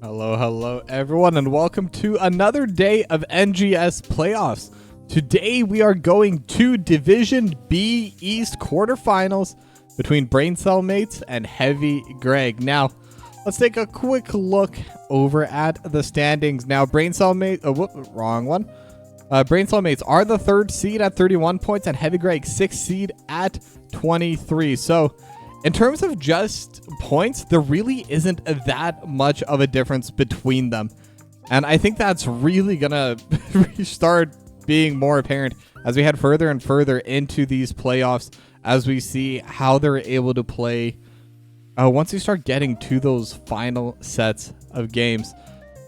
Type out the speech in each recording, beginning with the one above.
Hello, everyone, and welcome to another day of NGS playoffs. Today, we are going to Division B East quarterfinals between Braincellmates and Heavy Greg. Now, let's take a quick look over at the standings. Now, Braincellmates, Braincellmates are the third seed at 31 points, and Heavy Greg 6th seed at 23. So, in terms of just points, there really isn't that much of a difference between them. And I think that's really going to start being more apparent as we head further and further into these playoffs, as we see how they're able to play once we start getting to those final sets of games.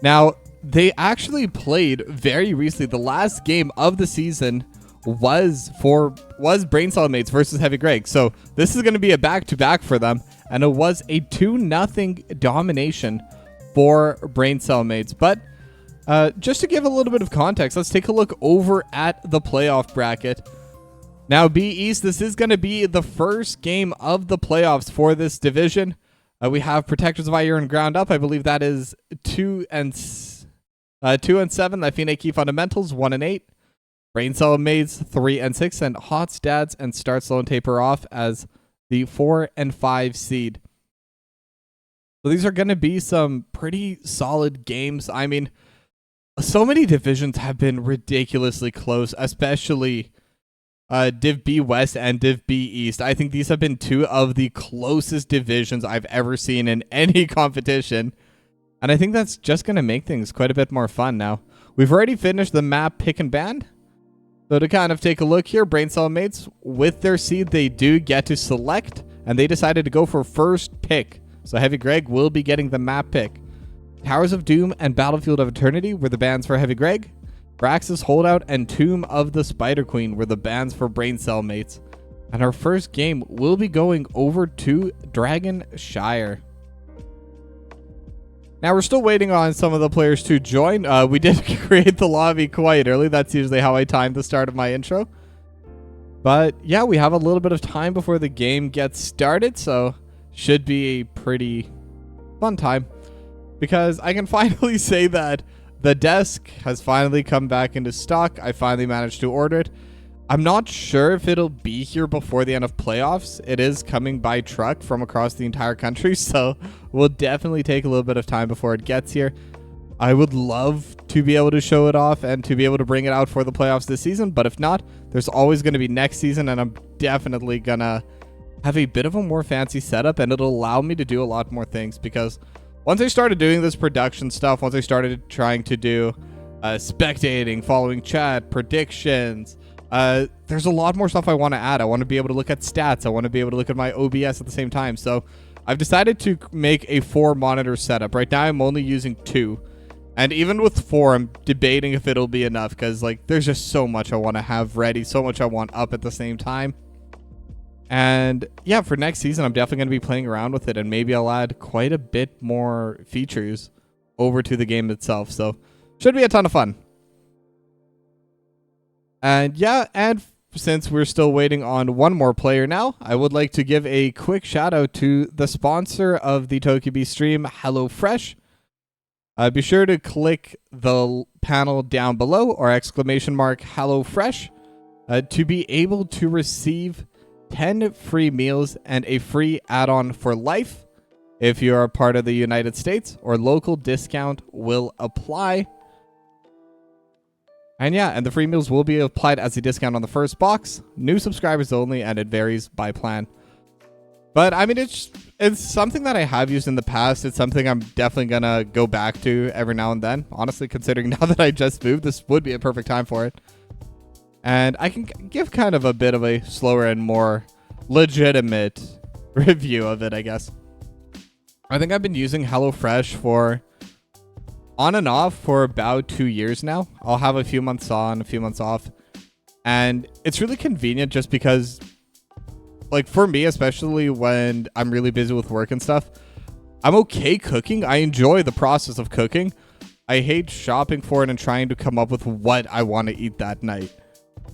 Now, they actually played very recently. The last game of the season was Braincellmates versus Heavy Greg. So this is going to be a back-to-back for them, and it was a 2-0 domination for Braincellmates. But just to give a little bit of context, let's take a look over at the playoff bracket. Now, B East, this is going to be the first game of the playoffs for this division. We have Protectors of Iron Ground Up. I believe that is 2 and 7. Lafine Key Fundamentals 1 and 8. Braincellmates 3 and 6, and Hots Dads and Start Slow and Taper Off as the 4 and 5 seed. So these are going to be some pretty solid games. I mean, so many divisions have been ridiculously close, especially Div B West and Div B East. I think these have been two of the closest divisions I've ever seen in any competition. And I think that's just going to make things quite a bit more fun now. We've already finished the map pick and ban. So to kind of take a look here, Braincellmates, with their seed, they do get to select, and they decided to go for first pick. So Heavy Greg will be getting the map pick. Towers of Doom and Battlefield of Eternity were the bans for Heavy Greg. Brax's Holdout and Tomb of the Spider Queen were the bans for Braincellmates. And our first game will be going over to Dragonshire. Now, we're still waiting on some of the players to join. We did create the lobby quite early. That's usually how I time the start of my intro. But yeah, we have a little bit of time before the game gets started, so should be a pretty fun time. Because I can finally say that the desk has finally come back into stock. I finally managed to order it. I'm not sure if it'll be here before the end of playoffs. It is coming by truck from across the entire country, so we'll definitely take a little bit of time before it gets here. I would love to be able to show it off and to be able to bring it out for the playoffs this season, but if not, there's always going to be next season, and I'm definitely going to have a bit of a more fancy setup, and it'll allow me to do a lot more things, because once I started doing this production stuff, once I started trying to do spectating, following chat, predictions, there's a lot more stuff I want to add. I want to be able to look at stats. I want to be able to look at my OBS at the same time. So I've decided to make a 4-monitor setup. Right now, I'm only using 2. And even with 4, I'm debating if it'll be enough, because like there's just so much I want to have ready, so much I want up at the same time. And yeah, for next season, I'm definitely going to be playing around with it, and maybe I'll add quite a bit more features over to the game itself. So should be a ton of fun. And yeah, and since we're still waiting on one more player now, I would like to give a quick shout out to the sponsor of the TokiB stream, HelloFresh. Be sure to click the panel down below or !HelloFresh to be able to receive 10 free meals and a free add-on for life. If you are a part of the United States, or local discount will apply. And yeah, and the free meals will be applied as a discount on the first box. New subscribers only, and it varies by plan. But I mean, it's something that I have used in the past. It's something I'm definitely going to go back to every now and then. Honestly, considering now that I just moved, this would be a perfect time for it. And I can give kind of a bit of a slower and more legitimate review of it, I guess. I think I've been using HelloFresh for on and off for about 2 years now. I'll have a few months on, a few months off. And it's really convenient just because, like, for me, especially when I'm really busy with work and stuff, I'm okay cooking. I enjoy the process of cooking. I hate shopping for it and trying to come up with what I want to eat that night.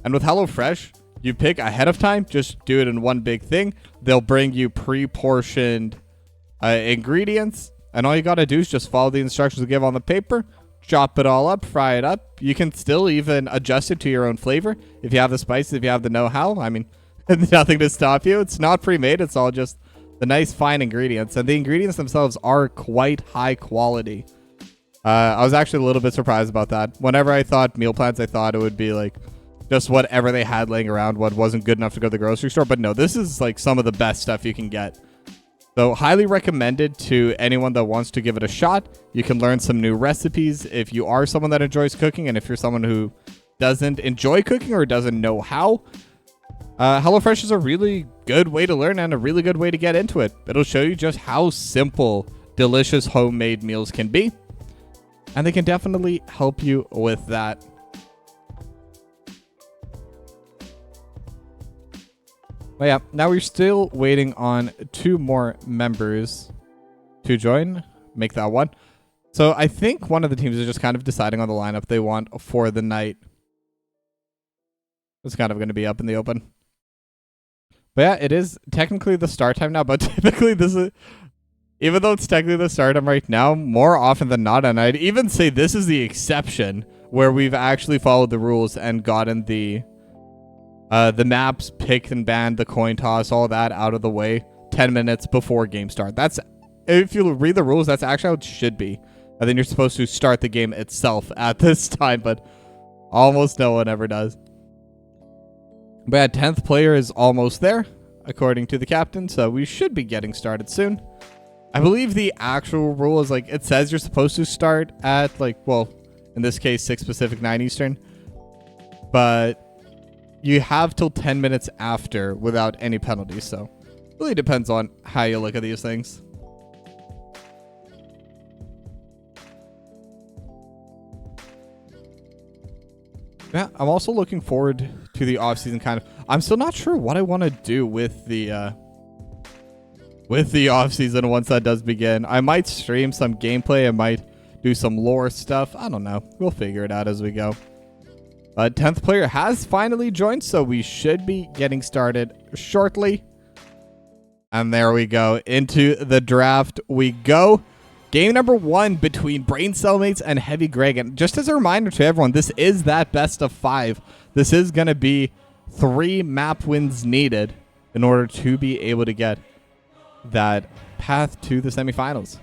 And with HelloFresh, you pick ahead of time, just do it in one big thing. They'll bring you pre-portioned ingredients. And all you gotta do is just follow the instructions they give on the paper, chop it all up, fry it up. You can still even adjust it to your own flavor if you have the spices, if you have the know-how. I mean, nothing to stop you. It's not pre-made. It's all just the nice, fine ingredients. And the ingredients themselves are quite high quality. I was actually a little bit surprised about that. Whenever I thought meal plans, I thought it would be like just whatever they had laying around, what wasn't good enough to go to the grocery store. But no, this is like some of the best stuff you can get. So highly recommended to anyone that wants to give it a shot. You can learn some new recipes if you are someone that enjoys cooking, and if you're someone who doesn't enjoy cooking or doesn't know how. HelloFresh is a really good way to learn and a really good way to get into it. It'll show you just how simple, delicious homemade meals can be. And they can definitely help you with that. But yeah, now we're still waiting on 2 more members to join. Make that one. So I think one of the teams is just kind of deciding on the lineup they want for the night. It's kind of going to be up in the open. But yeah, it is technically the start time now, but typically this is... Even though it's technically the start time right now, more often than not, and I'd even say this is the exception where we've actually followed the rules and gotten the maps picked and banned, the coin toss, all that out of the way 10 minutes before game start. That's, if you read the rules, that's actually how it should be. And then you're supposed to start the game itself at this time, but almost no one ever does. But yeah, 10th player is almost there, according to the captain, so we should be getting started soon. I believe the actual rule is like, it says you're supposed to start at like, well, in this case, 6 Pacific, 9 Eastern. But you have till 10 minutes after without any penalties. So it really depends on how you look at these things. Yeah, I'm also looking forward to the off-season kind of. I'm still not sure what I want to do with the off-season once that does begin. I might stream some gameplay. I might do some lore stuff. I don't know. We'll figure it out as we go. 10th player has finally joined, so we should be getting started shortly. And there we go. Into the draft we go. Game number 1 between Braincellmates and Heavy Greg. And just as a reminder to everyone, this is that best of 5. This is going to be 3 map wins needed in order to be able to get that path to the semifinals.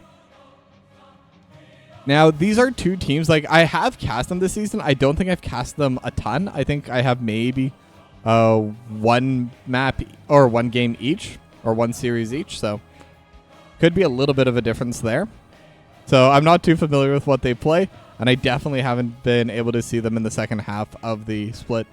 Now, these are 2 teams. Like, I have cast them this season. I don't think I've cast them a ton. I think I have maybe 1 map or 1 game each or 1 series each. So, could be a little bit of a difference there. So, I'm not too familiar with what they play. And I definitely haven't been able to see them in the second half of the split.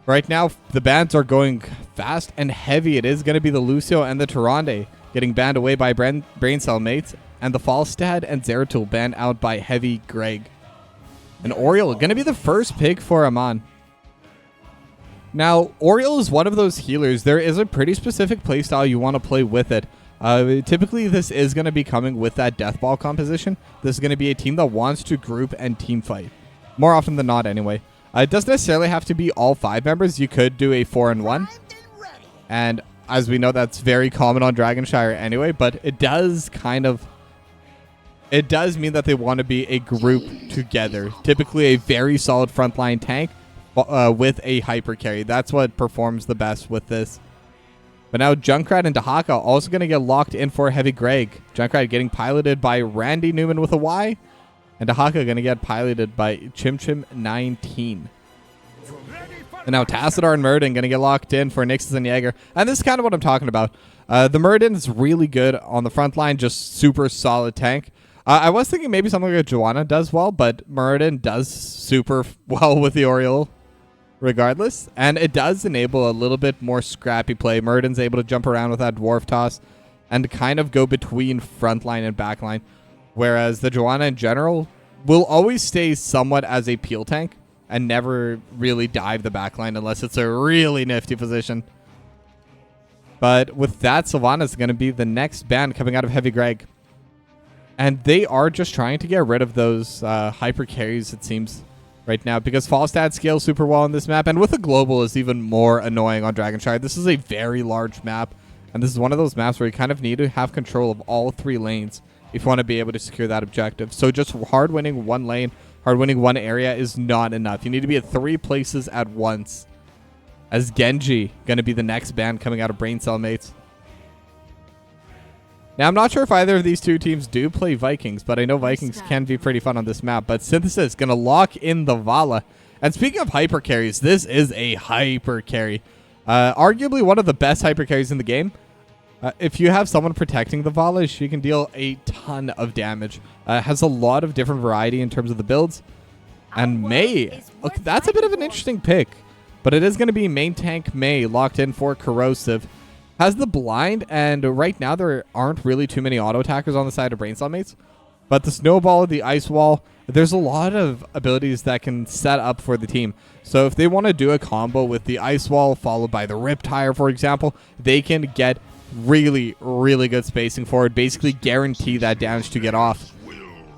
Right now, the bans are going fast and heavy. It is going to be the Lucio and the Tyrande getting banned away by Braincellmates, and the Falstad and Zeratul banned out by Heavy Greg. And Oriole going to be the first pick for Aman. Now, Oriole is one of those healers. There is a pretty specific playstyle you want to play with it. Typically, this is going to be coming with that death ball composition. This is going to be a team that wants to group and team fight. More often than not, anyway. It doesn't necessarily have to be all 5 members. You could do a 4-in-1. And as we know, that's very common on Dragonshire anyway. But it does kind of... It does mean that they want to be a group together. Typically a very solid frontline tank with a hyper carry. That's what performs the best with this. But now Junkrat and Dahaka also going to get locked in for Heavy Greg. Junkrat getting piloted by Randy Newman with a Y. And Dahaka going to get piloted by ChimChim19. And now Tassadar and Murden going to get locked in for Nixus and Jaeger. And this is kind of what I'm talking about. The Murden is really good on the front line. Just super solid tank. I was thinking maybe something like Joanna does well. But Murden does super well with the Oriole regardless. And it does enable a little bit more scrappy play. Murden's able to jump around with that Dwarf Toss. And kind of go between front line and back line. Whereas the Joanna in general will always stay somewhat as a peel tank and never really dive the backline unless it's a really nifty position. But with that, Sylvanas is going to be the next ban coming out of Heavy Greg. And they are just trying to get rid of those hyper carries, it seems, right now. Because Falstad scales super well on this map. And with a global is even more annoying on Dragonshire. This is a very large map. And this is one of those maps where you kind of need to have control of all 3 lanes if you want to be able to secure that objective. So just hard winning one lane, hard winning one area is not enough. You need to be at 3 places at once. As Genji going to be the next ban coming out of Braincellmates. Now, I'm not sure if either of these 2 teams do play Vikings, but I know Vikings can be pretty fun on this map. But Synthesis going to lock in the Vala. And speaking of hyper carries, this is a hyper carry. Arguably one of the best hyper carries in the game. If you have someone protecting the Vala, she can deal a ton of damage. Has a lot of different variety in terms of the builds. And Mei, look, that's a bit of an interesting pick. But it is going to be main tank Mei locked in for Corrosive. Has the blind, and right now there aren't really too many auto attackers on the side of Braincellmates. But the snowball, the ice wall, there's a lot of abilities that can set up for the team. So if they want to do a combo with the ice wall followed by the riptire, for example, they can get really, really good spacing forward, basically guarantee that damage to get off.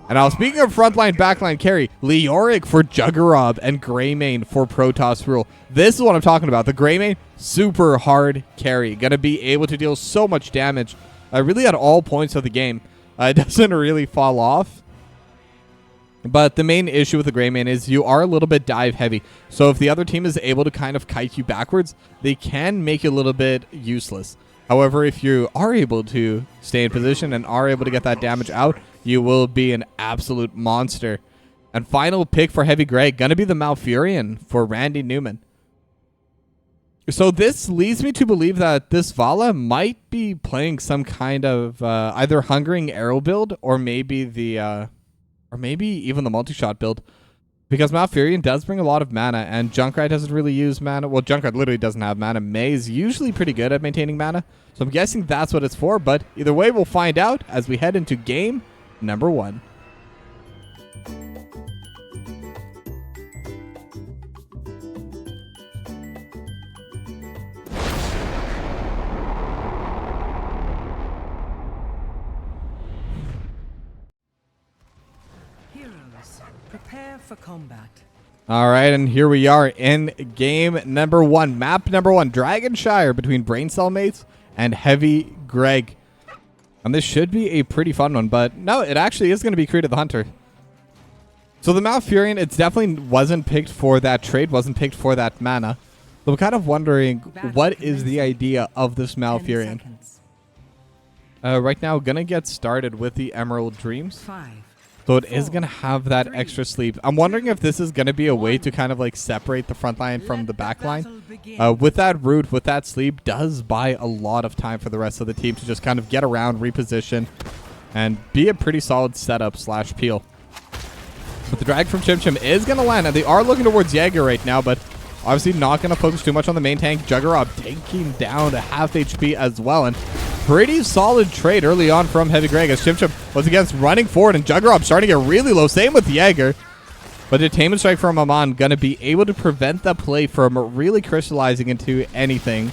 And now, speaking of frontline, backline carry, Leoric for Juggerab and Greymane for Protoss Rule. This is what I'm talking about. The Greymane, super hard carry. Going to be able to deal so much damage really at all points of the game. It doesn't really fall off. But the main issue with the Greymane is you are a little bit dive heavy. So if the other team is able to kind of kite you backwards, they can make you a little bit useless. However, if you are able to stay in position and are able to get that damage out, you will be an absolute monster. And final pick for Heavy Greg, going to be the Malfurion for Randy Newman. So this leads me to believe that this Vala might be playing some kind of either Hungering Arrow build or maybe the or maybe even the multi-shot build. Because Malfurion does bring a lot of mana, and Junkrat doesn't really use mana. Well, Junkrat literally doesn't have mana. Mei is usually pretty good at maintaining mana. So I'm guessing that's what it's for, but either way, we'll find out as we head into game number 1. Prepare for combat. All right, and here we are in game number 1, map number 1, Dragonshire between Braincellmates and Heavy Greg. And this should be a pretty fun one, but no, it actually is going to be Creed of the Hunter. So the Malfurion, it definitely wasn't picked for that trade, wasn't picked for that mana. So I'm kind of wondering, what is the idea of this Malfurion? Right now, going to get started with the Emerald Dreams. 5. So it is going to have that extra sleep. I'm wondering if this is going to be a way to kind of like separate the front line from the back line. With that root, with that sleep, does buy a lot of time for the rest of the team to just kind of get around, reposition, and be a pretty solid setup / peel. But the drag from Chim Chim is going to land, and they are looking towards Jaeger right now, but obviously not going to focus too much on the main tank. Juggerab taking down to half HP as well, and pretty solid trade early on from Heavy Greg as Chim Chim was against running forward, and Juggerab starting to get really low. Same with Jaeger. But the Detainment Strike from Amon going to be able to prevent the play from really crystallizing into anything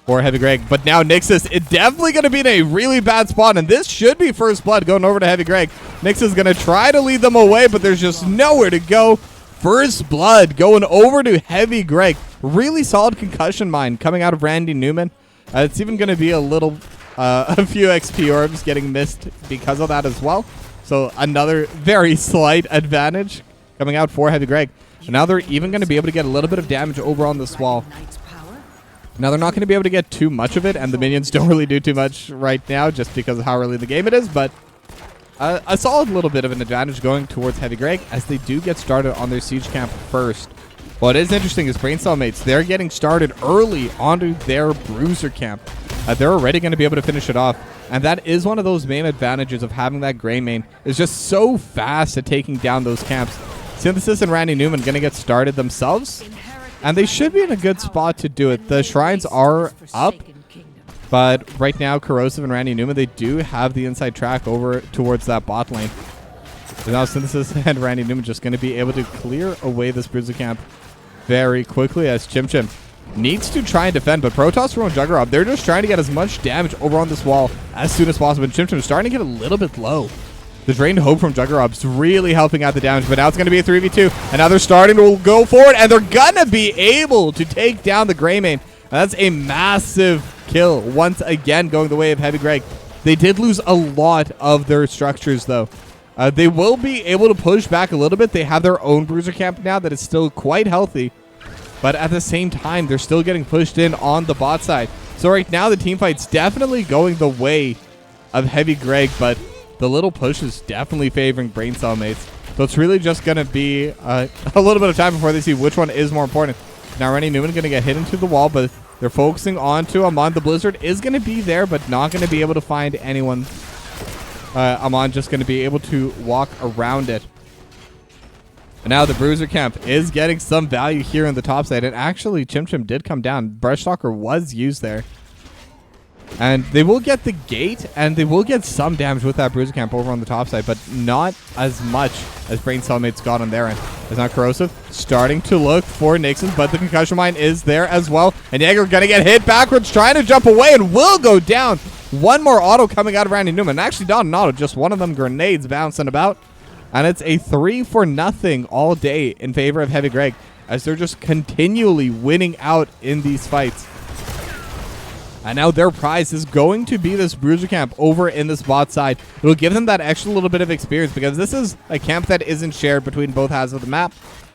for Heavy Greg. But now Nixus, it definitely going to be in a really bad spot, and this should be first blood going over to Heavy Greg. Nixus is going to try to lead them away, but there's just nowhere to go. First blood going over to Heavy Greg. Really solid concussion mine coming out of Randy Newman. It's even going to be a little... a few XP orbs getting missed because of that as well. So another very slight advantage coming out for Heavy Greg. And now they're even going to be able to get a little bit of damage over on this wall. Now they're not going to be able to get too much of it, and the minions don't really do too much right now just because of how early in the game it is. But a solid little bit of an advantage going towards Heavy Greg as they do get started on their siege camp first. What is interesting is Braincellmates, they're getting started early onto their bruiser camp. They're already going to be able to finish it off. And that is one of those main advantages of having that Greymane. Is just so fast at taking down those camps. Synthesis and Randy Newman going to get started themselves. And they should be in a good spot to do it. The shrines are up. But right now, Corrosive and Randy Newman, they do have the inside track over towards that bot lane. So now Synthesis and Randy Newman just going to be able to clear away this bruiser camp very quickly as Chim Chim needs to try and defend, but Protoss and Juggerab, they're just trying to get as much damage over on this wall as soon as possible. And Chim Chim is starting to get a little bit low. The Drained Hope from Juggerab's really helping out the damage, but now it's going to be a 3v2. And now they're starting to go forward, and they're going to be able to take down the Greymane. That's a massive kill once again going the way of Heavy Greg. They did lose a lot of their structures, though. They will be able to push back a little bit. They have their own bruiser camp now that is still quite healthy. But at the same time, they're still getting pushed in on the bot side. So right now, the team fight's definitely going the way of Heavy Greg, but the little push is definitely favoring Braincellmates. So it's really just going to be a little bit of time before they see which one is more important. Now, Randy Newman going to get hit into the wall, but they're focusing onto Amon. The Blizzard is going to be there, but not going to be able to find anyone. Amon just going to be able to walk around it. And now the Bruiser Camp is getting some value here on the top side. And actually, Chim Chim did come down. Brush Stalker was used there. And they will get the gate, and they will get some damage with that Bruiser Camp over on the top side, but not as much as Braincellmates got on their end. It's not Corrosive starting to look for Nixon, but the Concussion Mine is there as well. And Jaeger going to get hit backwards, trying to jump away, and will go down. One more auto coming out of Randy Newman. Actually, not an auto, just one of them grenades bouncing about. And it's a 3-for-0 all day in favor of Heavy Greg, as they're just continually winning out in these fights. And now their prize is going to be this Bruiser Camp over in this bot side. It will give them that extra little bit of experience, because this is a camp that isn't shared between both halves of the map.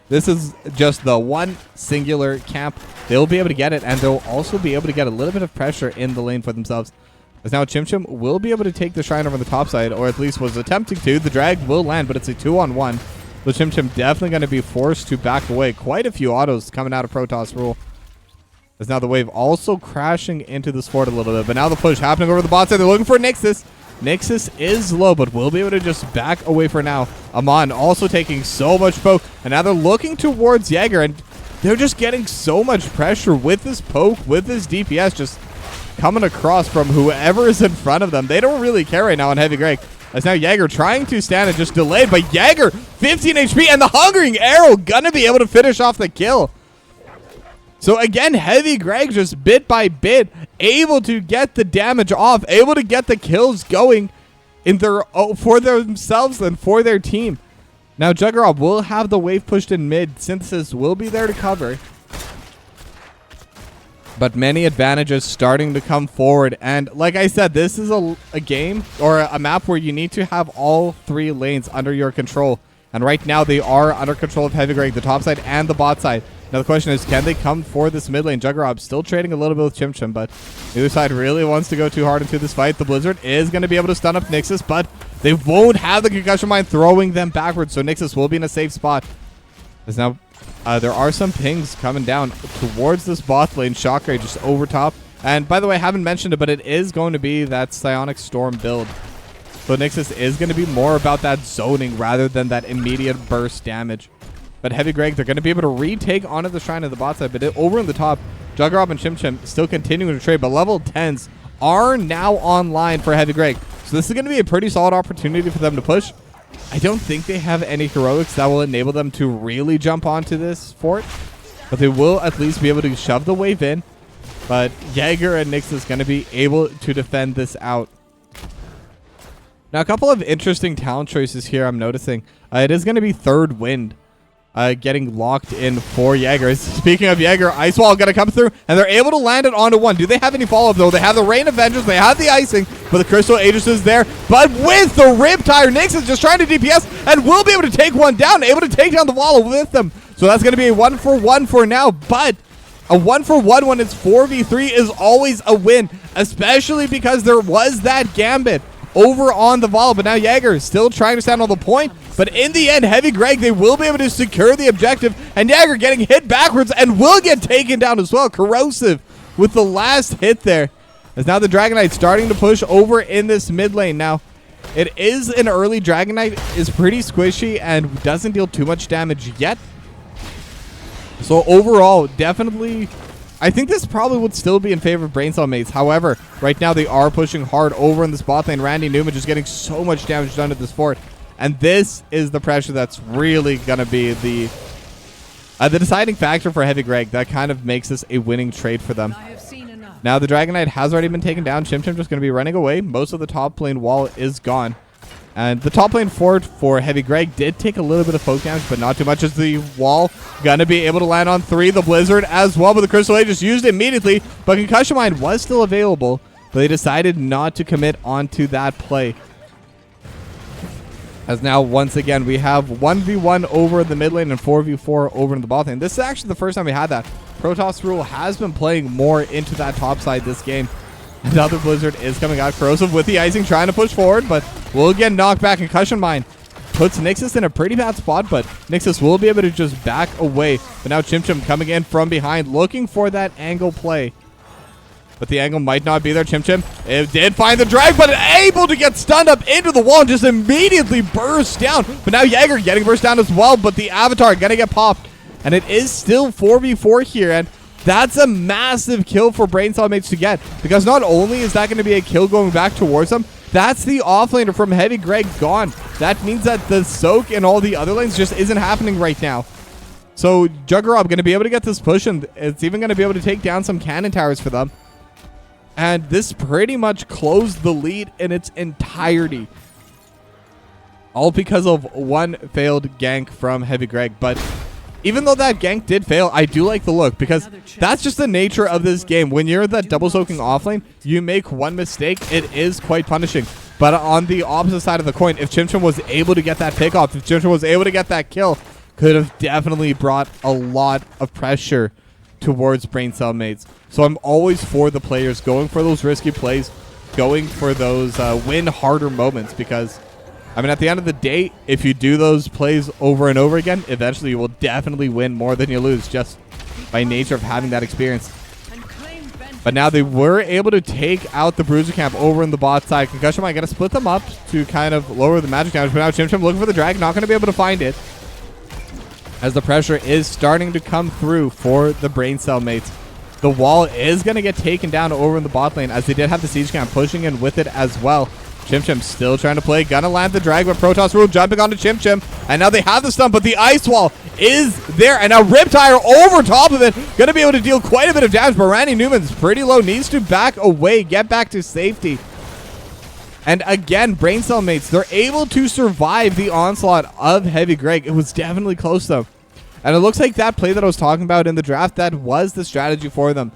This is just the one singular camp. They'll be able to get it, and they'll also be able to get a little bit of pressure in the lane for themselves. As now Chim Chim will be able to take the Shrine over the top side, or at least was attempting to. The drag will land, but it's a 2-on-1. So Chim Chim definitely going to be forced to back away. Quite a few autos coming out of Protoss rule. As now the wave also crashing into this fort a little bit. But now the push happening over the bot side. They're looking for Nixus. Nixus is low, but will be able to just back away for now. Amon also taking so much poke. And now they're looking towards Jaeger. And they're just getting so much pressure with this poke, with this DPS just coming across from whoever is in front of them. They don't really care right now on Heavy Greg. As now Jaeger trying to stand and just delayed. But Jaeger, 15 HP. And the Hungering Arrow going to be able to finish off the kill. So again, Heavy Greg just bit by bit able to get the damage off, able to get the kills going in their for themselves and for their team. Now Juggernaut will have the wave pushed in mid. Synthesis will be there to cover. But many advantages starting to come forward. And like I said, this is a game or a map where you need to have all 3 lanes under your control. And right now they are under control of Heavy Greg, the top side and the bot side. Now the question is, can they come for this mid lane? Juggernaut still trading a little bit with Chim Chim, but the other side really wants to go too hard into this fight. The Blizzard is going to be able to stun up Nixus, but they won't have the Concussion Mine throwing them backwards, so Nixus will be in a safe spot. As now there are some pings coming down towards this bot lane. Shockray just over top. And by the way, I haven't mentioned it, but it is going to be that Psionic Storm build. So Nixus is going to be more about that zoning rather than that immediate burst damage. But Heavy Greg, they're going to be able to retake onto the Shrine of the bot side. But over in the top, Juggernaut and Chim Chim still continuing to trade. But level 10s are now online for Heavy Greg. So this is going to be a pretty solid opportunity for them to push. I don't think they have any heroics that will enable them to really jump onto this fort. But they will at least be able to shove the wave in. But Jaeger and Nixus going to be able to defend this out. Now, a couple of interesting talent choices here I'm noticing. It is going to be Third Wind. Getting locked in for Jaeger. Speaking of Jaeger, Ice Wall going to come through, and they're able to land it onto one. Do they have any follow-up, though? They have the Rain of Vengeance. They have the Icing, but the Crystal Aegis is there. But with the Riptire, Nixon just trying to DPS, and will be able to take one down, able to take down the wall with them. So that's going to be a 1-for-1 for now, but a 1-for-1 when it's 4v3 is always a win, especially because there was that Gambit over on the Vol. But now Jaeger is still trying to stand on the point. But in the end, Heavy Greg, they will be able to secure the objective. And Jaeger getting hit backwards and will get taken down as well. Corrosive with the last hit there. As now the Dragon Knight starting to push over in this mid lane. Now, it is an early Dragon Knight. Is pretty squishy and doesn't deal too much damage yet. So overall, definitely, I think this probably would still be in favor of Braincellmates. However, right now they are pushing hard over in the bot lane. Randy Newman just getting so much damage done at this fort. And this is the pressure that's really going to be the deciding factor for Heavy Greg. That kind of makes this a winning trade for them. Now the Dragon Knight has already been taken down. Chim Chim just going to be running away. Most of the top lane wall is gone. And the top lane fort for Heavy Greg did take a little bit of poke damage, but not too much as the wall gonna be able to land on 3. The Blizzard as well, but the Crystal Age just used it immediately. But Concussion Mine was still available, but they decided not to commit onto that play. As now, once again, we have 1v1 over in the mid lane and 4v4 over in the bot lane. This is actually the first time we had that. Protoss Rule has been playing more into that top side this game. Another Blizzard is coming out. Corrosive with the icing, trying to push forward, but will get knocked back. Concussion Mine puts Nixus in a pretty bad spot, but Nixus will be able to just back away. But now Chim Chim coming in from behind, looking for that angle play. But the angle might not be there. Chim Chim, it did find the drag, but able to get stunned up into the wall and just immediately burst down. But now Jaeger getting burst down as well, but the Avatar gonna get popped. And it is still 4v4 here, and that's a massive kill for Braincellmates to get, because not only is that going to be a kill going back towards them, that's the offlaner from Heavy Greg gone. That means that the soak in all the other lanes just isn't happening right now. So Juggerop going to be able to get this push, and it's even going to be able to take down some cannon towers for them. And this pretty much closed the lead in its entirety. All because of one failed gank from Heavy Greg, but even though that gank did fail, I do like the look, because that's just the nature of this game. When you're that double soaking offlane, you make one mistake, it is quite punishing. But on the opposite side of the coin, if Chim Chim was able to get that pick off, if Chim Chim was able to get that kill, could have definitely brought a lot of pressure towards Braincellmates. So I'm always for the players going for those risky plays, going for those win harder moments, because I mean, at the end of the day, if you do those plays over and over again, eventually you will definitely win more than you lose, just by nature of having that experience. But now they were able to take out the Bruiser Camp over in the bot side. Concussion Mine going to split them up to kind of lower the magic damage. But now Chim Chim looking for the drag, not going to be able to find it, as the pressure is starting to come through for the Braincellmates. The wall is going to get taken down over in the bot lane, as they did have the Siege Camp pushing in with it as well. Chim Chim still trying to play, gonna land the drag, but Protoss Rule jumping onto Chim Chim, and now they have the stun, but the Ice Wall is there, and now Riptire over top of it, gonna be able to deal quite a bit of damage, but Randy Newman's pretty low, needs to back away, get back to safety. And again, Braincellmates, they're able to survive the onslaught of Heavy Greg. It was definitely close though. And it looks like that play that I was talking about in the draft, that was the strategy for them.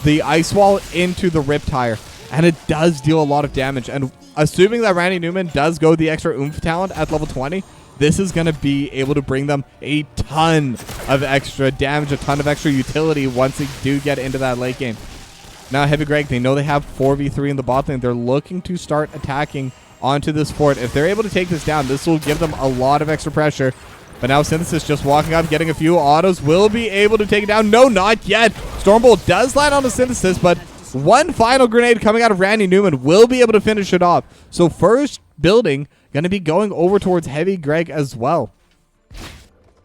The Ice Wall into the Riptire, and it does deal a lot of damage. And assuming that Randy Newman does go the extra oomph talent at level 20, this is going to be able to bring them a ton of extra damage, a ton of extra utility once they do get into that late game. Now Heavy Greg, they know they have 4v3 in the bot lane. They're looking to start attacking onto this fort. If they're able to take this down, this will give them a lot of extra pressure. But now Synthesis just walking up, getting a few autos, will be able to take it down. No, not yet. Stormbolt does land on the Synthesis, but one final grenade coming out of Randy Newman will be able to finish it off. So first building going to be going over towards Heavy Greg as well.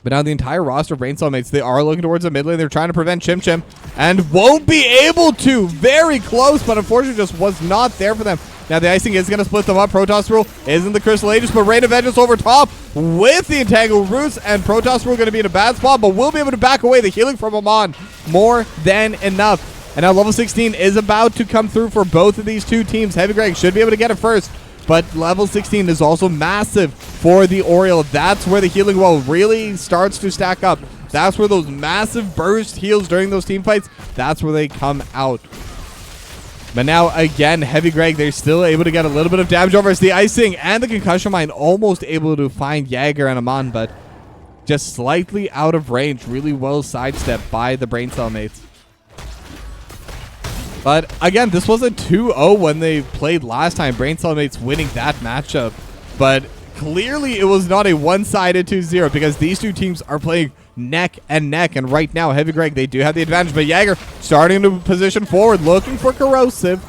But now the entire roster of Braincellmates, they are looking towards the mid lane. They're trying to prevent Chim Chim and won't be able to. Very close, but unfortunately just was not there for them. Now the icing is going to split them up. Protoss Rule is in the Crystal Aegis, but Rain of Vengeance over top with the Entangled Roots, and Protoss Rule going to be in a bad spot, but will be able to back away. The healing from Amon, more than enough. And now level 16 is about to come through for both of these two teams. Heavy Greg should be able to get it first, but level 16 is also massive for the Oriole. That's where the healing wall really starts to stack up. That's where those massive burst heals during those team fights, that's where they come out. But now, again, Heavy Greg, they're still able to get a little bit of damage over. It's the icing and the Concussion Mine almost able to find Jaeger and Amon, but just slightly out of range. Really well sidestepped by the Braincellmates. But again, this was a 2-0 when they played last time. Braincellmates winning that matchup. But clearly it was not a one-sided 2-0, because these two teams are playing neck and neck. And right now, Heavy Greg, they do have the advantage. But Jaeger starting to position forward, looking for Corrosive.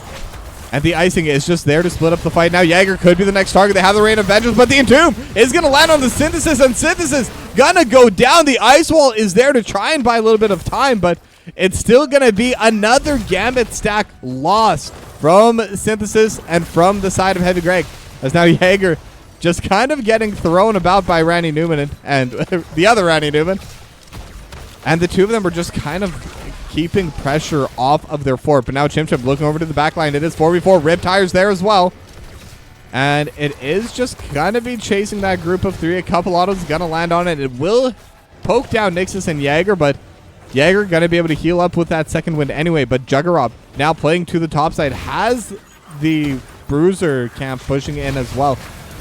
And the icing is just there to split up the fight. Now Jaeger could be the next target. They have the Rain of Vengeance, but the Entomb is going to land on the Synthesis, and Synthesis gonna go down. The Ice Wall is there to try and buy a little bit of time, but it's still going to be another Gambit stack lost from Synthesis and from the side of Heavy Greg, as now Jaeger just kind of getting thrown about by Randy Newman and the other Randy Newman. And the two of them are just kind of keeping pressure off of their fort. But now Chim Chim looking over to the back line. It is 4v4. Riptire's there as well. And it is just going to be chasing that group of 3. A couple autos going to land on it. It will poke down Nixus and Jaeger, but Jaeger going to be able to heal up with that second wind anyway. But Juggerop now playing to the top side has the Bruiser camp pushing in as well.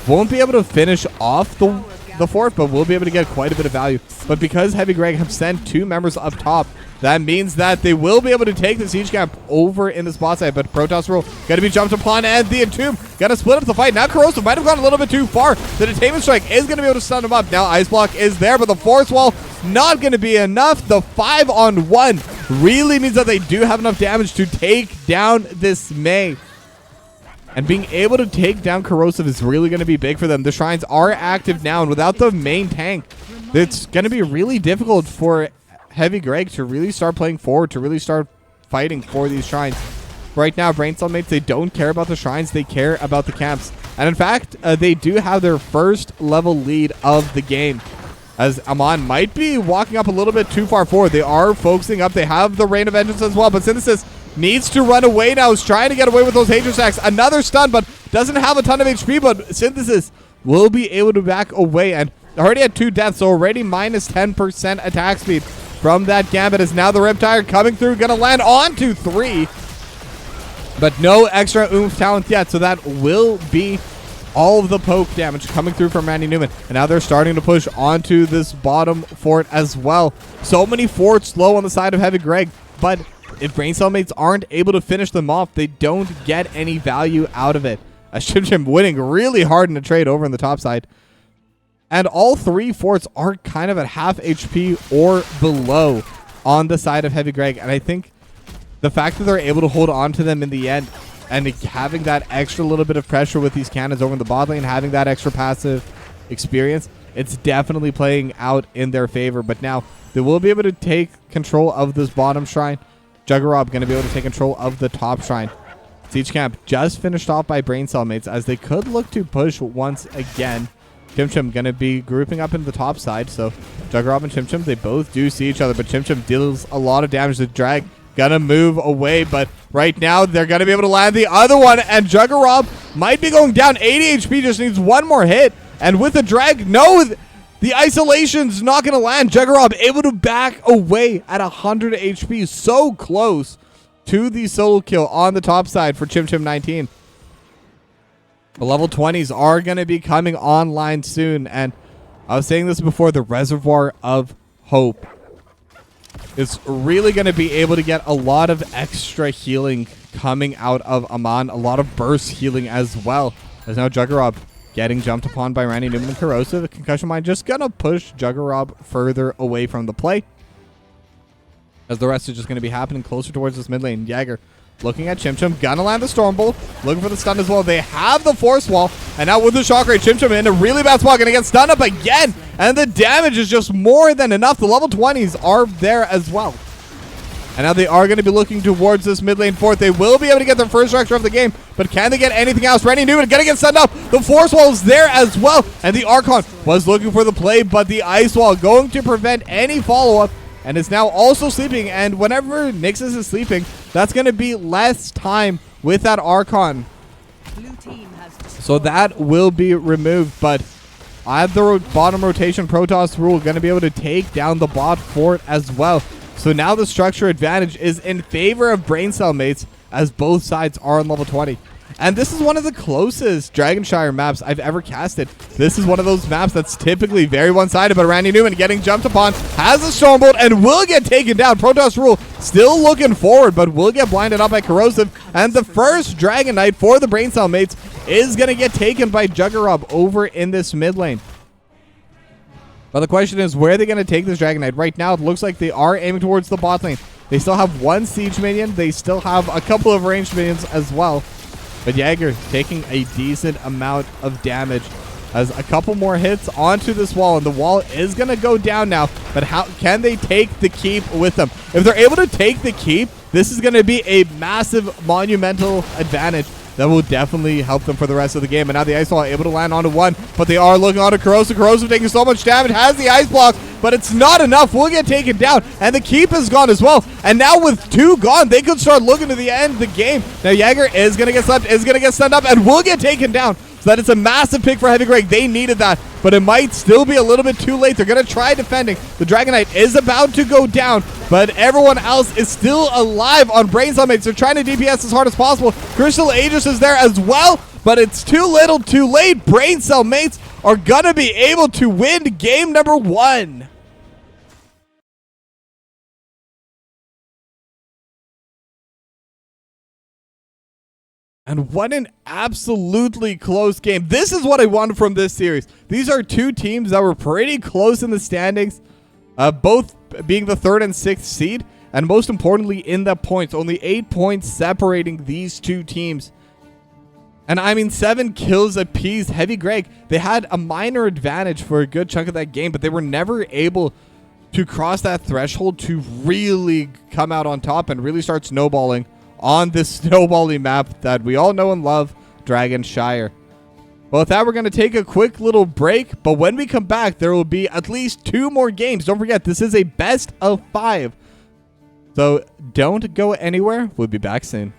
Won't be able to finish off the fort, but will be able to get quite a bit of value. But because Heavy Greg have sent 2 members up top, that means that they will be able to take the siege camp over in the spot side. But Protoss Rule going to be jumped upon, and the Entomb going to split up the fight. Now Corrosive might have gone a little bit too far. The Detainment Strike is going to be able to stun him up. Now Ice Block is there, but the Force Wall not going to be enough. The 5-on-1 really means that they do have enough damage to take down this Mei. And being able to take down Corrosive is really going to be big for them. The shrines are active now, and without the main tank, it's going to be really difficult for Heavy Greg to really start playing forward, to really start fighting for these shrines. Right now, Braincellmates, they don't care about the shrines. They care about the camps. And in fact, they do have their first level lead of the game, as Amon might be walking up a little bit too far forward. They are focusing up. They have the Rain of Vengeance as well, but Synthesis needs to run away now. Is trying to get away with those Hatred Stacks. Another stun, but doesn't have a ton of HP, but Synthesis will be able to back away, and already at 2 deaths, so already minus 10% attack speed from that Gambit. Is now the Riptide coming through, gonna land onto 3, but no extra oomph talent yet, so that will be all of the poke damage coming through from Randy Newman. And now they're starting to push onto this bottom fort as well. So many forts low on the side of Heavy Greg, but if Braincellmates aren't able to finish them off, they don't get any value out of it. Chim winning really hard in the trade over on the top side. And all 3 forts are kind of at half HP or below on the side of Heavy Greg. And I think the fact that they're able to hold on to them in the end and having that extra little bit of pressure with these cannons over in the bot lane, having that extra passive experience, it's definitely playing out in their favor. But now they will be able to take control of this bottom shrine. Juggerop going to be able to take control of the top shrine. Siege camp just finished off by Braincellmates, as they could look to push once again. Chim going to be grouping up in the top side, so Juggerop and Chim, they both do see each other, but Chim deals a lot of damage. The drag gonna move away, but right now they're gonna be able to land the other one, and Juggerop might be going down. 80 HP, just needs one more hit, and with the drag, no, the isolation's not gonna land. Juggerop able to back away at 100 HP, so close to the solo kill on the top side for Chim 19. The level 20s are going to be coming online soon, and I was saying this before, the Reservoir of Hope is really going to be able to get a lot of extra healing coming out of Amon, a lot of burst healing as well. There's now Juggerop getting jumped upon by Randy Newman and Corrosive. The Concussion Mine just going to push Juggerop further away from the play, as the rest is just going to be happening closer towards this mid lane. Jaeger looking at Chim, gonna land the Stormbolt, looking for the stun as well. They have the Force Wall, and now with the Shock Ray, Chim in a really bad spot, gonna get stunned up again, and the damage is just more than enough. The level 20s are there as well. And now they are going to be looking towards this mid lane fort. They will be able to get their first structure of the game, but can they get anything else? Randy Newman gonna get stunned up. The Force Wall is there as well, and the Archon was looking for the play, but the Ice Wall going to prevent any follow-up, and is now also sleeping. And whenever Nixus is sleeping, that's going to be less time with that Archon. So that will be removed. But at the bottom rotation, Protoss Rule going to be able to take down the bot fort as well. So now the structure advantage is in favor of Braincellmates, as both sides are on level 20. And this is one of the closest Dragonshire maps I've ever casted. This is one of those maps that's typically very one-sided, but Randy Newman getting jumped upon, has a Stormbolt, and will get taken down. Protoss Rule still looking forward, but will get blinded up by Corrosive. And the first Dragon Knight for the Braincellmates is going to get taken by Juggerop over in this mid lane. But the question is, where are they going to take this Dragon Knight? Right now, it looks like they are aiming towards the bot lane. They still have one Siege minion. They still have a couple of ranged minions as well. But Jaeger taking a decent amount of damage, as a couple more hits onto this wall, and the wall is going to go down now. But how can they take the keep with them? If they're able to take the keep, this is going to be a massive, monumental advantage that will definitely help them for the rest of the game. And now the Ice Wall able to land onto one, but they are looking onto Corrosive. Corrosive taking so much damage, has the Ice Block, but it's not enough. Will get taken down, and the keep is gone as well. And now with 2 gone, they could start looking to the end of the game. Now Jaeger is going to get slapped, is going to get stunned up, and will get taken down So that is a massive pick for Heavy Greg. They needed that, but it might still be a little bit too late. They're going to try defending. The Dragon Knight is about to go down, but everyone else is still alive on Braincellmates. They're trying to DPS as hard as possible. Crystal Aegis is there as well, but it's too little too late. Braincellmates are going to be able to win game number 1. And what an absolutely close game. This is what I wanted from this series. These are two teams that were pretty close in the standings, both being the 3rd and 6th seed, and most importantly in the points. Only 8 points separating these two teams. And I mean, 7 kills apiece. Heavy Greg, they had a minor advantage for a good chunk of that game, but they were never able to cross that threshold to really come out on top and really start snowballing on this snowballing map that we all know and love, Dragonshire. Well, with that, we're going to take a quick little break, but when we come back, there will be at least 2 more games. Don't forget, this is a best of 5. So don't go anywhere. We'll be back soon.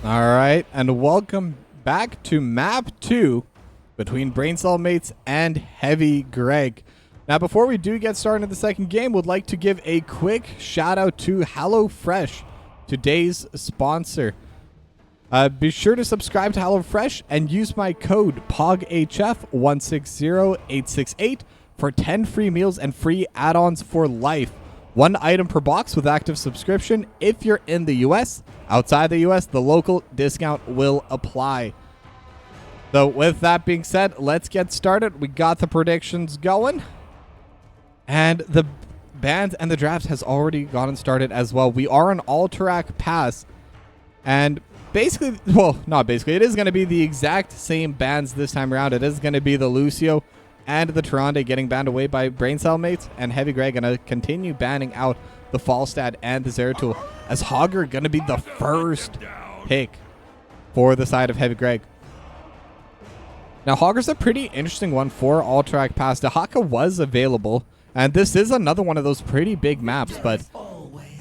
All right, and welcome back to map 2 between Braincellmates and Heavy Greg. Now, before we do get started in the second game, would like to give a quick shout out to HelloFresh, today's sponsor. Be sure to subscribe to HelloFresh and use my code POGHF160868 for 10 free meals and free add-ons for life. 1 item per box with active subscription if you're in the US. Outside the US, the local discount will apply. So with that being said, let's get started. We got the predictions going. And the bans and the draft has already gotten started as well. We are on all-track pass. And basically, well, not basically, it is going to be the exact same bans this time around. It is going to be the Lucio and the Tyrande getting banned away by Braincellmates, and Heavy Greg going to continue banning out the Falstad and the Zeratul, as Hogger going to be the first pick for the side of Heavy Greg. Now, Hogger's a pretty interesting one for all-track pass. Dahaka was available, and this is another one of those pretty big maps, but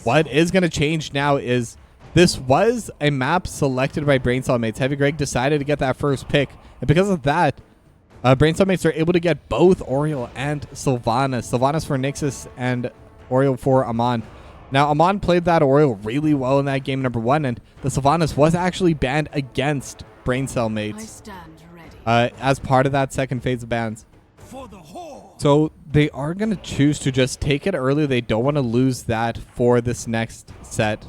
what is going to change now is this was a map selected by Braincellmates. Heavy Greg decided to get that first pick, and because of that, Braincellmates are able to get both Oriole and Sylvanas. Sylvanas for Nixus and Oriole for Amon. Now, Amon played that Oriole really well in that game number 1, and the Sylvanas was actually banned against Braincellmates as part of that second phase of bans. So they are going to choose to just take it early. They don't want to lose that for this next set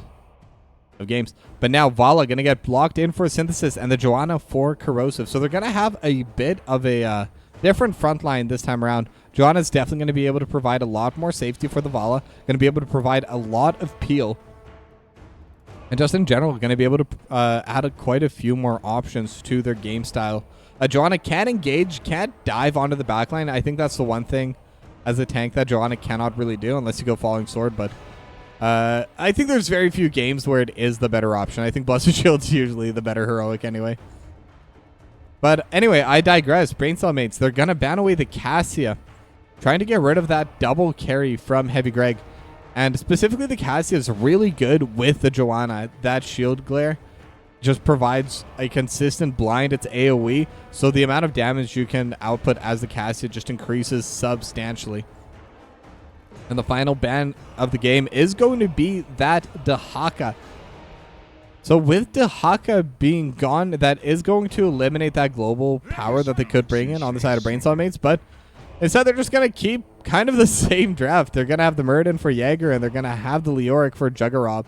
of games. But now Vala going to get blocked in for Synthesis and the Joanna for Corrosive. So they're going to have a bit of a different front line this time around. Joanna's definitely going to be able to provide a lot more safety for the Vala. Going to be able to provide a lot of peel. And just in general, going to be able to add quite a few more options to their game style. Joanna can engage, can't dive onto the backline. I think that's the one thing as a tank that Joanna cannot really do unless you go Falling Sword. But I think there's very few games where it is the better option. I think Blessed Shield's usually the better heroic anyway. But anyway, I digress. Braincellmates, they're going to ban away the Cassia, trying to get rid of that double carry from Heavy Greg. And specifically, the Cassia is really good with the Joanna. That shield glare just provides a consistent blind. It's AoE, so the amount of damage you can output as the Cassia just increases substantially. And the final ban of the game is going to be that Dahaka. So with Dahaka being gone, that is going to eliminate that global power that they could bring in on the side of Braincellmates. But instead, they're just going to keep kind of the same draft. They're going to have the Muradin for Jaeger, and they're going to have the Leoric for Juggerab.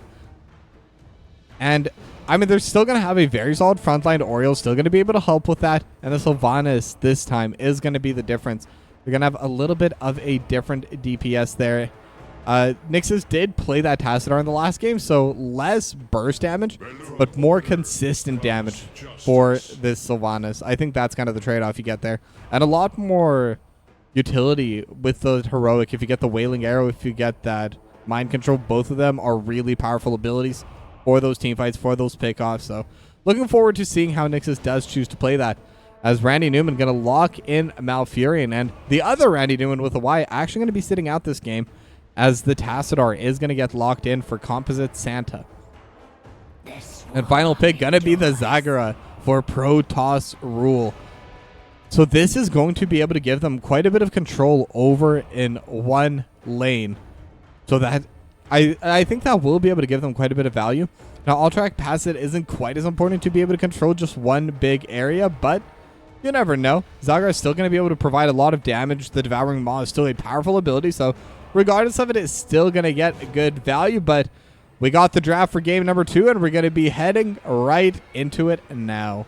And, I mean, they're still going to have a very solid frontline. Oriole still going to be able to help with that. And the Sylvanas this time is going to be the difference. They're going to have a little bit of a different DPS there. Nixus did play that Tassadar in the last game, so less burst damage, but more consistent damage for this Sylvanas. I think that's kind of the trade-off you get there. And a lot more utility with the heroic. If you get the Wailing Arrow, if you get that Mind Control, both of them are really powerful abilities for those teamfights, for those pickoffs. So looking forward to seeing how Nixus does choose to play that. As Randy Newman going to lock in Malfurion, and the other Randy Newman with a Y actually going to be sitting out this game, as the Tassadar is going to get locked in for Composite Santa. And final pick going to be the Zagara for Protoss Rule. So this is going to be able to give them quite a bit of control over in one lane. So that I think that will be able to give them quite a bit of value. Now, all-track passive isn't quite as important to be able to control just one big area, but you never know. Zagara is still going to be able to provide a lot of damage. The Devouring Maw is still a powerful ability, so regardless of it, it's still going to get good value. But we got the draft for game number 2, and we're going to be heading right into it now.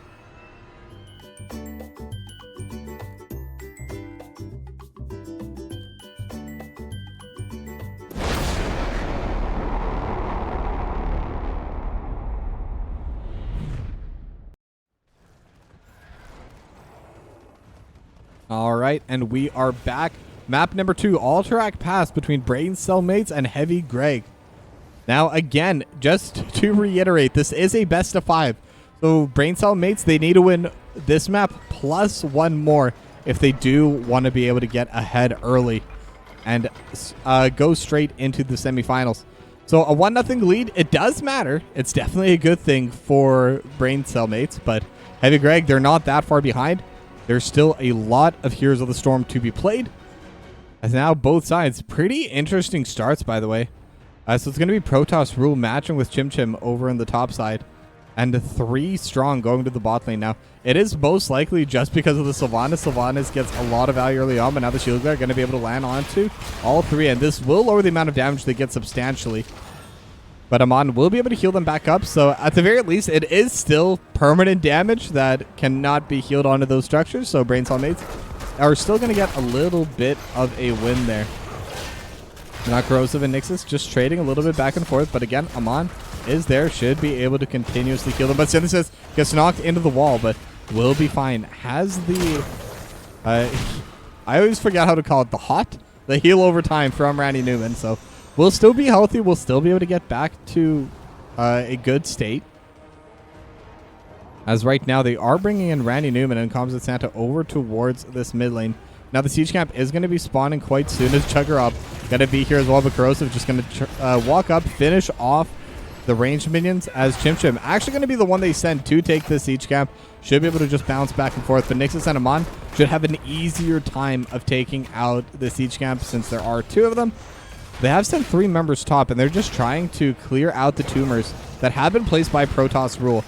All right, and we are back. Map number 2, all-track pass between Braincellmates and Heavy Greg. Now, again, just to reiterate, this is a best of 5. So Braincellmates, they need to win this map plus one more if they do want to be able to get ahead early and go straight into the semifinals. So a 1-0 lead, it does matter. It's definitely a good thing for Braincellmates, but Heavy Greg, they're not that far behind. There's still a lot of Heroes of the Storm to be played. As now both sides, pretty interesting starts, by the way. So it's going to be Protoss Rule matching with Chim Chim over in the top side. And 3 strong going to the bot lane. Now, it is most likely just because of the Sylvanas. Sylvanas gets a lot of value early on, but now the Shield Glare are going to be able to land onto all 3. And this will lower the amount of damage they get substantially. But Amon will be able to heal them back up. So at the very least, it is still permanent damage that cannot be healed onto those structures. So Braincellmates are still going to get a little bit of a win there. Not Corrosive and Nixus just trading a little bit back and forth. But again, Amon is there, should be able to continuously kill them. But Synthesis gets knocked into the wall, but will be fine. Has the... I always forget how to call it. The heal over time from Randy Newman. So we'll still be healthy. We'll still be able to get back to a good state. As right now, they are bringing in Randy Newman and Composite Santa over towards this mid lane. Now, the Siege Camp is going to be spawning quite soon as Chuggerop going to be here as well. But Corrosive just going to walk up, finish off the ranged minions as Chim Chim. Actually going to be the one they send to take the Siege Camp. Should be able to just bounce back and forth. But Nixus and Amon should have an easier time of taking out the Siege Camp since there are 2 of them. They have sent 3 members top, and they're just trying to clear out the tumors that have been placed by Protoss Rule.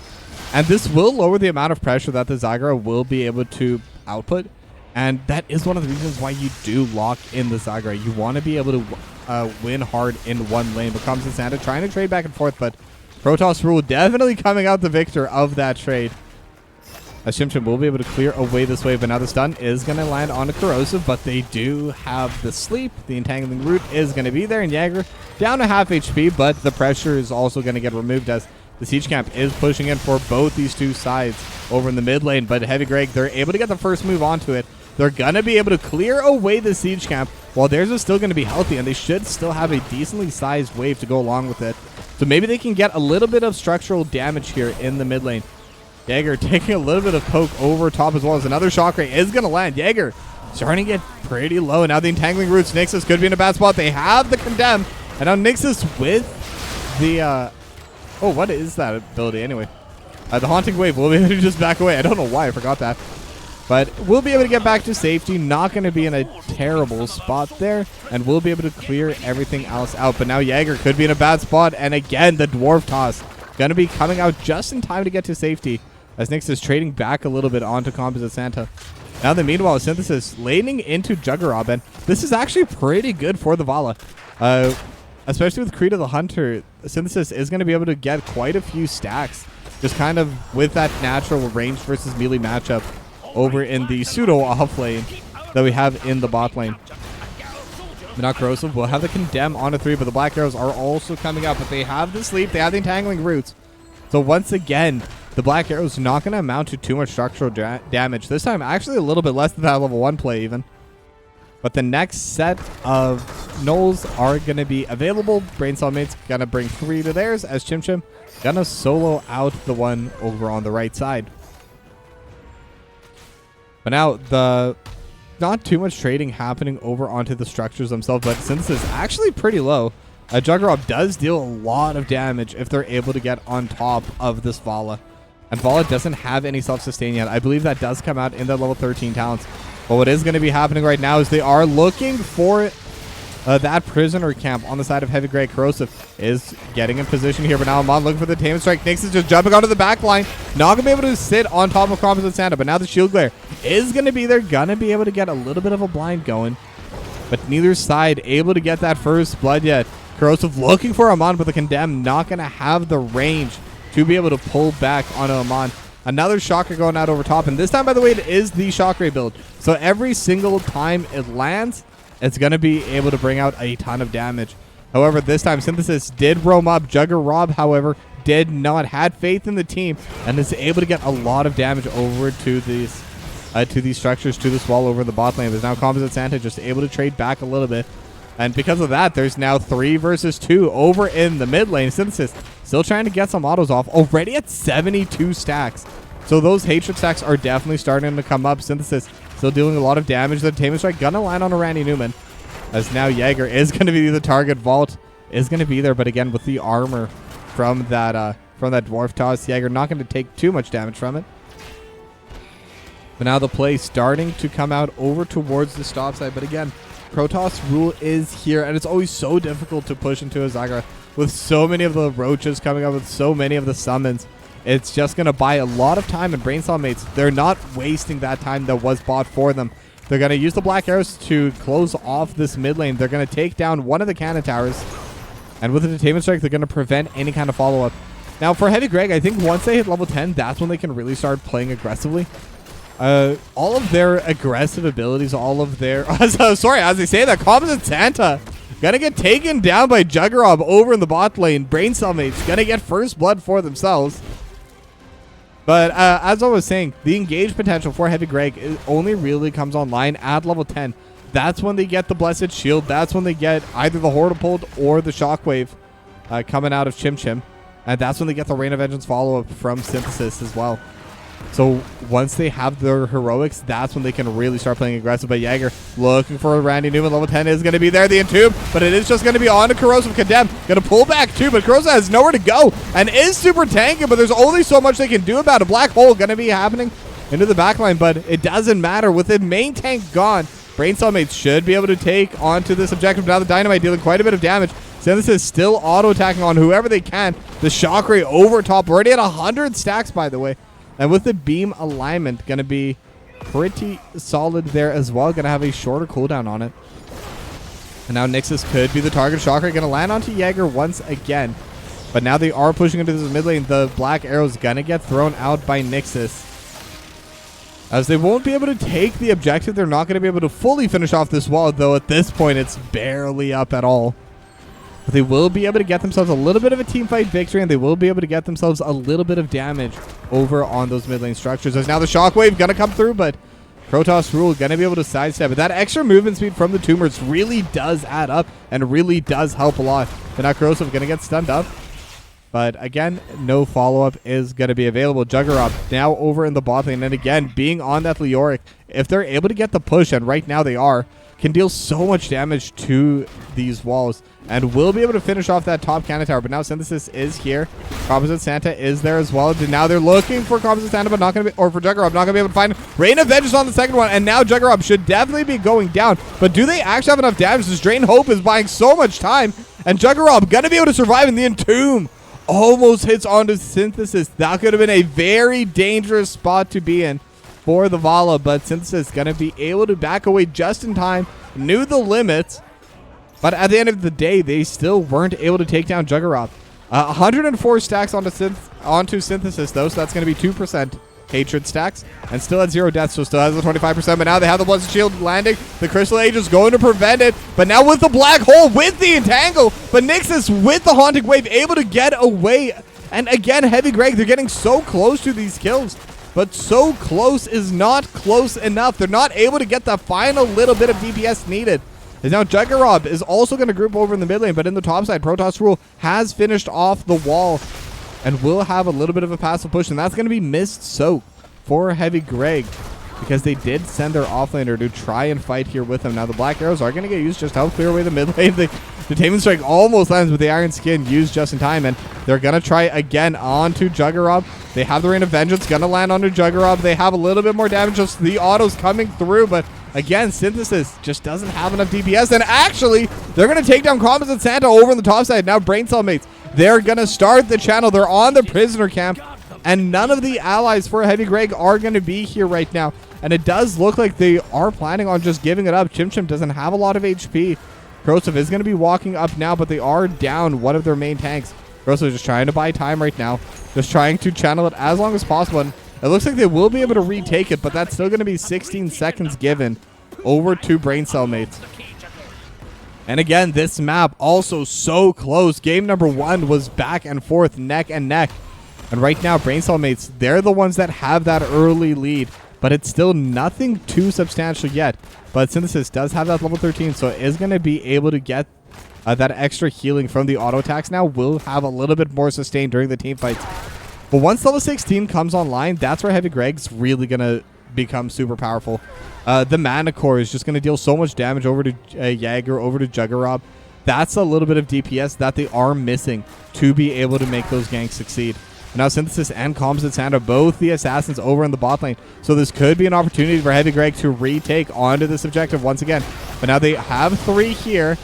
And this will lower the amount of pressure that the Zagara will be able to output. And that is one of the reasons why you do lock in the Zagara. You want to be able to win hard in one lane. But Composite Santa trying to trade back and forth, but Protoss Rule definitely coming out the victor of that trade. As Chim Chim will be able to clear away this wave, but now the stun is going to land on a Corrosive, but they do have the sleep. The Entangling Root is going to be there, and Jäger down to half HP, but the pressure is also going to get removed as the Siege Camp is pushing in for both these 2 sides over in the mid lane. But Heavy Greg, they're able to get the first move onto it. They're going to be able to clear away the Siege Camp while theirs is still going to be healthy, and they should still have a decently sized wave to go along with it. So maybe they can get a little bit of structural damage here in the mid lane. Jäger taking a little bit of poke over top as well as another shock ray is going to land. Jäger starting to get pretty low. Now the Entangling Roots, Nixus could be in a bad spot. They have the Condemn, and now Nixus with the... oh, what is that ability anyway? The Haunting Wave will be able to just back away. I don't know why I forgot that. But we'll be able to get back to safety. Not going to be in a terrible spot there. And we'll be able to clear everything else out. But now Jäger could be in a bad spot. And again, the Dwarf Toss going to be coming out just in time to get to safety. As Nyx is trading back a little bit onto Composite Santa. Now the meanwhile, Synthesis laning into Juggernaut. And this is actually pretty good for the Vala. Especially with Creed of the Hunter, Synthesis is going to be able to get quite a few stacks. Just kind of with that natural range versus melee matchup over in the pseudo off lane that we have in the bot lane. Not Corrosive will have the Condemn on a 3, but the Black Arrows are also coming up. But they have the Sleep, they have the Entangling Roots. So once again, the Black Arrows not going to amount to too much structural damage. This time, actually a little bit less than that level 1 play even. But the next set of Knolls are going to be available. Braincellmates going to bring 3 to theirs as Chim Chim going to solo out the one over on the right side. But now, not too much trading happening over onto the structures themselves, but since it's actually pretty low, Juggernaut does deal a lot of damage if they're able to get on top of this Vala. And Vala doesn't have any self-sustain yet. I believe that does come out in the level 13 talents. But what is going to be happening right now is they are looking for that prisoner camp on the side of Heavy Grey. Corrosive is getting in position here, but now Amon looking for the Tame Strike. Nyx is just jumping onto the back line. Not going to be able to sit on top of Composite Santa, but now the Shield Glare is going to be there. Going to be able to get a little bit of a blind going, but neither side able to get that first blood yet. Corrosive looking for Amon, but the Condemn not going to have the range to be able to pull back onto Amon. Another Shocker going out over top, and this time, by the way, it is the Shock Ray build. So every single time it lands, it's going to be able to bring out a ton of damage. However, this time, Synthesis did roam up. Jugger Rob, however, did not. Had faith in the team and is able to get a lot of damage over to these structures, to this wall over the bot lane. There's now Composite Santa just able to trade back a little bit. And because of that, there's now 3 versus 2 over in the mid lane. Synthesis still trying to get some autos off. Already at 72 stacks. So those Hatred stacks are definitely starting to come up. Synthesis still dealing a lot of damage. The Tame Strike gonna land on a Randy Newman. As now Jäger is going to be the target vault. is going to be there. But again, with the armor from that Dwarf Toss, Jaeger not going to take too much damage from it. But now the play starting to come out over towards the stop side. But again, Protoss rule is here, and it's always so difficult to push into a Zagra with so many of the roaches coming up, with so many of the summons. It's just going to buy a lot of time, and Braincellmates, they're not wasting that time that was bought for them. They're going to use the black arrows to close off this mid lane. They're going to take down one of the cannon towers, and with the Detainment Strike, they're going to prevent any kind of follow-up. Now, for Heavy Greg, I think once they hit level 10, that's when they can really start playing aggressively. All of their aggressive abilities, all of their... sorry, as they say that, Composite Santa gonna get taken down by Juggernaut over in the bot lane. Braincellmates gonna get first blood for themselves. But as I was saying, the engage potential for Heavy Greg only really comes online at level 10. That's when they get the Blessed Shield. That's when they get either the Hortipult or the Shockwave coming out of Chim Chim. And that's when they get the Rain of Vengeance follow-up from Synthesis as well. So once they have their heroics, that's when they can really start playing aggressive. But Jaeger looking for Randy Newman. Level 10 is going to be there. The Entomb, but it is just going to be on to Corrosive Condemn. Going to pull back too, but Corrosive has nowhere to go and is super tanky, but there's only so much they can do about it. Black Hole going to be happening into the backline, but it doesn't matter. With the main tank gone, Braincellmates should be able to take onto this objective. Now the Dynamite dealing quite a bit of damage. Synthesis still auto-attacking on whoever they can. The Shock Ray over top. Already at 100 stacks, by the way. And with the beam alignment, going to be pretty solid there as well. Going to have a shorter cooldown on it. And now Nixus could be the target. Shocker going to land onto Jaeger once again. But now they are pushing into this mid lane. The black arrow's going to get thrown out by Nixus, as they won't be able to take the objective. They're not going to be able to fully finish off this wall, though at this point it's barely up at all. But they will be able to get themselves a little bit of a team fight victory, and they will be able to get themselves a little bit of damage over on those mid lane structures. As now the Shockwave going to come through, but Protoss Rule going to be able to sidestep it. That extra movement speed from the Tumors really does add up and really does help a lot. But now Corrosive going to get stunned up. But again, no follow-up is going to be available. Juggernaut now over in the bot lane. And again, being on that Leoric, if they're able to get the push, and right now they are, can deal so much damage to these walls and will be able to finish off that top cannon tower. But now Synthesis is here. Composite Santa is there as well. And now they're looking for Composite Santa, but not going to be, or for Juggernaut, not going to be able to find Rain of Vengeance on the second one. And now Juggernaut should definitely be going down. But do they actually have enough damage? This Drain Hope is buying so much time. And Juggernaut going to be able to survive in the Entomb. Almost hits onto Synthesis. That could have been a very dangerous spot to be in for the Vala, but Synthesis going to be able to back away just in time. Knew the limits, but at the end of the day, they still weren't able to take down Juggernaut. 104 stacks onto Synthesis, though, so that's going to be 2% hatred stacks, and still at 0 deaths, so still has the 25%, but now they have the Blessed Shield landing. The Crystal Age is going to prevent it, but now with the Black Hole, with the Entangle, but Nixus with the Haunting Wave able to get away. And again, Heavy Greg, they're getting so close to these kills, but so close is not close enough. They're not able to get the final little bit of DPS needed. And now Juggernaut is also going to group over in the mid lane, but in the top side, Protoss Rule has finished off the wall and will have a little bit of a passive push, and that's going to be Mist Soak for Heavy Greg, because they did send their offlaner to try and fight here with him. Now the Black Arrows are going to get used just to help clear away the mid lane. The Detainment Strike almost lands with the Iron Skin used just in time, and they're going to try again onto Juggernaut. They have the Rain of Vengeance going to land onto Juggernaut. They have a little bit more damage, just the autos coming through, but again, Synthesis just doesn't have enough DPS, and actually, they're going to take down Composite Santa over on the top side. Now Braincellmates, they're going to start the channel. They're on the prisoner camp, and none of the allies for Heavy Greg are going to be here right now, and it does look like they are planning on just giving it up. Chim Chim doesn't have a lot of HP. Corrosive is going to be walking up now, but they are down one of their main tanks. Corrosive is just trying to buy time right now, just trying to channel it as long as possible, and it looks like they will be able to retake it, but that's still going to be 16 seconds given over to Braincellmates. And again, this map also so close. Game number 1 was back and forth, neck and neck. And right now, Braincellmates, they're the ones that have that early lead, but it's still nothing too substantial yet. But Synthesis does have that level 13, so it is going to be able to get that extra healing from the auto attacks. Now will have a little bit more sustain during the team fights. But once level 16 comes online, that's where Heavy Greg's really going to become super powerful. The Mana Core is just going to deal so much damage over to Jaeger, over to Juggernaut. that's a little bit of DPS that they are missing to be able to make those ganks succeed. And now Synthesis and Composite Santa, both the assassins over in the bot lane. So this could be an opportunity for Heavy Greg to retake onto this objective once again. But now they have 3 here.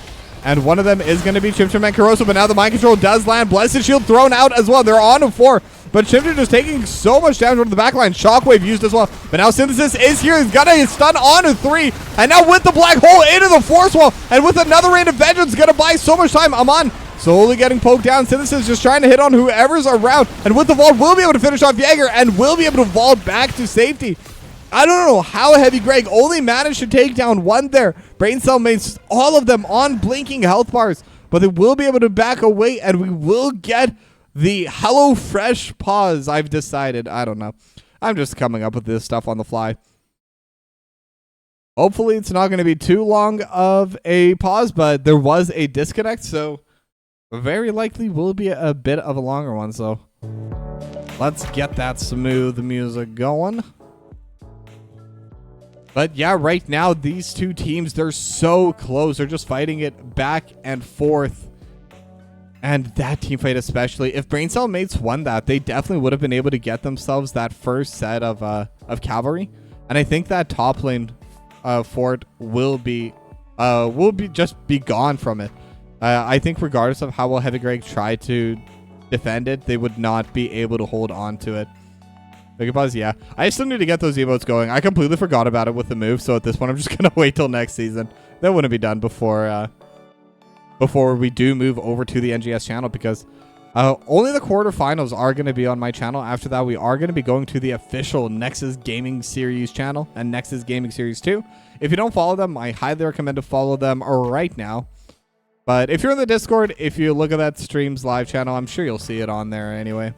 And one of them is going to be Chimchim and Caroso. But now the mind control does land. Blessed Shield thrown out as well. They're on to 4. But Chimchim just taking so much damage on the back line. Shockwave used as well. But now Synthesis is here. He's got a stun on to 3. And now with the black hole into the force wall. And with another Rain of Vengeance, going to buy so much time. Amon slowly getting poked down. Synthesis just trying to hit on whoever's around. And with the vault, will be able to finish off Jaeger. And will be able to vault back to safety. I don't know how Heavy Greg only managed to take down 1 there. Braincellmates, all of them on blinking health bars. But they will be able to back away, and we will get the HelloFresh pause, I've decided. I don't know. I'm just coming up with this stuff on the fly. Hopefully it's not going to be too long of a pause, but there was a disconnect, so very likely will be a bit of a longer one. So let's get that smooth music going. But yeah, right now, these two teams, they're so close. They're just fighting it back and forth. And that team fight especially, if Braincellmates won that, they definitely would have been able to get themselves that first set of cavalry. And I think that top lane fort will be just be gone from it. I think regardless of how well Heavy Greg tried to defend it, they would not be able to hold on to it. Pause, yeah. I still need to get those emotes going. I completely forgot about it with the move, so at this point, I'm just going to wait till next season. That wouldn't be done before we do move over to the NGS channel, because only the quarterfinals are going to be on my channel. After that, we are going to be going to the official Nexus Gaming Series channel and Nexus Gaming Series 2. If you don't follow them, I highly recommend to follow them right now. But if you're in the Discord, if you look at that stream's live channel, I'm sure you'll see it on there anyway.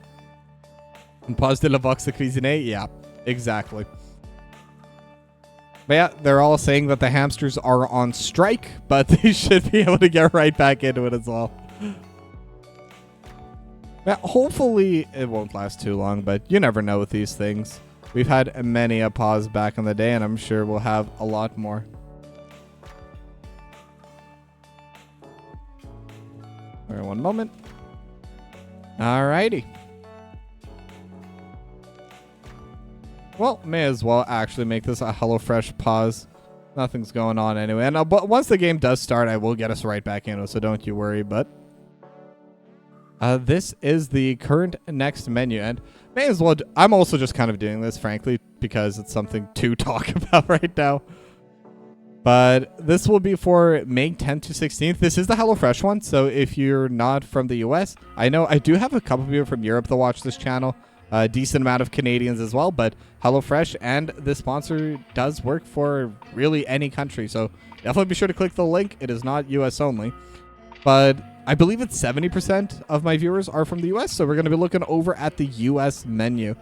And pause de la box de cuisiner? Yeah, exactly. But yeah, they're all saying that the hamsters are on strike, but they should be able to get right back into it as well. Yeah, hopefully it won't last too long, but you never know with these things. We've had many a pause back in the day, and I'm sure we'll have a lot more. All right, one moment. Alrighty. Well, may as well actually make this a HelloFresh pause. Nothing's going on anyway. And but once the game does start, I will get us right back in, so don't you worry. But this is the current next menu, and may as well. I'm also just kind of doing this, frankly, because it's something to talk about right now. But this will be for May 10th to 16th. This is the HelloFresh one, so if you're not from the US, I know I do have a couple of people from Europe that watch this channel. A decent amount of Canadians as well, but HelloFresh and the sponsor does work for really any country, so definitely be sure to click the link. It is not US only, but I believe it's 70% of my viewers are from the US, so we're going to be looking over at the US menu,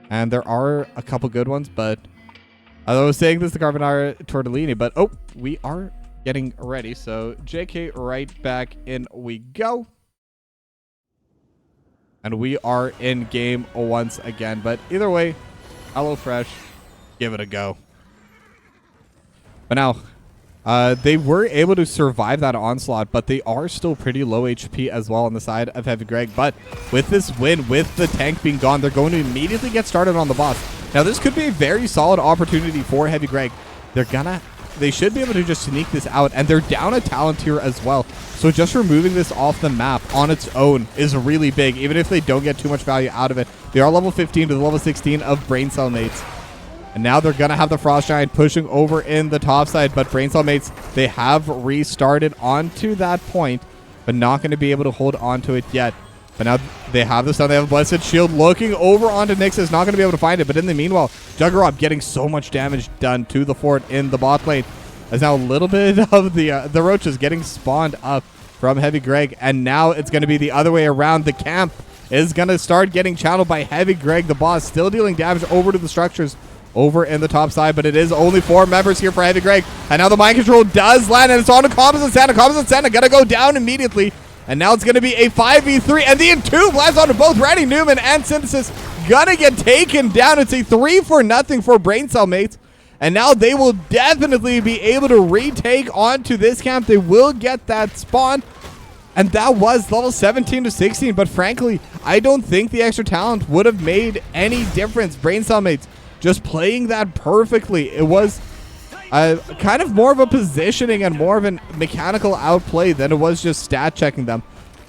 and there are a couple good ones, but I was saying this to Carbonara Tortellini, but oh, we are getting ready, so JK, right back in we go. And we are in game once again. But either way, HelloFresh, give it a go. But now, they were able to survive that onslaught, but they are still pretty low HP as well on the side of Heavy Greg. But with this win, with the tank being gone, they're going to immediately get started on the boss. Now, this could be a very solid opportunity for Heavy Greg. They should be able to just sneak this out, and they're down a talent here as well. So just removing this off the map on its own is really big, even if they don't get too much value out of it. They are level 15 to the level 16 of Braincellmates. And now they're going to have the Frost Giant pushing over in the top side, but Braincellmates, they have restarted onto that point, but not going to be able to hold onto it yet. But now they have the stun, they have a Blessed Shield looking over onto Nixus, not going to be able to find it. But in the meanwhile, Juggerop getting so much damage done to the fort in the bot lane. As now a little bit of the roaches getting spawned up from Heavy Greg. And now it's going to be the other way around. The camp is going to start getting channeled by Heavy Greg, the boss, still dealing damage over to the structures over in the top side. But it is only 4 members here for Heavy Greg. And now the mind control does land, and it's on to Composite Santa. Composite Santa going to go down immediately. And now it's going to be a 5v3, and the Entomb lands onto both Randy Newman and Synthesis. Gonna get taken down. It's a 3-0 for Braincellmates. And now they will definitely be able to retake onto this camp. They will get that spawn. And that was level 17 to 16. But frankly, I don't think the extra talent would have made any difference. Braincellmates just playing that perfectly. It was kind of more of a positioning and more of a mechanical outplay than it was just stat checking them.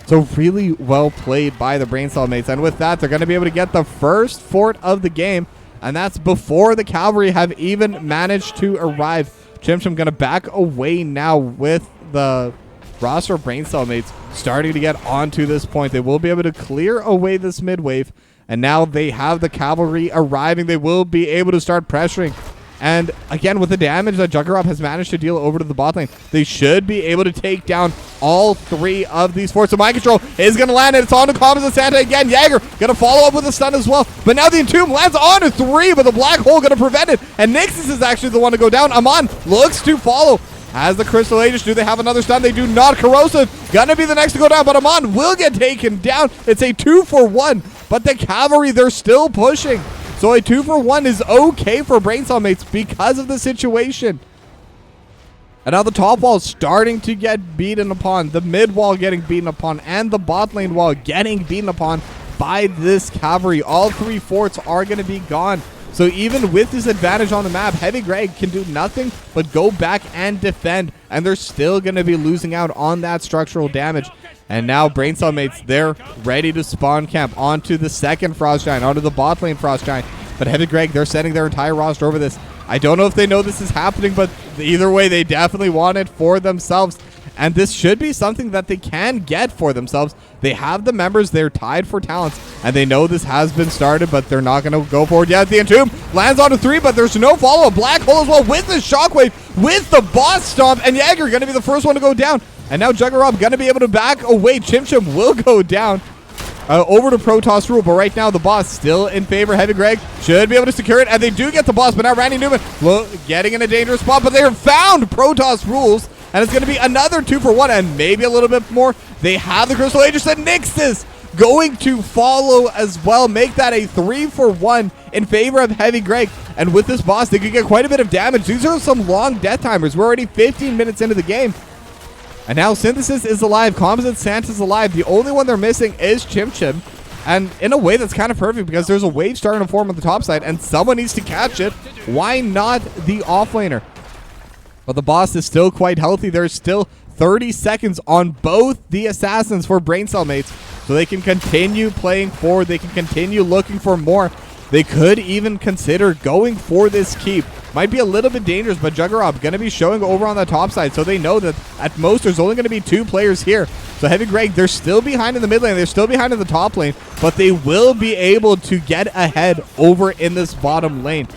So really well played by the Braincellmates. And with that, they're going to be able to get the first fort of the game. And that's before the cavalry have even managed to arrive. Chimchim going to back away now with the roster of Braincellmates starting to get onto this point. They will be able to clear away this mid wave. And now they have the cavalry arriving. They will be able to start pressuring. And again, with the damage that Juggerop has managed to deal over to the bot lane, they should be able to take down all three of these forts. So mind control is going to land, and it's on to Composite Santa again. Jaeger going to follow up with a stun as well. But now the Entomb lands on to 3, but the Black Hole going to prevent it. And Nixus is actually the one to go down. Amon looks to follow. As the Crystal Aegis, do they have another stun? They do not. Corrosive gonna be the next to go down, but Amon will get taken down. It's a 2-for-1, but the cavalry, they're still pushing. So a 2-for-1 is okay for Braincellmates because of the situation. And now the top wall is starting to get beaten upon, the mid wall getting beaten upon, and the bot lane wall getting beaten upon by this cavalry. All 3 forts are going to be gone. So even with this advantage on the map, Heavy Greg can do nothing but go back and defend. And they're still going to be losing out on that structural damage. And now Braincellmates, they're ready to spawn camp onto the second Frost Giant, onto the bot lane Frost Giant. But Heavy Greg, they're setting their entire roster over this. I don't know if they know this is happening, but either way, they definitely want it for themselves. And this should be something that they can get for themselves. They have the members, they're tied for talents, and they know this has been started, but they're not going to go forward yet. The Entomb lands onto 3, but there's no follow-up. Black Hole as well with the Shockwave, with the Boss Stomp, and Jaeger going to be the first one to go down. And now Juggerop going to be able to back away. Chimchim will go down. Over to Protoss Rule, but right now the boss still in favor. Heavy Greg should be able to secure it, and they do get the boss, but now Randy Newman getting in a dangerous spot, but they have found Protoss Rules, and it's going to be another 2-for-1 and maybe a little bit more. They have the Crystal Aegis, and Nixus going to follow as well, make that a 3-for-1 in favor of Heavy Greg. And with this boss, they could get quite a bit of damage. These are some long death timers. We're already 15 minutes into the game. And now Synthesis is alive. Composite Santa's alive. The only one they're missing is Chimchim. And in a way, that's kind of perfect because there's a wave starting to form on the top side and someone needs to catch it. Why not the offlaner? But the boss is still quite healthy. There's still 30 seconds on both the assassins for Braincellmates. So they can continue playing forward. They can continue looking for more. They could even consider going for this keep. Might be a little bit dangerous, but Juggerop going to be showing over on the top side, so they know that at most there's only going to be 2 players here. So Heavy Greg, they're still behind in the mid lane, they're still behind in the top lane, but they will be able to get ahead over in this bottom lane.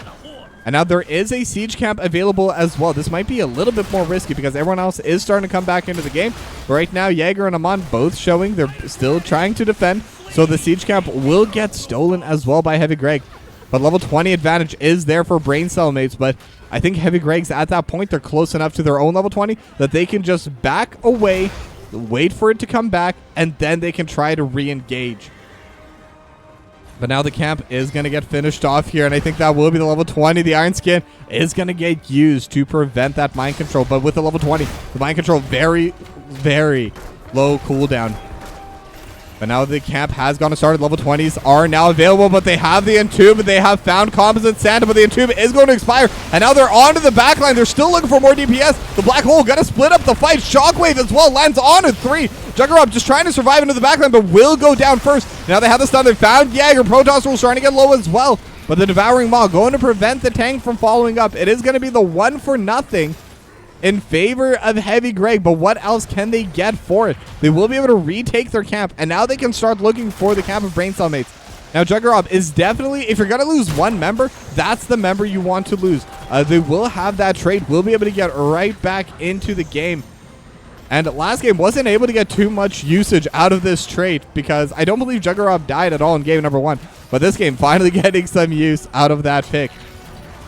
And now there is a siege camp available as well. This might be a little bit more risky because everyone else is starting to come back into the game. But right now, Jaeger and Amon both showing they're still trying to defend. So the siege camp will get stolen as well by Heavy Greg. But level 20 advantage is there for Braincellmates. But I think Heavy Greg's at that point, they're close enough to their own level 20 that they can just back away, wait for it to come back, and then they can try to re-engage. But now the camp is going to get finished off here, and I think that will be the level 20. The Iron Skin is going to get used to prevent that mind control. But with the level 20, the mind control very, very low cooldown. But now the camp has gone to start. Level 20s are now available, but they have the Entomb. They have found Composite Santa, but the Entomb is going to expire. And now they're onto the backline. They're still looking for more DPS. The Black Hole going to split up the fight. Shockwave as well lands on at 3. Juggerop just trying to survive into the backline, but will go down first. Now they have the stun. They found Jaeger. Protoss Rule starting to get low as well. But the Devouring Maw going to prevent the tank from following up. It is going to be the 1-for-0 in favor of Heavy Greg, but what else can they get for it? They will be able to retake their camp, and now they can start looking for the camp of Braincellmates. Now, Juggerop is definitely, if you're going to lose one member, that's the member you want to lose. They will have that trade. We'll be able to get right back into the game. And last game wasn't able to get too much usage out of this trait because I don't believe Juggerop died at all in game number 1. But this game finally getting some use out of that pick.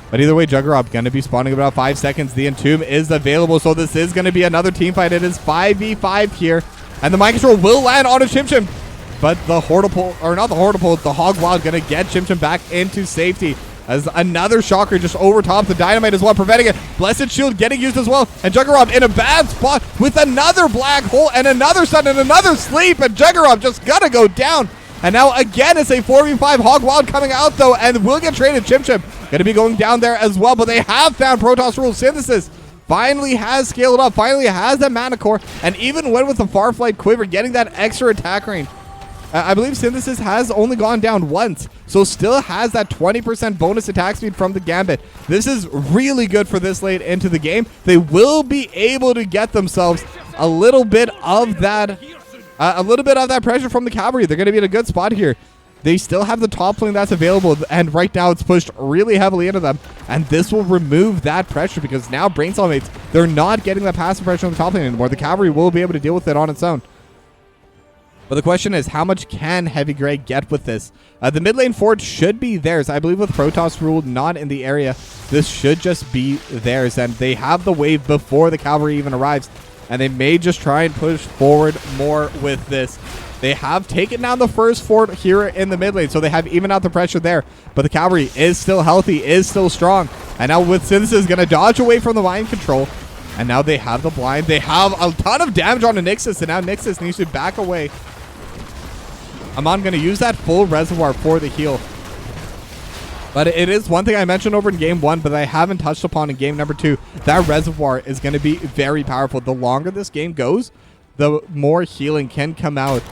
But either way, Juggerop going to be spawning about 5 seconds. The Entomb is available, so this is going to be another team fight. It is 5v5 here. And the mind control will land on a Chimchim. But the Hortipole, or not the Hortipole, the Hog Wild going to get Chimchim back into safety. As another shocker just over top the dynamite as well, preventing it. Blessed Shield getting used as well. And Juggernaut in a bad spot with another black hole and another stun and another sleep. And Juggernaut just gonna go down. And now again it's a 4v5. Hog Wild coming out though, and will get traded. Chim gonna be going down there as well. But they have found Protoss Rule. Synthesis finally has scaled up, finally has that mana core, and even went with the Farflight Quiver, getting that extra attack range. I believe Synthesis has only gone down once, so still has that 20% bonus attack speed from the Gambit. This is really good for this late into the game. They will be able to get themselves a little bit of that pressure from the cavalry. They're going to be in a good spot here. They still have the top lane that's available, and right now it's pushed really heavily into them, and this will remove that pressure because now Braincellmates, they're not getting that passive pressure on the top lane anymore. The cavalry will be able to deal with it on its own. But the question is, how much can Heavy Grey get with this? The mid lane fort should be theirs. I believe with Protoss Rule not in the area, this should just be theirs. And they have the wave before the cavalry even arrives. And they may just try and push forward more with this. They have taken down the first fort here in the mid lane, so they have even out the pressure there. But the cavalry is still healthy, is still strong. And now with Synthesis going to dodge away from the mind control. And now they have the blind. They have a ton of damage on the Nixus, and now Nixus needs to back away. Amon going to use that full reservoir for the heal. But it is one thing I mentioned over in game 1, but I haven't touched upon in game number 2. That reservoir is going to be very powerful. The longer this game goes, the more healing can come out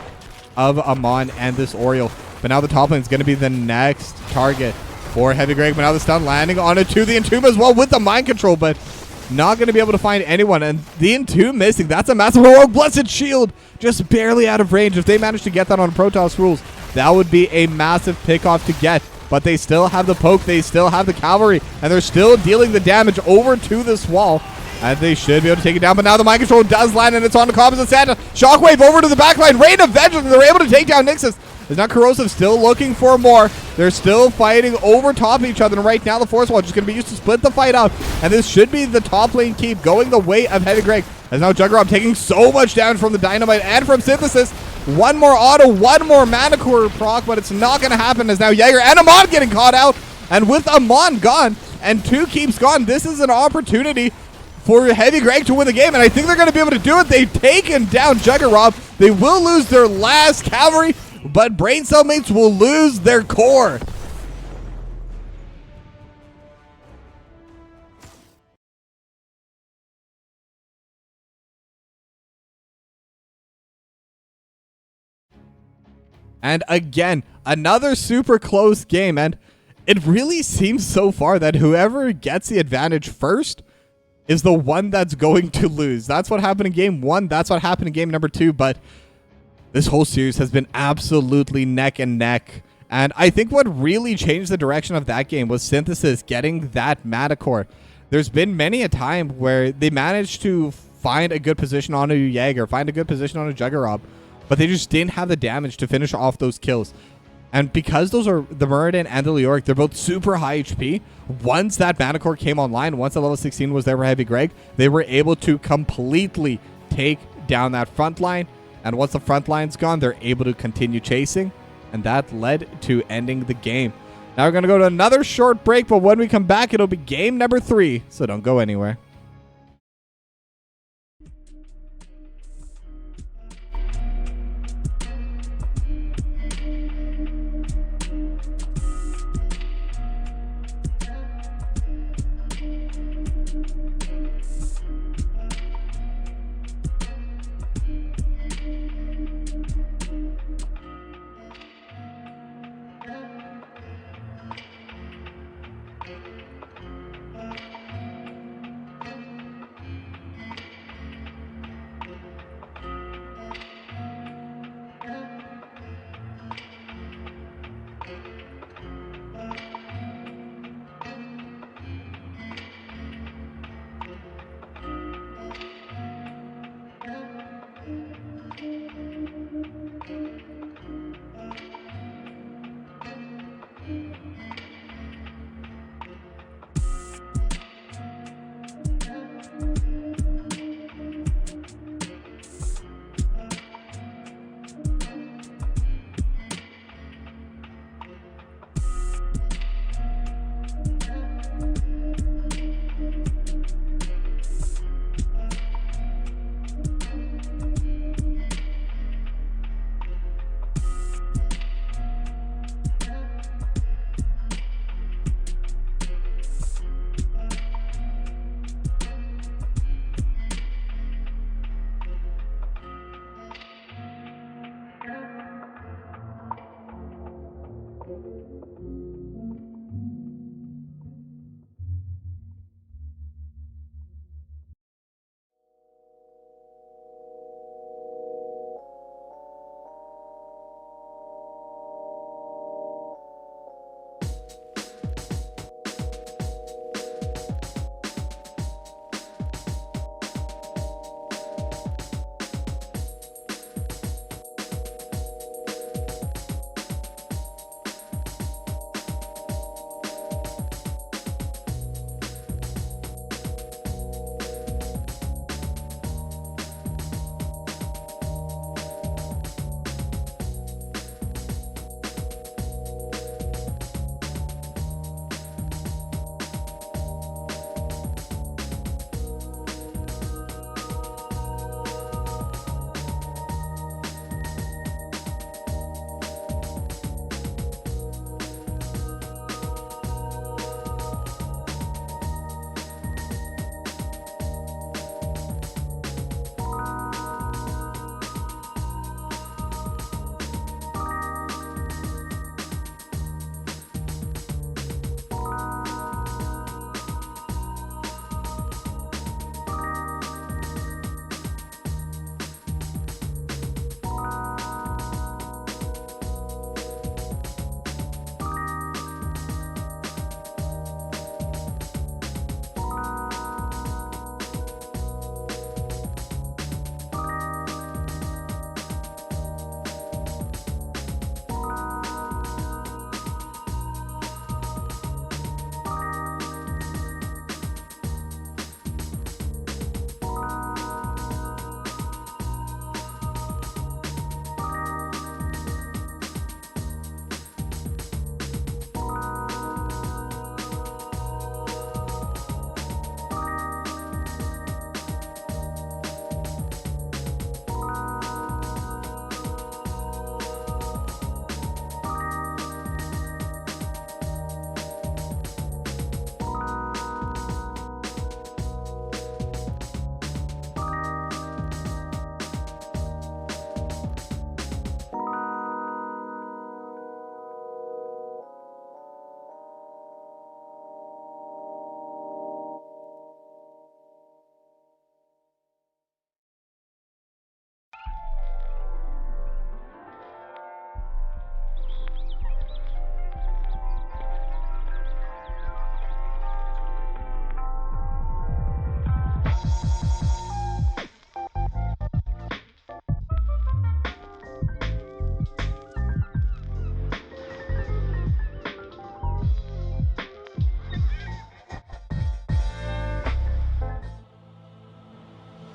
of Amon and this Oriole. But now the top lane is going to be the next target for Heavy Greg. But now the stun landing on it to the Entomb as well with the mind control, but not going to be able to find anyone. And the Entomb missing. That's a massive heroic. Blessed Shield just barely out of range. If they manage to get that on Protoss Rules, that would be a massive pick-off to get. But they still have the poke. They still have the cavalry. And they're still dealing the damage over to this wall. And they should be able to take it down. But now the mind control does land, and it's on the Cobbs and Santa. Shockwave over to the backline. Rain of Vengeance. They're able to take down Nixus. There's not Corrosive still looking for more. They're still fighting over top of each other. And right now the Force Wall just going to be used to split the fight out. And this should be the top lane keep going the way of Heavy Greg. As now Juggernaut taking so much damage from the Dynamite and from Synthesis. One more auto, one more mana core proc, but it's not going to happen as now Jaeger and Amon getting caught out. And with Amon gone and 2 keeps gone, this is an opportunity for Heavy Greg to win the game. And I think they're going to be able to do it. They've taken down Juggernaut. They will lose their last cavalry, but Braincellmates will lose their core. And again, another super close game. And it really seems so far that whoever gets the advantage first is the one that's going to lose. That's what happened in game 1. That's what happened in game number 2. But this whole series has been absolutely neck and neck. And I think what really changed the direction of that game was Synthesis getting that mana core. There's been many a time where they managed to find a good position on a Jaeger, find a good position on a Juggernaut, but they just didn't have the damage to finish off those kills. And because those are the Muradin and the Leoric, they're both super high HP. Once that mana core came online, once the level 16 was there for Heavy Greg, they were able to completely take down that front line. And once the front line's gone, they're able to continue chasing. And that led to ending the game. Now we're going to go to another short break, but when we come back, it'll be game number 3. So don't go anywhere.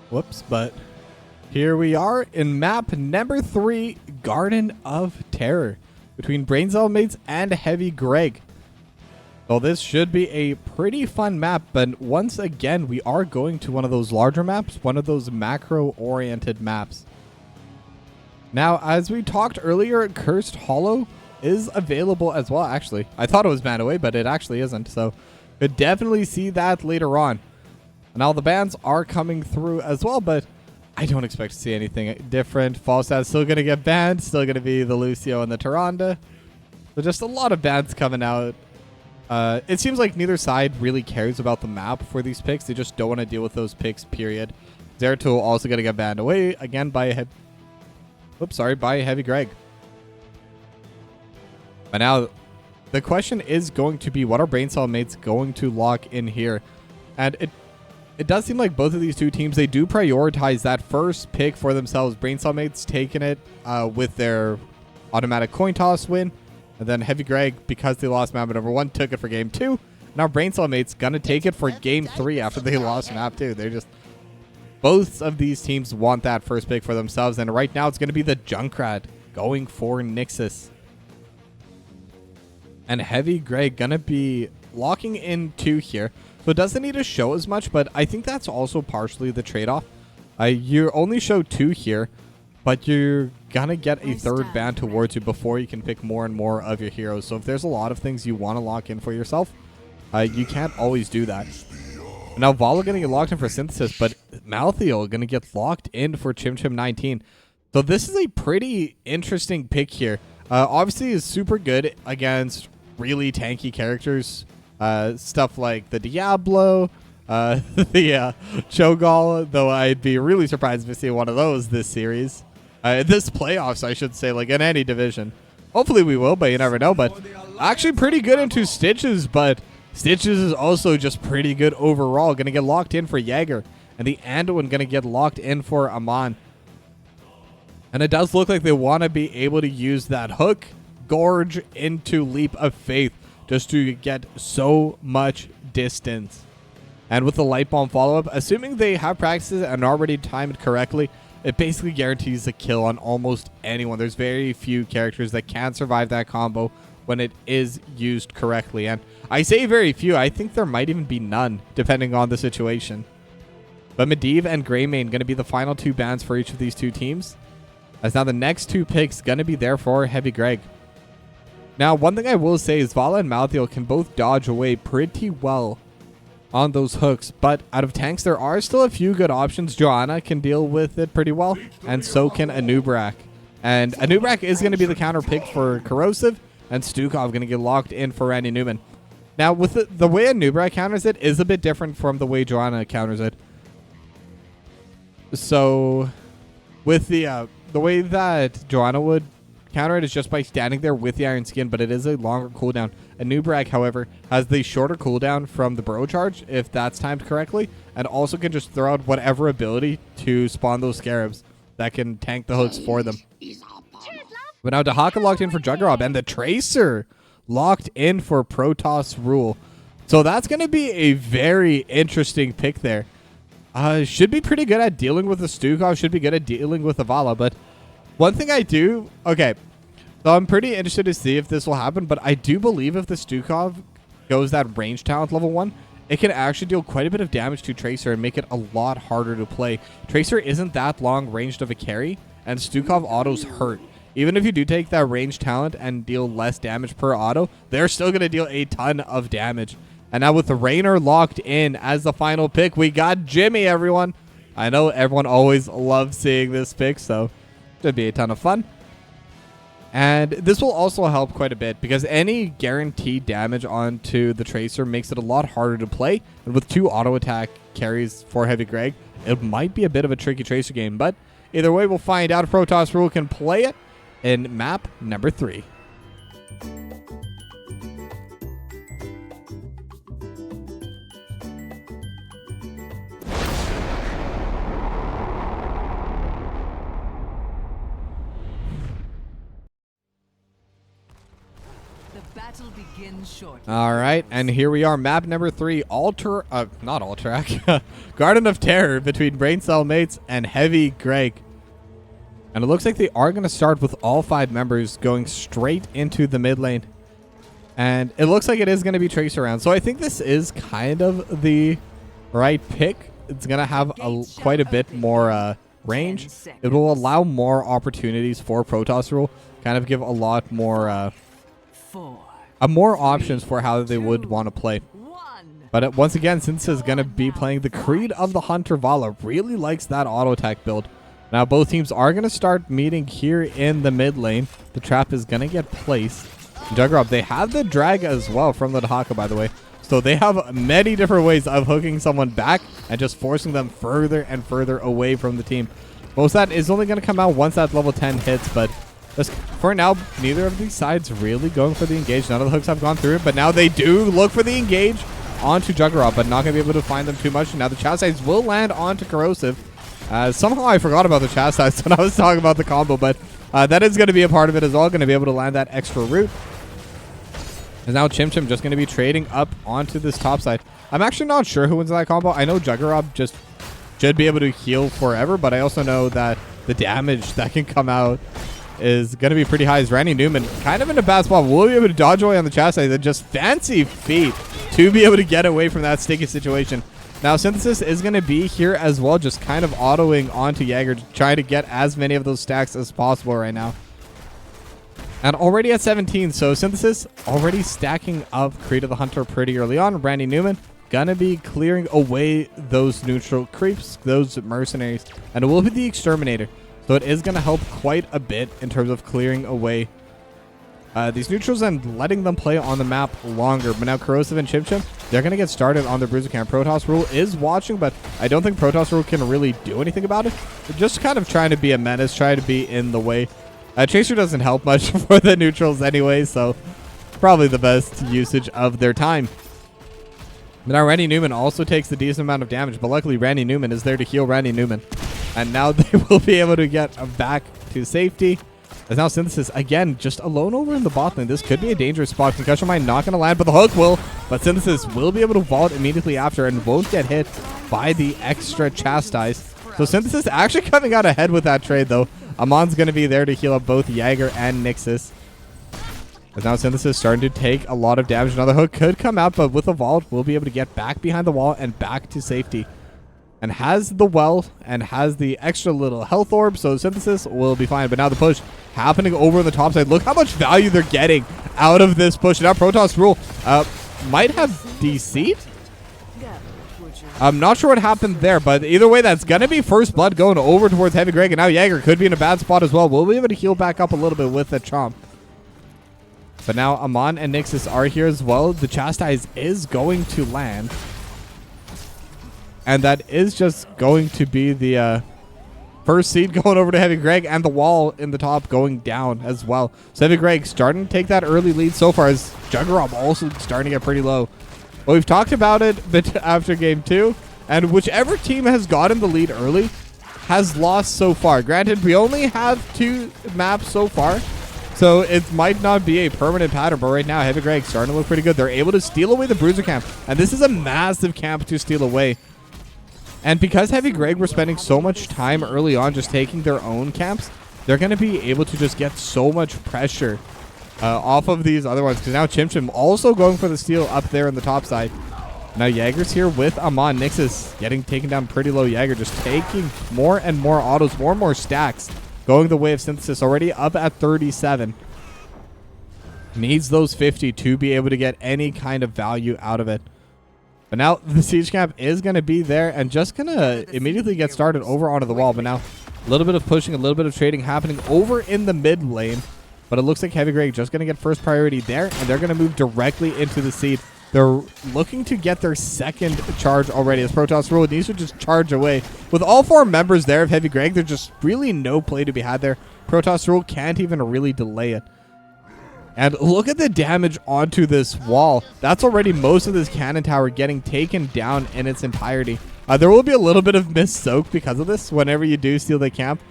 Whoops, but here we are in map number 3, Garden of Terror, between Braincellmates and Heavy Greg. So this should be a pretty fun map, but once again, we are going to one of those larger maps, one of those macro-oriented maps. Now, as we talked earlier, Cursed Hollow is available as well, actually. I thought it was banned away, but it actually isn't, so could definitely see that later on. Now, the bans are coming through as well, but I don't expect to see anything different. Falstaff's still going to get banned, still going to be the Lucio and the Tyrande. So just a lot of bans coming out. It seems like neither side really cares about the map for these picks. They just don't want to deal with those picks, period. Zeratul also going to get banned away again by Heavy Greg. But now the question is going to be, what are Braincellmates going to lock in here? And it does seem like both of these two teams, they do prioritize that first pick for themselves. Braincellmates taking it with their automatic coin toss win. And then Heavy Greg, because they lost map number 1, took it for game 2. Now Braincellmates gonna take it for game 3 after they lost map 2. They're just, both of these teams want that first pick for themselves. And right now it's gonna be the Junkrat going for Nixus. And Heavy Greg gonna be locking in 2 here. So it doesn't need to show as much, but I think that's also partially the trade-off. You only show 2 here, but you're gonna get a 3rd ban towards you before you can pick more and more of your heroes. So if there's a lot of things you want to lock in for yourself, you can't always do that. Now Vala gonna get locked in for Synthesis, but Malthael gonna get locked in for Chim Chim 19. So this is a pretty interesting pick here. Obviously is super good against really tanky characters. Stuff like the Diablo, the Cho'Gall, though I'd be really surprised if we see one of those this series. This playoffs, I should say, like in any division. Hopefully we will, but you never know. But actually pretty good into Stitches, but Stitches is also just pretty good overall. Going to get locked in for Jaeger, and the Anduin going to get locked in for Amon. And it does look like they want to be able to use that hook, Gorge into Leap of Faith, just to get so much distance. And with the Light Bomb follow-up, assuming they have practices and already timed correctly, it basically guarantees a kill on almost anyone. There's very few characters that can survive that combo when it is used correctly. And I say very few. I think there might even be none, depending on the situation. But Medivh and Greymane going to be the final 2 bans for each of these 2 teams. As now the next 2 picks going to be there for Heavy Greg. Now, one thing I will say is Vala and Malthael can both dodge away pretty well on those hooks, but out of tanks, there are still a few good options. Johanna can deal with it pretty well, and so can Anub'arak. And Anub'arak is going to be the counter pick for Corrosive, and Stukov going to get locked in for Randy Newman. Now, with the way Anub'arak counters it is a bit different from the way Johanna counters it. So, with the way that Johanna would counter it is just by standing there with the Iron Skin, but it is a longer cooldown. Anub'arak, however, has the shorter cooldown from the Burrow Charge, if that's timed correctly, and also can just throw out whatever ability to spawn those Scarabs that can tank the hooks for them. But now Dahaka locked in for Juggernaut, and the Tracer locked in for Protoss Rule. So that's going to be a very interesting pick there. Should be pretty good at dealing with the Stukov, should be good at dealing with the Vala, but one thing I do... Okay, so I'm pretty interested to see if this will happen, but I do believe if the Stukov goes that range talent level 1, it can actually deal quite a bit of damage to Tracer and make it a lot harder to play. Tracer isn't that long ranged of a carry, and Stukov autos hurt. Even if you do take that range talent and deal less damage per auto, they're still going to deal a ton of damage. And now with the Raynor locked in as the final pick, we got Jimmy, everyone. I know everyone always loves seeing this pick, so should be a ton of fun. And this will also help quite a bit because any guaranteed damage onto the Tracer makes it a lot harder to play. And with 2 auto attack carries for Heavy Greg, it might be a bit of a tricky Tracer game. But either way, we'll find out if Protoss Rule can play it in map number 3. The battle begins shortly. All right, and here we are, map number 3, not Alterac, Garden of Terror between Braincellmates and Heavy Greg. And it looks like they are going to start with all 5 members going straight into the mid lane. And it looks like it is going to be Tracer round. So I think this is kind of the right pick. It's going to have quite a bit more range. It will allow more opportunities for Protoss rule. Kind of give a lot more more options for how they would want to play. But once again, since is going to be playing the Creed of the Hunter, Vala really likes that auto attack build. Now both teams are going to start meeting here in the mid lane. The trap is going to get placed. Juggernaut, they have the drag as well from the Dahaka, by the way. So they have many different ways of hooking someone back and just forcing them further and further away from the team. Most of that is only going to come out once that level 10 hits, but for now, neither of these sides really going for the engage. None of the hooks have gone through it, but now they do look for the engage onto Juggernaut, but not going to be able to find them too much. Now the Chastise will land onto Corrosive. Somehow I forgot about the Chastise when I was talking about the combo, but that is going to be a part of it as well. Going to be able to land that extra root. And now Chim Chim just going to be trading up onto this top side. I'm actually not sure who wins that combo. I know Juggernaut just should be able to heal forever, but I also know that the damage that can come out is going to be pretty high. As Randy Newman kind of in a bad spot. Will be able to dodge away on the Chastise and just fancy feet to be able to get away from that sticky situation. Now Synthesis is going to be here as well, just kind of autoing onto Jaeger, trying to get as many of those stacks as possible right now. And already at 17, so Synthesis already stacking up Creed of the Hunter pretty early on. Randy Newman gonna be clearing away those neutral creeps, those mercenaries, and it will be the Exterminator. So it is gonna help quite a bit in terms of clearing away these neutrals and letting them play on the map longer. But now Corrosive and Chim Chim, they're gonna get started on the Bruiser Camp. Protoss Rule is watching, but I don't think Protoss Rule can really do anything about it. They're just kind of trying to be a menace, trying to be in the way. Tracer doesn't help much for the neutrals anyway, so probably the best usage of their time. But now Randy Newman also takes the decent amount of damage, but luckily Randy Newman is there to heal Randy Newman. And now they will be able to get back to safety. As now Synthesis, again, just alone over in the bot lane. This could be a dangerous spot. Concussion Mine not going to land, but the hook will. But Synthesis will be able to vault immediately after and won't get hit by the extra Chastise. So Synthesis actually coming out ahead with that trade, though. Amon's going to be there to heal up both Jaeger and Nixus. As now Synthesis starting to take a lot of damage. Another hook could come out, but with a vault, we'll be able to get back behind the wall and back to safety. And has the well and has the extra little health orb, so Synthesis will be fine. But now the push happening over on the top side. Look how much value they're getting out of this push. Now Protoss Rule might have DC'd. I'm not sure what happened there, but either way, that's going to be first blood going over towards Heavy Greg. And now Jaeger could be in a bad spot as well. We'll be able to heal back up a little bit with the Chomp. But now Amon and Nixus are here as well. The Chastise is going to land. And that is just going to be the first seed going over to Heavy Greg, and the wall in the top going down as well. So Heavy Greg starting to take that early lead so far, as Juggernaut also starting to get pretty low. Well, we've talked about it but after game 2, and whichever team has gotten the lead early has lost so far. Granted, we only have 2 maps so far, so it might not be a permanent pattern, but right now Heavy Greg starting to look pretty good. They're able to steal away the Bruiser Camp, and this is a massive camp to steal away. And because Heavy Greg were spending so much time early on just taking their own camps, they're going to be able to just get so much pressure off of these other ones. Because now Chim Chim also going for the steal up there in the top side. Now Jaeger's here with Amon. Nixus getting taken down pretty low. Jaeger just taking more and more autos, more and more stacks. Going the way of Synthesis, already up at 37. Needs those 50 to be able to get any kind of value out of it. But now the siege camp is going to be there and just going to immediately get started over onto the wall. But now a little bit of pushing, a little bit of trading happening over in the mid lane. But it looks like Heavy Greg just going to get first priority there, and they're going to move directly into the seed. They're looking to get their second charge already, as Protoss Rule needs to just charge away. With all 4 members there of Heavy Greg, there's just really no play to be had there. Protoss Rule can't even really delay it. And look at the damage onto this wall. That's already most of this cannon tower getting taken down in its entirety. There will be a little bit of missed soak because of this whenever you do steal the camp.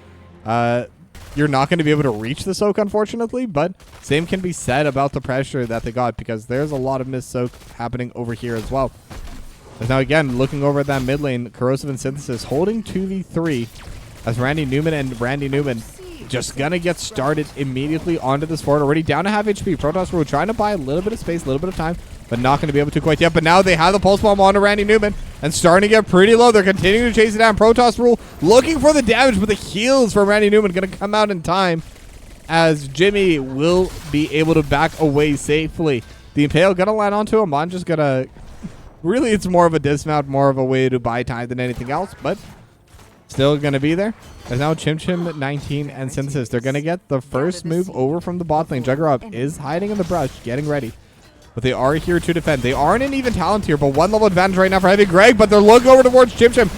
you're not going to be able to reach the soak, unfortunately. But same can be said about the pressure that they got, because there's a lot of missed soak happening over here as well. But now again, looking over at that mid lane, Corrosive and Synthesis holding 2v3 as Randy Newman just gonna get started immediately onto this fort. Already down to half HP. Protoss Rule trying to buy a little bit of space, a little bit of time, but not going to be able to quite yet. But now they have the pulse bomb onto Randy Newman and starting to get pretty low. They're continuing to chase it down. Protoss Rule looking for the damage, but the heals from Randy Newman going to come out in time as Jimmy will be able to back away safely. The Impale going to land onto him. I'm just going to... Really, it's more of a dismount, more of a way to buy time than anything else, but still going to be there. There's now Chim 19 and Synthesis. They're going to get the first move over from the bot lane. Juggernaut is hiding in the brush, getting ready. But they are here to defend. They aren't an even talent here, but one level advantage right now for Heavy Greg, but they're looking over towards Chim. Chim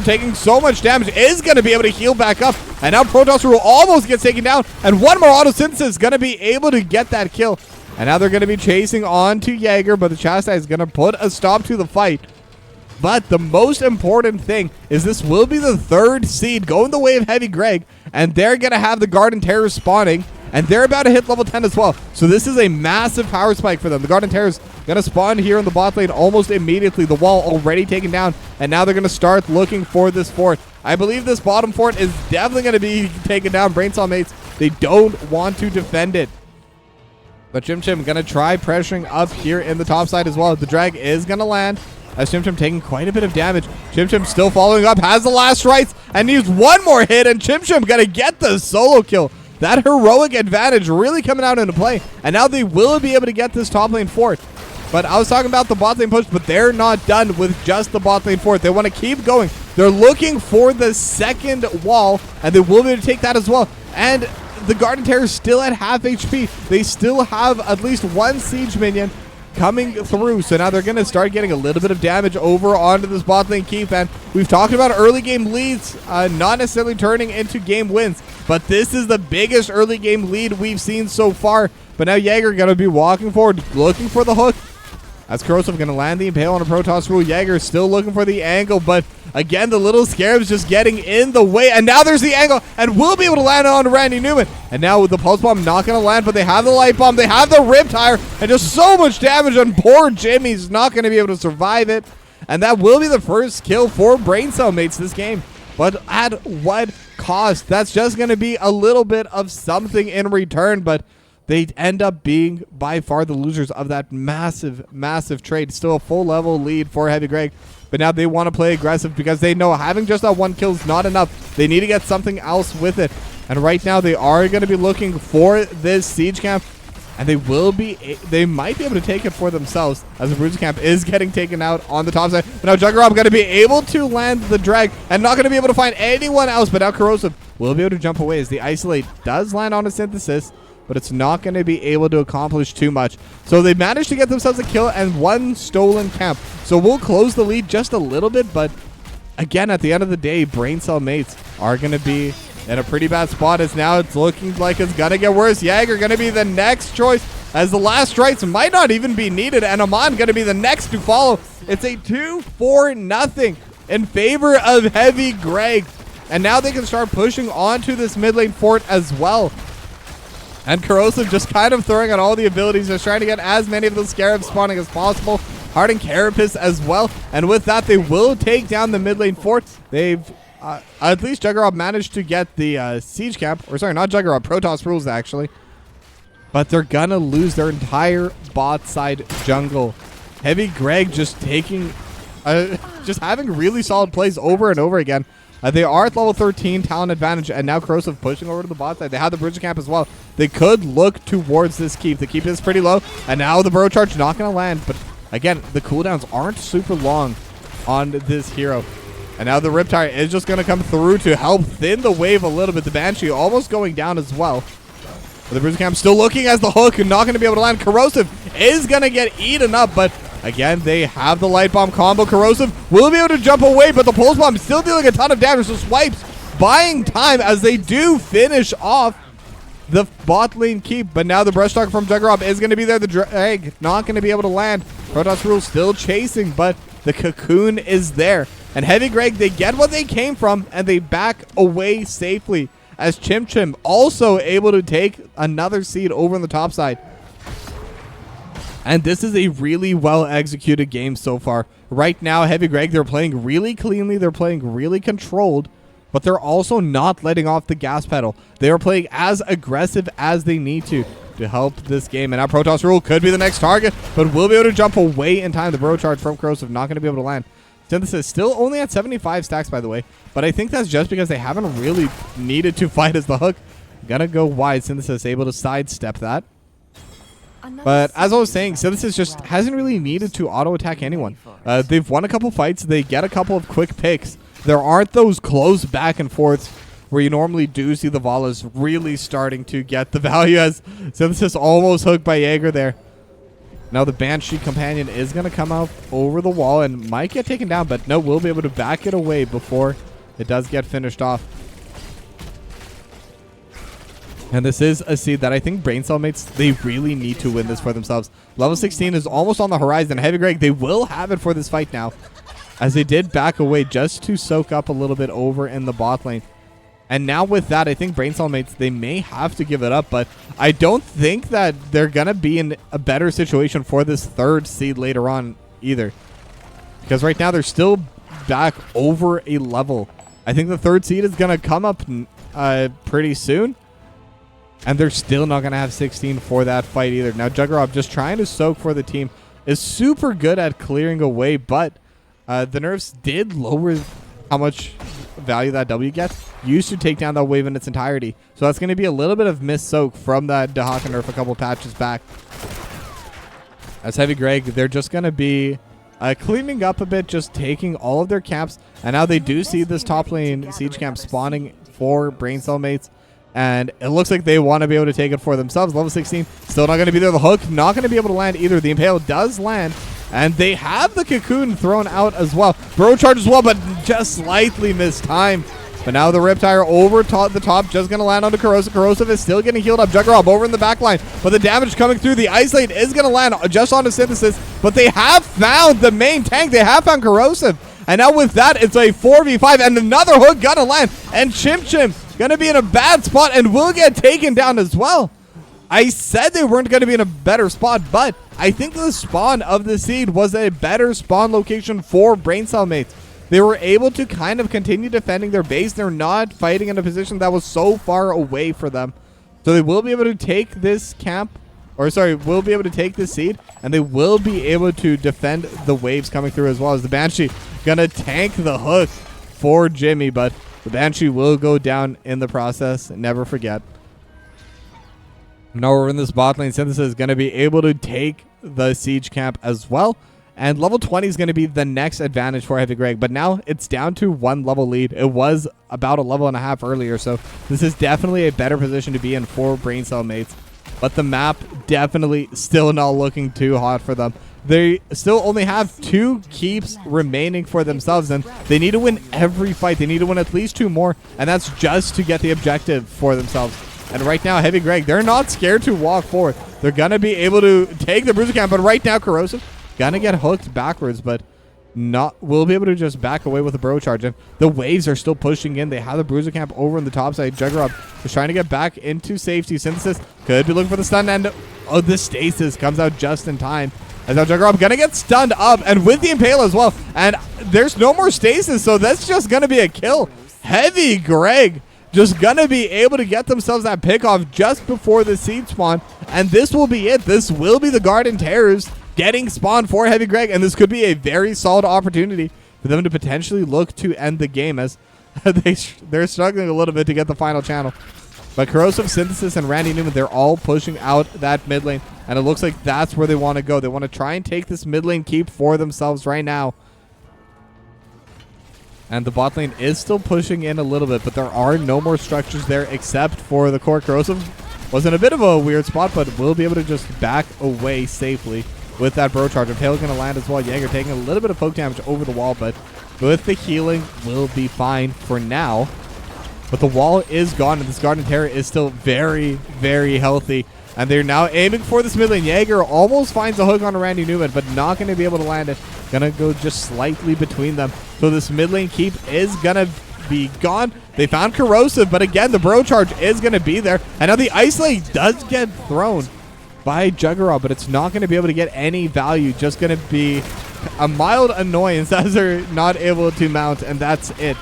taking so much damage, is going to be able to heal back up. And now Protoss Rule almost gets taken down, and one more auto Synthesis is going to be able to get that kill. And now they're going to be chasing on to Jaeger, but the Chastise is going to put a stop to the fight. But the most important thing is this will be the third seed going the way of Heavy Greg, and they're going to have the Garden Terror spawning, and they're about to hit level 10 as well. So this is a massive power spike for them. The Garden Terror is going to spawn here in the bot lane almost immediately. The wall already taken down, and now they're going to start looking for this fort. I believe this bottom fort is definitely going to be taken down. Braincellmates, they don't want to defend it. But Chim going to try pressuring up here in the top side as well. The drag is going to land, as Chim taking quite a bit of damage. Chim still following up, has the last rights, and needs one more hit, and Chim gonna get the solo kill. That heroic advantage really coming out into play, and now they will be able to get this top lane fort. But I was talking about the bot lane push, but they're not done with just the bot lane fort. They want to keep going. They're looking for the second wall, and they will be able to take that as well. And the Garden Terror is still at half HP. They still have at least one siege minion coming through, so now they're going to start getting a little bit of damage over onto this bot lane keep. And we've talked about early game leads not necessarily turning into game wins, but this is the biggest early game lead we've seen so far. But now Jaeger going to be walking forward, looking for the hook. That's Corrosive going to land the Impale on a Protoss Rule. Jaeger still looking for the angle, but again, the little Scarab's just getting in the way. And now there's the angle, and we'll be able to land on Randy Newman. And now with the Pulse Bomb not going to land, but they have the Light Bomb, they have the Riptire, and just so much damage on poor Jimmy's not going to be able to survive it. And that will be the first kill for Braincellmates this game. But at what cost? That's just going to be a little bit of something in return, but they end up being by far the losers of that massive trade. Still a full level lead for Heavy Greg, but now they want to play aggressive because they know having just that one kill is not enough. They need to get something else with it. And right now they are going to be looking for this siege camp, and they might be able to take it for themselves as the Bruiser camp is getting taken out on the top side. But now Juggernaut going to be able to land the drag and not going to be able to find anyone else, but now Corrosive will be able to jump away as the Isolate does land on a Synthesis, but it's not going to be able to accomplish too much. So they managed to get themselves a kill and one stolen camp. So we'll close the lead just a little bit, but again, at the end of the day, Braincellmates are going to be in a pretty bad spot, as now it's looking like it's going to get worse. Jaeger going to be the next choice, as the last strikes might not even be needed, and Amon going to be the next to follow. It's a 2-4-0 in favor of Heavy Greg. And now they can start pushing onto this mid lane fort as well. And Corrosive just kind of throwing on all the abilities, just trying to get as many of those Scarabs spawning as possible. Harden Carapace as well. And with that, they will take down the mid lane fort. They've, at least Juggernaut managed to get the siege camp. Or sorry, not Juggernaut, Protoss Rules actually. But they're going to lose their entire bot side jungle. Heavy Greg just taking, just having really solid plays over and over again. They are at level 13 talent advantage, and now Corrosive pushing over to the bot side. They have the Bruiser camp as well. They could look towards this keep. The keep is pretty low, and now the Burrow Charge not going to land. But again, the cooldowns aren't super long on this hero. And now the Riptire is just going to come through to help thin the wave a little bit. The Banshee almost going down as well. But the Bruiser camp still looking as the hook and not going to be able to land. Corrosive is going to get eaten up, but again, they have the Light Bomb combo. Corrosive will be able to jump away, but the Pulse Bomb is still dealing a ton of damage. So Swipes buying time as they do finish off the bot lane keep. But now the Brush Talk from Juggernaut is going to be there. The drag not going to be able to land. Protoss Rule still chasing, but the cocoon is there. And Heavy Greg, they get what they came from, and they back away safely as Chim Chim also able to take another seed over on the top side. And this is a really well executed game so far. Right now, Heavy Greg, they're playing really cleanly. They're playing really controlled, but they're also not letting off the gas pedal. They are playing as aggressive as they need to help this game. And now Protoss Rule could be the next target, but will be able to jump away in time. The bro charge from Corrosive not going to be able to land. Synthesis still only at 75 stacks, by the way, but I think that's just because they haven't really needed to fight as the hook. Gonna go wide. Synthesis able to sidestep that. But as I was saying, Synthesis just hasn't really needed to auto-attack anyone. They've won a couple fights. They get a couple of quick picks. There aren't those close back and forths where you normally do see the Valas really starting to get the value, as Synthesis almost hooked by Jaeger there. Now the Banshee Companion is going to come out over the wall and might get taken down, but no, we'll be able to back it away before it does get finished off. And this is a seed that I think Braincellmates, they really need to win this for themselves. Level 16 is almost on the horizon. Heavy Greg, they will have it for this fight now, as they did back away just to soak up a little bit over in the bot lane. And now with that, I think Braincellmates, they may have to give it up, but I don't think that they're going to be in a better situation for this third seed later on either. Because right now they're still back over a level. I think the third seed is going to come up pretty soon. And they're still not going to have 16 for that fight either. Now, Juggernaut just trying to soak for the team is super good at clearing away, but the nerfs did lower how much value that W gets. Used to take down that wave in its entirety. So that's going to be a little bit of missed soak from that Dehaka nerf a couple patches back. As Heavy Greg, they're just going to be cleaning up a bit, just taking all of their camps. And now they do see this top lane siege camp spawning for Braincellmates. And it looks like they want to be able to take it for themselves. Level 16, still not going to be there. The hook, not going to be able to land either. The Impale does land. And they have the Cocoon thrown out as well. Bro charge as well, but just slightly missed time. But now the Riptire over the top, just going to land onto Corrosive. Corrosive is still getting healed up. Juggernaut over in the back line. But the damage coming through. The Isolate is going to land just onto Synthesis. But they have found the main tank. They have found Corrosive. And now with that, it's a 4v5. And another hook going to land. And Chim Chim going to be in a bad spot and will get taken down as well. I said they weren't going to be in a better spot, but I think the spawn of the seed was a better spawn location for Braincellmates. They were able to kind of continue defending their base. They're not fighting in a position that was so far away for them. So they will be able to take this camp, or sorry, will be able to take this seed, and they will be able to defend the waves coming through as well. As the Banshee going to tank the hook for Jimmy, but the Banshee will go down in the process. Never forget. Now we're in this bot lane. Synthesis is going to be able to take the siege camp as well. And level 20 is going to be the next advantage for Heavy Greg. But now it's down to 1 level lead. It was about a level and a half earlier. So this is definitely a better position to be in for Braincellmates. But the map definitely still not looking too hot for them. They still only have 2 keeps remaining for themselves, and they need to win every fight. They need to win at least 2 more, and that's just to get the objective for themselves. And right now, Heavy Greg, they're not scared to walk forward. They're going to be able to take the Bruiser Camp, but right now, Corrosive going to get hooked backwards, but will be able to just back away with a bro charge. And the waves are still pushing in. They have the Bruiser Camp over on the top side. Juggernaut is trying to get back into safety. Synthesis could be looking for the stun, and oh, the stasis comes out just in time. As now Juggernaut going to get stunned up, and with the Impale as well. And there's no more stasis, so that's just going to be a kill. Heavy Greg just going to be able to get themselves that pick off just before the seed spawn. And this will be it. This will be the Garden Terrors getting spawned for Heavy Greg. And this could be a very solid opportunity for them to potentially look to end the game, as they're struggling a little bit to get the final channel. But Corrosive, Synthesis, and Randy Newman, they're all pushing out that mid lane. And it looks like that's where they want to go. They want to try and take this mid lane keep for themselves right now. And the bot lane is still pushing in a little bit, but there are no more structures there except for the core. Corrosive was in a bit of a weird spot, but will be able to just back away safely with that bro charge. Impale is going to land as well. Jaeger taking a little bit of poke damage over the wall, but with the healing will be fine for now. But the wall is gone, and this Garden Terror is still very, very healthy. And they're now aiming for this mid lane. Jaeger almost finds a hook on Randy Newman, but not going to be able to land it. Going to go just slightly between them. So this mid lane keep is going to be gone. They found Corrosive, but again, the Bro Charge is going to be there. And now the Isolate does get thrown by Juggernaut, but it's not going to be able to get any value. Just going to be a mild annoyance as they're not able to mount, and that's it.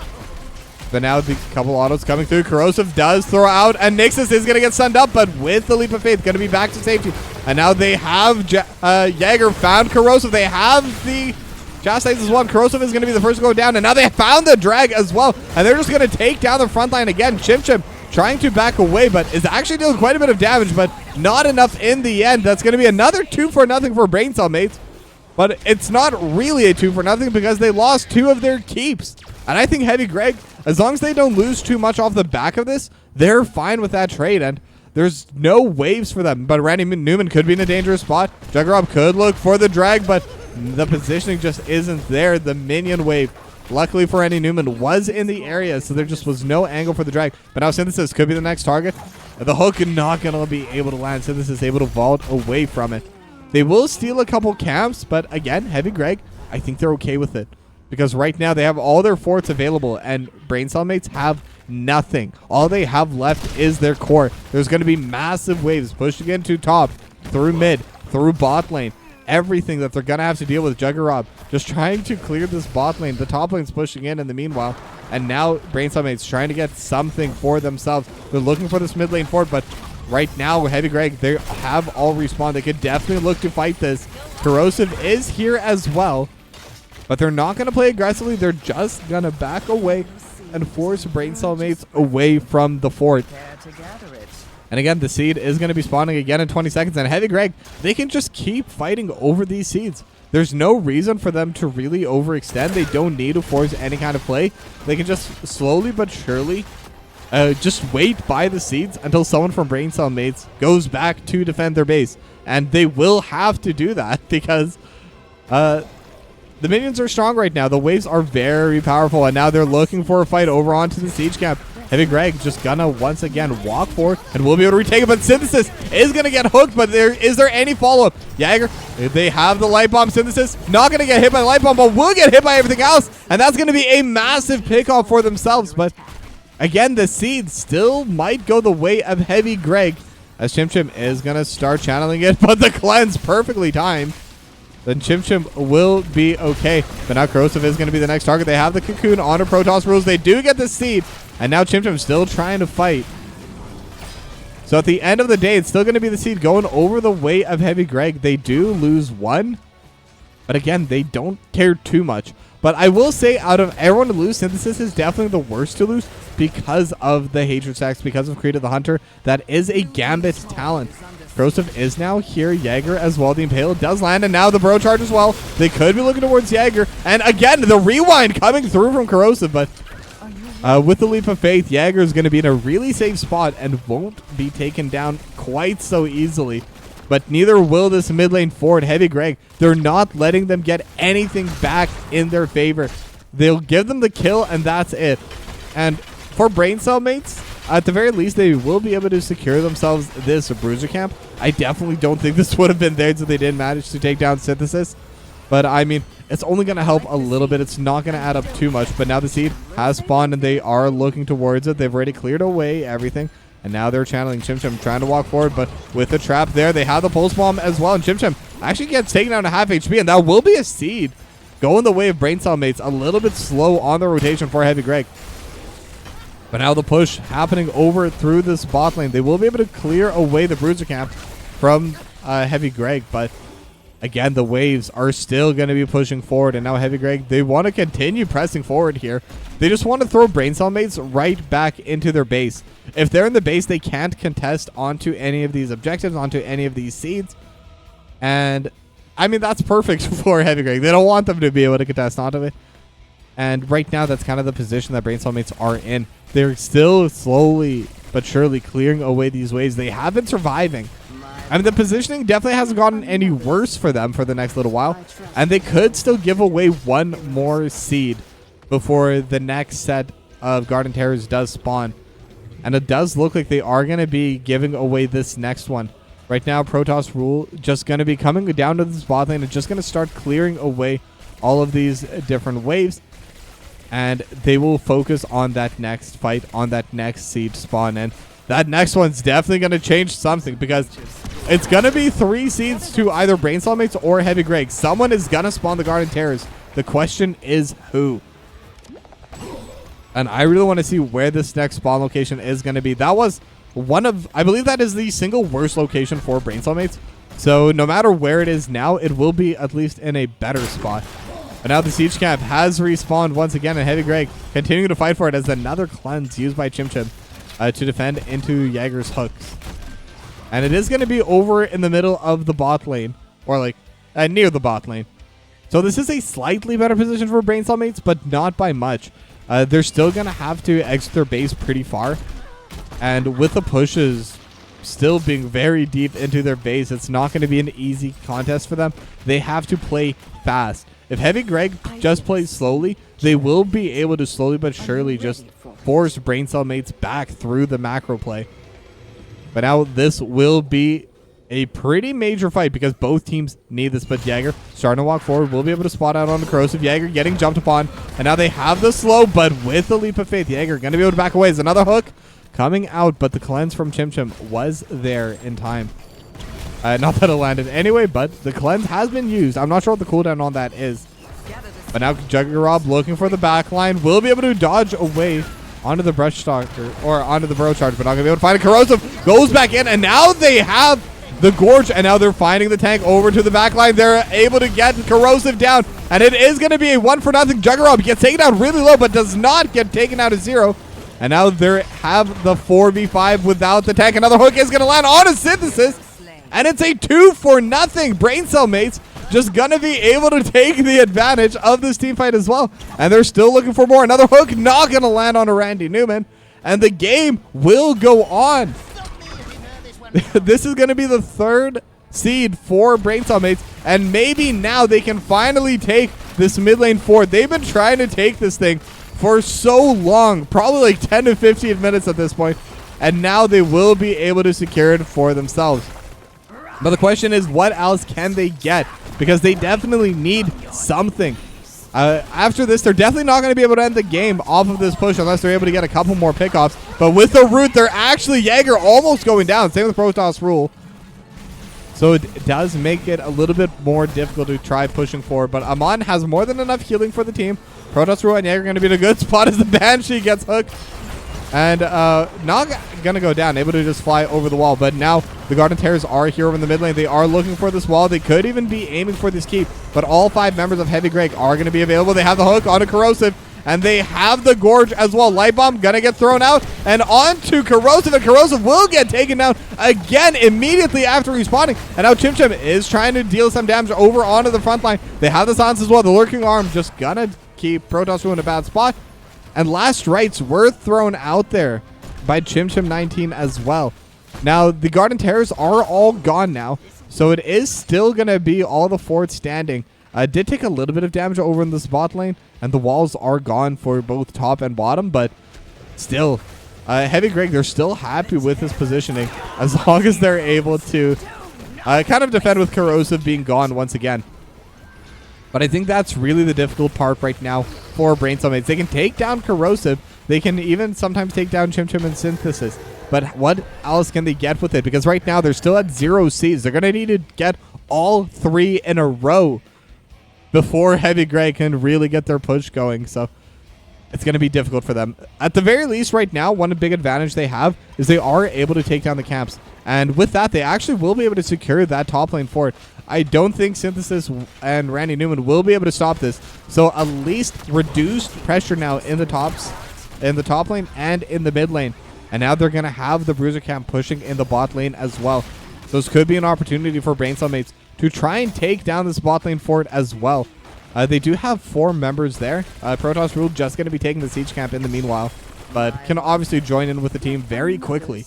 But now the couple autos coming through. Corrosive does throw out, and Nixus is going to get stunned up, but with the Leap of Faith, going to be back to safety. And now they have Jaeger found Corrosive. They have the Chastise as well. Corrosive is going to be the first to go down, and now they found the Drag as well. And they're just going to take down the front line again. Chim trying to back away, but is actually doing quite a bit of damage, but not enough in the end. That's going to be another 2-0 for Braincellmates. But it's not really a 2-0 because they lost 2 of their keeps. And I think Heavy Greg, as long as they don't lose too much off the back of this, they're fine with that trade. And there's no waves for them. But Randy Newman could be in a dangerous spot. Juggernaut could look for the drag, but the positioning just isn't there. The minion wave, luckily for Randy Newman, was in the area, so there just was no angle for the drag. But now Synthesis could be the next target. The hook is not going to be able to land. Synthesis able to vault away from it. They will steal a couple camps, but again, Heavy Greg, I think they're okay with it. Because right now they have all their forts available, and Braincellmates have nothing. All they have left is their core. There's going to be massive waves pushing into top, through mid, through bot lane. Everything that they're going to have to deal with. Juggernaut just trying to clear this bot lane. The top lane's pushing in the meanwhile. And now Braincellmates trying to get something for themselves. They're looking for this mid lane fort, but right now, Heavy Greg, they have all respawned. They could definitely look to fight this. Corrosive is here as well, but they're not going to play aggressively. They're just going to back away and force Braincellmates away from the fort. And again, the seed is going to be spawning again in 20 seconds. And Heavy Greg, they can just keep fighting over these seeds. There's no reason for them to really overextend. They don't need to force any kind of play. They can just slowly but surely just wait by the seeds until someone from Braincellmates goes back to defend their base. And they will have to do that because the minions are strong right now. The waves are very powerful, and now they're looking for a fight over onto the siege camp. Heavy Greg just gonna once again walk forward and will be able to retake it, but Synthesis is gonna get hooked, but is there any follow-up? Jaeger, they have the light bomb. Synthesis not gonna get hit by the light bomb, but will get hit by everything else, and that's gonna be a massive pick-off for themselves. But again, the seed still might go the way of Heavy Greg, as Chim is gonna start channeling it, but the cleanse perfectly timed. Then Chim will be okay. But now Corrosive is going to be the next target. They have the cocoon on Protoss rules. They do get the seed. And now Chim still trying to fight. So at the end of the day, it's still going to be the seed going over the way of Heavy Greg. They do lose 1. But again, they don't care too much. But I will say, out of everyone to lose, Synthesis is definitely the worst to lose because of the Hatred stacks, because of Creed of the Hunter. That is a Gambit talent. Corrosive is now here. Jaeger as well. The Impale does land, and now the Bro Charge as well. They could be looking towards Jaeger. And again, the rewind coming through from Corrosive, but with the Leap of Faith, Jaeger is going to be in a really safe spot and won't be taken down quite so easily. But neither will this mid lane forward, Heavy Greg. They're not letting them get anything back in their favor. They'll give them the kill, and that's it. And for Braincellmates, at the very least, they will be able to secure themselves this Bruiser camp. I definitely don't think this would have been theirs if they didn't manage to take down Synthesis. But, I mean, it's only going to help a little bit. It's not going to add up too much. But now the seed has spawned, and they are looking towards it. They've already cleared away everything. And now they're channeling Chim trying to walk forward. But with the trap there, they have the pulse bomb as well. And Chim actually gets taken down to half HP. And that will be a seed going the way of Braincellmates. A little bit slow on the rotation for Heavy Greg. But now the push happening over through this bot lane. They will be able to clear away the Bruiser camp from Heavy Greg. But again, the waves are still going to be pushing forward. And now Heavy Greg, they want to continue pressing forward here. They just want to throw Braincellmates right back into their base. If they're in the base, they can't contest onto any of these objectives, onto any of these seeds. And, I mean, that's perfect for Heavy Greg. They don't want them to be able to contest onto it. And right now, that's kind of the position that Braincellmates are in. They're still slowly but surely clearing away these waves. They have been surviving. I mean, the positioning definitely hasn't gotten any worse for them for the next little while. And they could still give away 1 more seed before the next set of Garden Terrors does spawn. And it does look like they are going to be giving away this next one. Right now, Protoss Rule just going to be coming down to this bot lane and just going to start clearing away all of these different waves. and they will focus on that next fight, on that next siege spawn. And that next one's definitely going to change something, because it's going to be 3 seeds to either Braincellmates or Heavy Greg. Someone is going to spawn the Garden Terrors. The question is who? And I really want to see where this next spawn location is going to be. That was one of, I believe that is the single worst location for Braincellmates. So no matter where it is now, it will be at least in a better spot. But now the siege camp has respawned once again, and Heavy Greg continuing to fight for it as another cleanse used by Chim Chim to defend into Jaeger's hooks. And it is going to be over in the middle of the bot lane, or like near the bot lane. So this is a slightly better position for Braincellmates, but not by much. They're still going to have to exit their base pretty far. And with the pushes still being very deep into their base, it's not going to be an easy contest for them. They have to play fast. If Heavy Greg just plays slowly, they will be able to slowly but surely just force Braincellmates back through the macro play. But now this will be a pretty major fight, because both teams need this. But Jaeger starting to walk forward, will be able to spot out on the corrosive. Jaeger getting jumped upon, and now they have the slow, but with the leap of faith, Jaeger going to be able to back away. Is another hook coming out, but the cleanse from Chim Chim was there in time. Not that it landed anyway, but the cleanse has been used. I'm not sure what the cooldown on that is. But now Juggerob looking for the back line, will be able to dodge away onto the brush stalker, or onto the burrow charge, but not going to be able to find a corrosive. Goes back in, and now they have the gorge, and now they're finding the tank over to the back line. They're able to get corrosive down, and it is going to be a 1-for-0. Juggerob gets taken out really low, but does not get taken out of 0. And now they have the 4v5 without the tank. Another hook is going to land on a Synthesis, and it's a 2-for-0. Braincellmates just going to be able to take the advantage of this team fight as well. And they're still looking for more. Another hook not going to land on a Randy Newman, and the game will go on. This is going to be the 3rd seed for Braincellmates, and maybe now they can finally take this mid lane forward. They've been trying to take this thing for so long, probably like 10 to 15 minutes at this point, and now they will be able to secure it for themselves. But the question is, what else can they get? Because they definitely need something. After this, they're definitely not going to be able to end the game off of this push unless they're able to get a couple more pickoffs. But with the root, they're actually Jaeger almost going down. Same with Protoss Rule. So it does make it a little bit more difficult to try pushing forward. But Amon has more than enough healing for the team. Protoss Rule and Jaeger are going to be in a good spot as the Banshee gets hooked. And not going to go down, able to just fly over the wall. But now the Garden Terrors are here over in the mid lane. They are looking for this wall. They could even be aiming for this keep. But all 5 members of Heavy Greg are going to be available. They have the hook on a corrosive, and they have the gorge as well. Light Bomb going to get thrown out, and onto corrosive, and corrosive will get taken down again immediately after respawning. And now Chim Chim is trying to deal some damage over onto the front line. They have the silence as well. The Lurking Arm just going to keep Protoss Rule in a bad spot. And last rites were thrown out there by Chim Chim 19 as well. Now, the Garden Terrors are all gone now, so it is still going to be all the forts standing. Did take a little bit of damage over in this bot lane, and the walls are gone for both top and bottom, but still, Heavy Greg, they're still happy with his positioning as long as they're able to kind of defend with corrosive being gone once again. But I think that's really the difficult part right now for Braincellmates. They can take down corrosive. They can even sometimes take down Chim Chim and Synthesis. But what else can they get with it? Because right now they're still at 0 seeds. They're going to need to get all 3 in a row before Heavy Greg can really get their push going. So it's going to be difficult for them. At the very least right now, one big advantage they have is they are able to take down the camps. And with that, they actually will be able to secure that top lane fort. I don't think Synthesis and Randy Newman will be able to stop this. So at least reduced pressure now in the top lane and in the mid lane. And now they're going to have the Bruiser camp pushing in the bot lane as well. So this could be an opportunity for Braincellmates to try and take down this bot lane fort as well. They do have 4 members there. Protoss Rule just going to be taking the siege camp in the meanwhile, but can obviously join in with the team very quickly.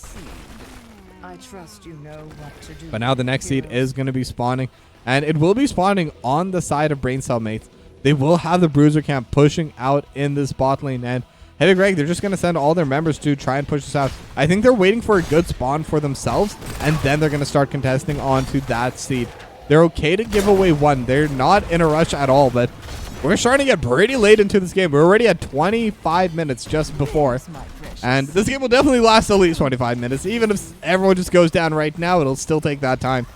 I trust you know what to do. But now the next seed is going to be spawning, and it will be spawning on the side of Braincellmates. They will have the Bruiser camp pushing out in this bot lane, and Heavy Greg, they're just going to send all their members to try and push this out. I think they're waiting for a good spawn for themselves, and then they're going to start contesting onto that seed. They're okay to give away 1. They're not in a rush at all, but we're starting to get pretty late into this game. We're already at 25 minutes just before. And this game will definitely last at least 25 minutes. Even if everyone just goes down right now, it'll still take that time.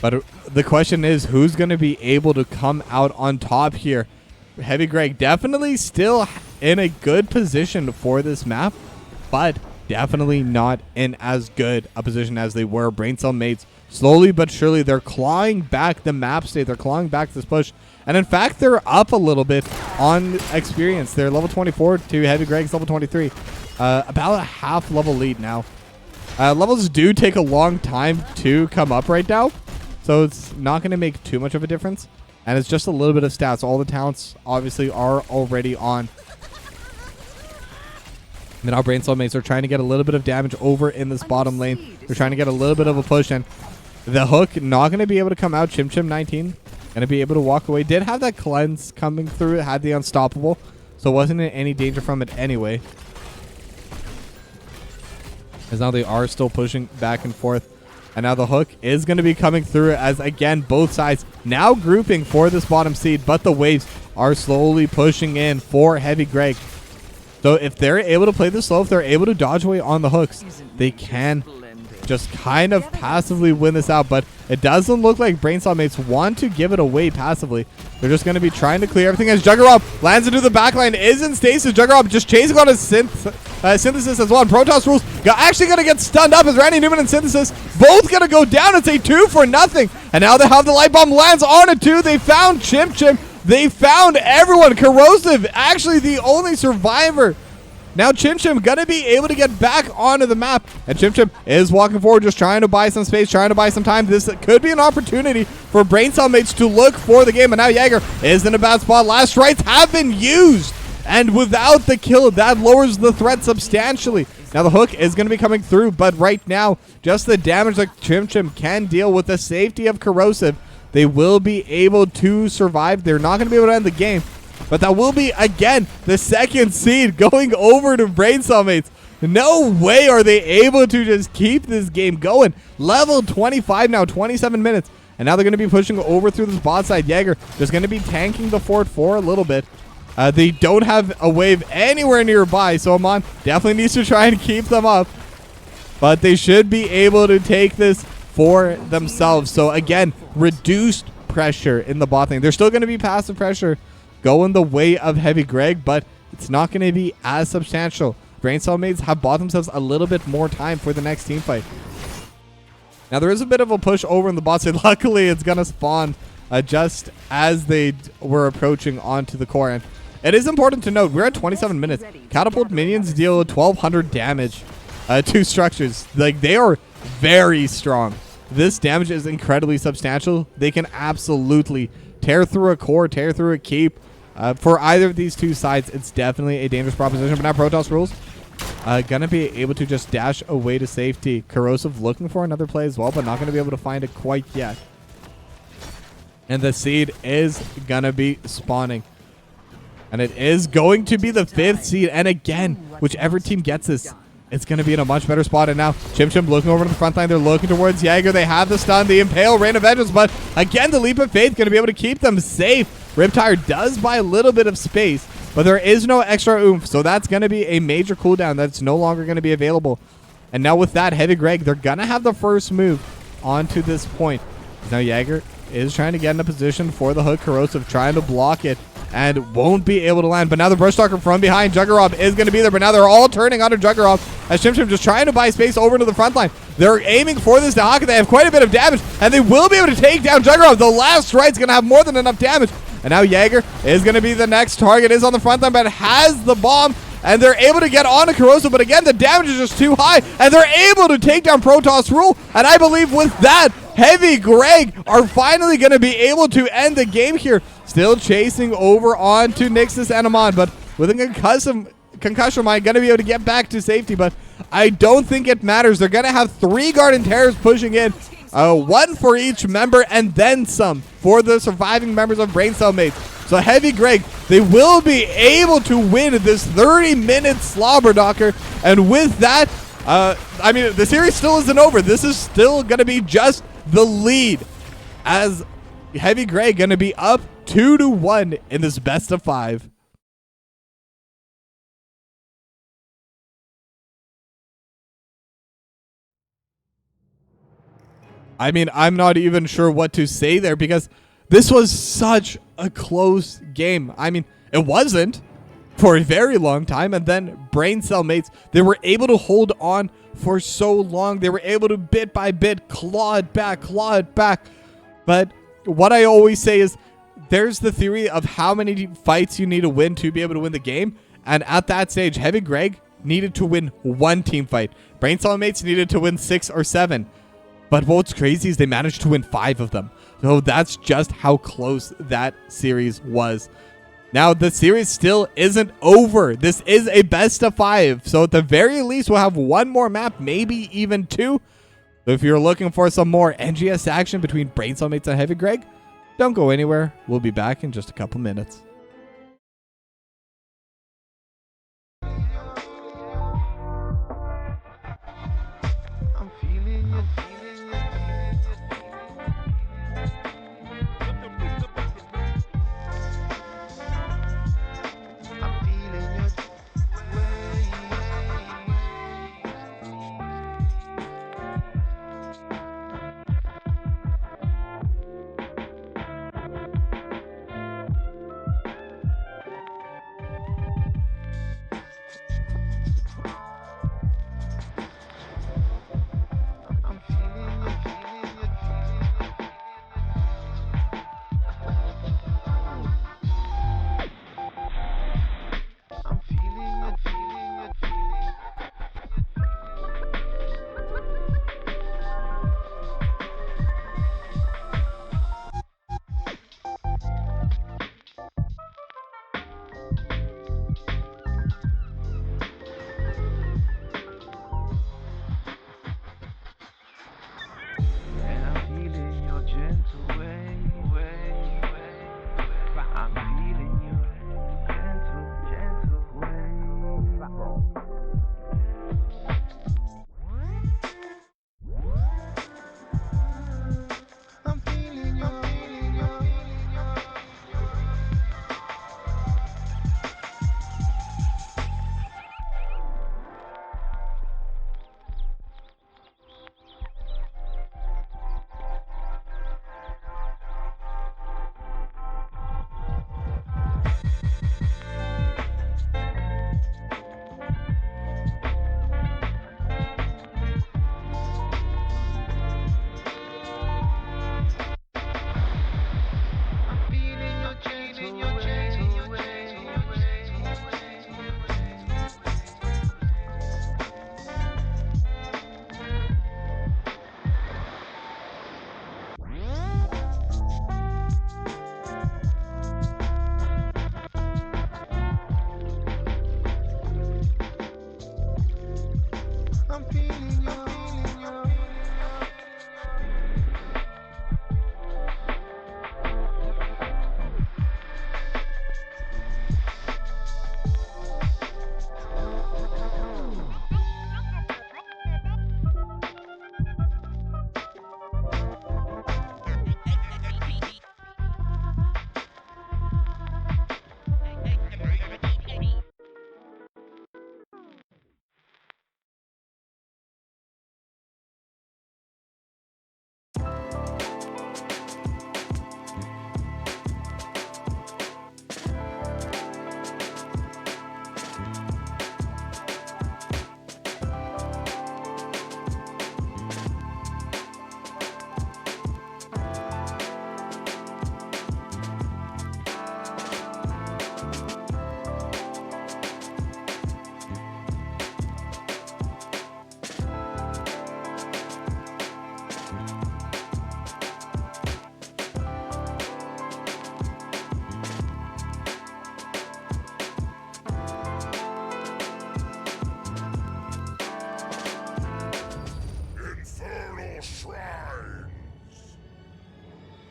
But the question is, who's going to be able to come out on top here? Heavy Greg definitely still in a good position for this map, but definitely not in as good a position as they were. Braincellmates, slowly but surely, they're clawing back the map state. They're clawing back this push. And in fact, they're up a little bit on experience. They're level 24 to Heavy Greg's level 23. About a half level lead now. Levels do take a long time to come up right now, so it's not going to make too much of a difference. And it's just a little bit of stats. All the talents obviously are already on. And now Braincellmates are trying to get a little bit of damage over in this bottom lane. They're trying to get a little bit of a push in. The hook not going to be able to come out. Chim 19 going to be able to walk away. Did have that cleanse coming through. It had the unstoppable, so wasn't in any danger from it anyway. As now they are still pushing back and forth. And now the hook is going to be coming through as, again, both sides now grouping for this bottom seed. But the waves are slowly pushing in for Heavy Greg. So if they're able to play this slow, if they're able to dodge away on the hooks, they can just kind of passively win this out. But it doesn't look like Braincellmates want to give it away passively. They're just going to be trying to clear everything as Juggerop lands into the backline. Is in stasis. Juggerop just chasing on his Synthesis as well. And Protoss Rules actually going to get stunned up as Randy Newman and Synthesis both going to go down. It's a 2-for-0. And now they have the Light Bomb lands on it too. They found Chim. They found everyone. Corrosive, actually the only survivor. Now Chim going to be able to get back onto the map. And Chim is walking forward, just trying to buy some space, trying to buy some time. This could be an opportunity for Braincellmates to look for the game. And now Jaeger is in a bad spot. Last strikes have been used. And without the kill, that lowers the threat substantially. Now the hook is going to be coming through. But right now, just the damage that Chim can deal with the safety of Corrosive, they will be able to survive. They're not going to be able to end the game. But that will be, again, the second seed going over to Braincellmates. No way are they able to just keep this game going. Level 25 now, 27 minutes. And now they're going to be pushing over through this bot side. Jaeger just going to be tanking the fort for a little bit. They don't have a wave anywhere nearby, so Amon definitely needs to try and keep them up. But they should be able to take this for themselves. So again, reduced pressure in the bot lane. There's still going to be passive pressure going the way of Heavy Greg, but it's not going to be as substantial. Braincellmates have bought themselves a little bit more time for the next team fight. Now there is a bit of a push over in the bot side. Luckily, it's going to spawn just as they were approaching onto the core. And it is important to note, we're at 27 minutes. Catapult minions deal 1,200 damage to structures. Like, they are very strong. This damage is incredibly substantial. They can absolutely tear through a core, tear through a keep. For either of these two sides, it's definitely a dangerous proposition. But now Protoss Rules gonna be able to just dash away to safety. Corrosive looking for another play as well, but not gonna be able to find it quite yet. And the seed is gonna be spawning. And it is going to be the 5th seed. And again, whichever team gets this, it's going to be in a much better spot. And now Chim looking over to the front line. They're looking towards Jaeger. They have the stun, the impale, Rain of Vengeance. But again, the Leap of Faith going to be able to keep them safe. Riptire does buy a little bit of space, but there is no extra oomph. So that's going to be a major cooldown that's no longer going to be available. And now with that, Heavy Greg, they're going to have the first move onto this point. Now Jaeger is trying to get in a position for the hook. Corrosive trying to block it and won't be able to land. But now the Brush Stalker from behind Juggerop is going to be there. But now they're all turning onto Juggerop as Chim just trying to buy space over to the front line. They're aiming for this Dahaka. They have quite a bit of damage, and they will be able to take down Juggerop. The last strike's going to have more than enough damage. And now Jaeger is going to be the next target. Is on the front line, but has the bomb. And they're able to get on to Corrosive. But again, the damage is just too high. And they're able to take down Protoss Rule. And I believe with that, Heavy Greg are finally going to be able to end the game here. Still chasing over on to Nixus and Amon. But with a concussion mine, going to be able to get back to safety. But I don't think it matters. They're going to have 3 Garden Terrors pushing in. 1 for each member and then some for the surviving members of Braincellmates. So Heavy Greg, they will be able to win this 30-minute slobber knocker. And with that, I mean, the series still isn't over. This is still going to be just the lead, as Heavy Greg going to be up 2-1 in this best of 5. I mean, I'm not even sure what to say there because this was such a close game. I mean, it wasn't for a very long time. And then Braincellmates, they were able to hold on for so long. They were able to bit by bit claw it back. But what I always say is there's the theory of how many fights you need to win to be able to win the game. And at that stage, Heavy Greg needed to win 1 team fight. Braincellmates needed to win 6 or 7. But what's crazy is they managed to win 5 of them. So that's just how close that series was. Now, the series still isn't over. This is a best of 5. So at the very least, we'll have 1 more map, maybe even 2. So if you're looking for some more NGS action between Braincellmates and Heavy Greg, don't go anywhere. We'll be back in just a couple minutes.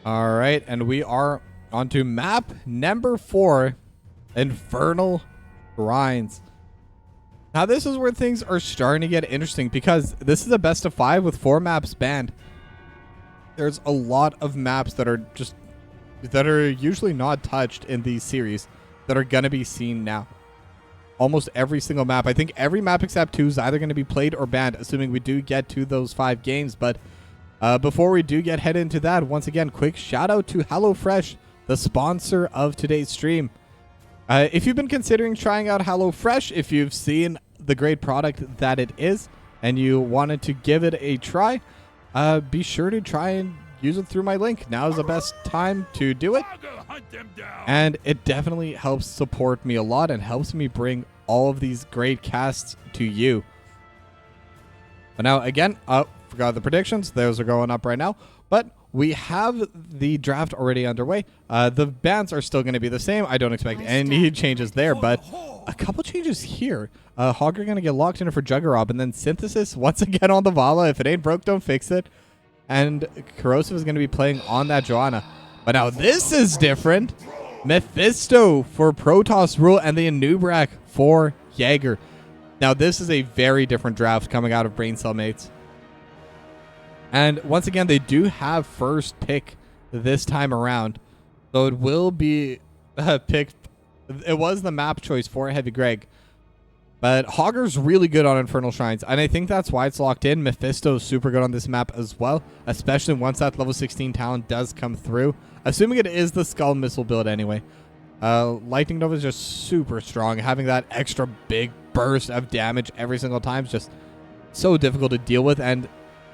All right, and we are on to map number 4, Infernal Shrines. Now, this is where things are starting to get interesting because this is a best of 5 with 4 maps banned. There's a lot of maps that are just that are usually not touched in these series that are going to be seen now. Almost every single map. I think every map except 2 is either going to be played or banned, assuming we do get to those 5 games. But before we do head into that, once again, quick shout out to HelloFresh, the sponsor of today's stream. If you've been considering trying out HelloFresh, if you've seen the great product that it is, and you wanted to give it a try, be sure to try and use it through my link. Now is the best time to do it. And it definitely helps support me a lot and helps me bring all of these great casts to you. But now, again, forgot the predictions. Those are going up right now. But we have the draft already underway. The bans are still going to be the same. I don't expect any changes there, but a couple changes here. Hogger going to get locked in for Juggerop, and then Synthesis once again on the Vala. If it ain't broke, don't fix it. And Corrosive is going to be playing on that Joanna. But now this is different. Mephisto for Protoss Rule and the Anubrak for Jaeger. Now this is a very different draft coming out of Braincellmates. And once again, they do have first pick this time around. So it will be picked. It was the map choice for Heavy Greg. But Hogger's really good on Infernal Shrines, and I think that's why it's locked in. Mephisto's super good on this map as well, especially once that level 16 talent does come through. Assuming it is the Skull Missile build anyway. Lightning Nova is just super strong. Having that extra big burst of damage every single time is just so difficult to deal with, and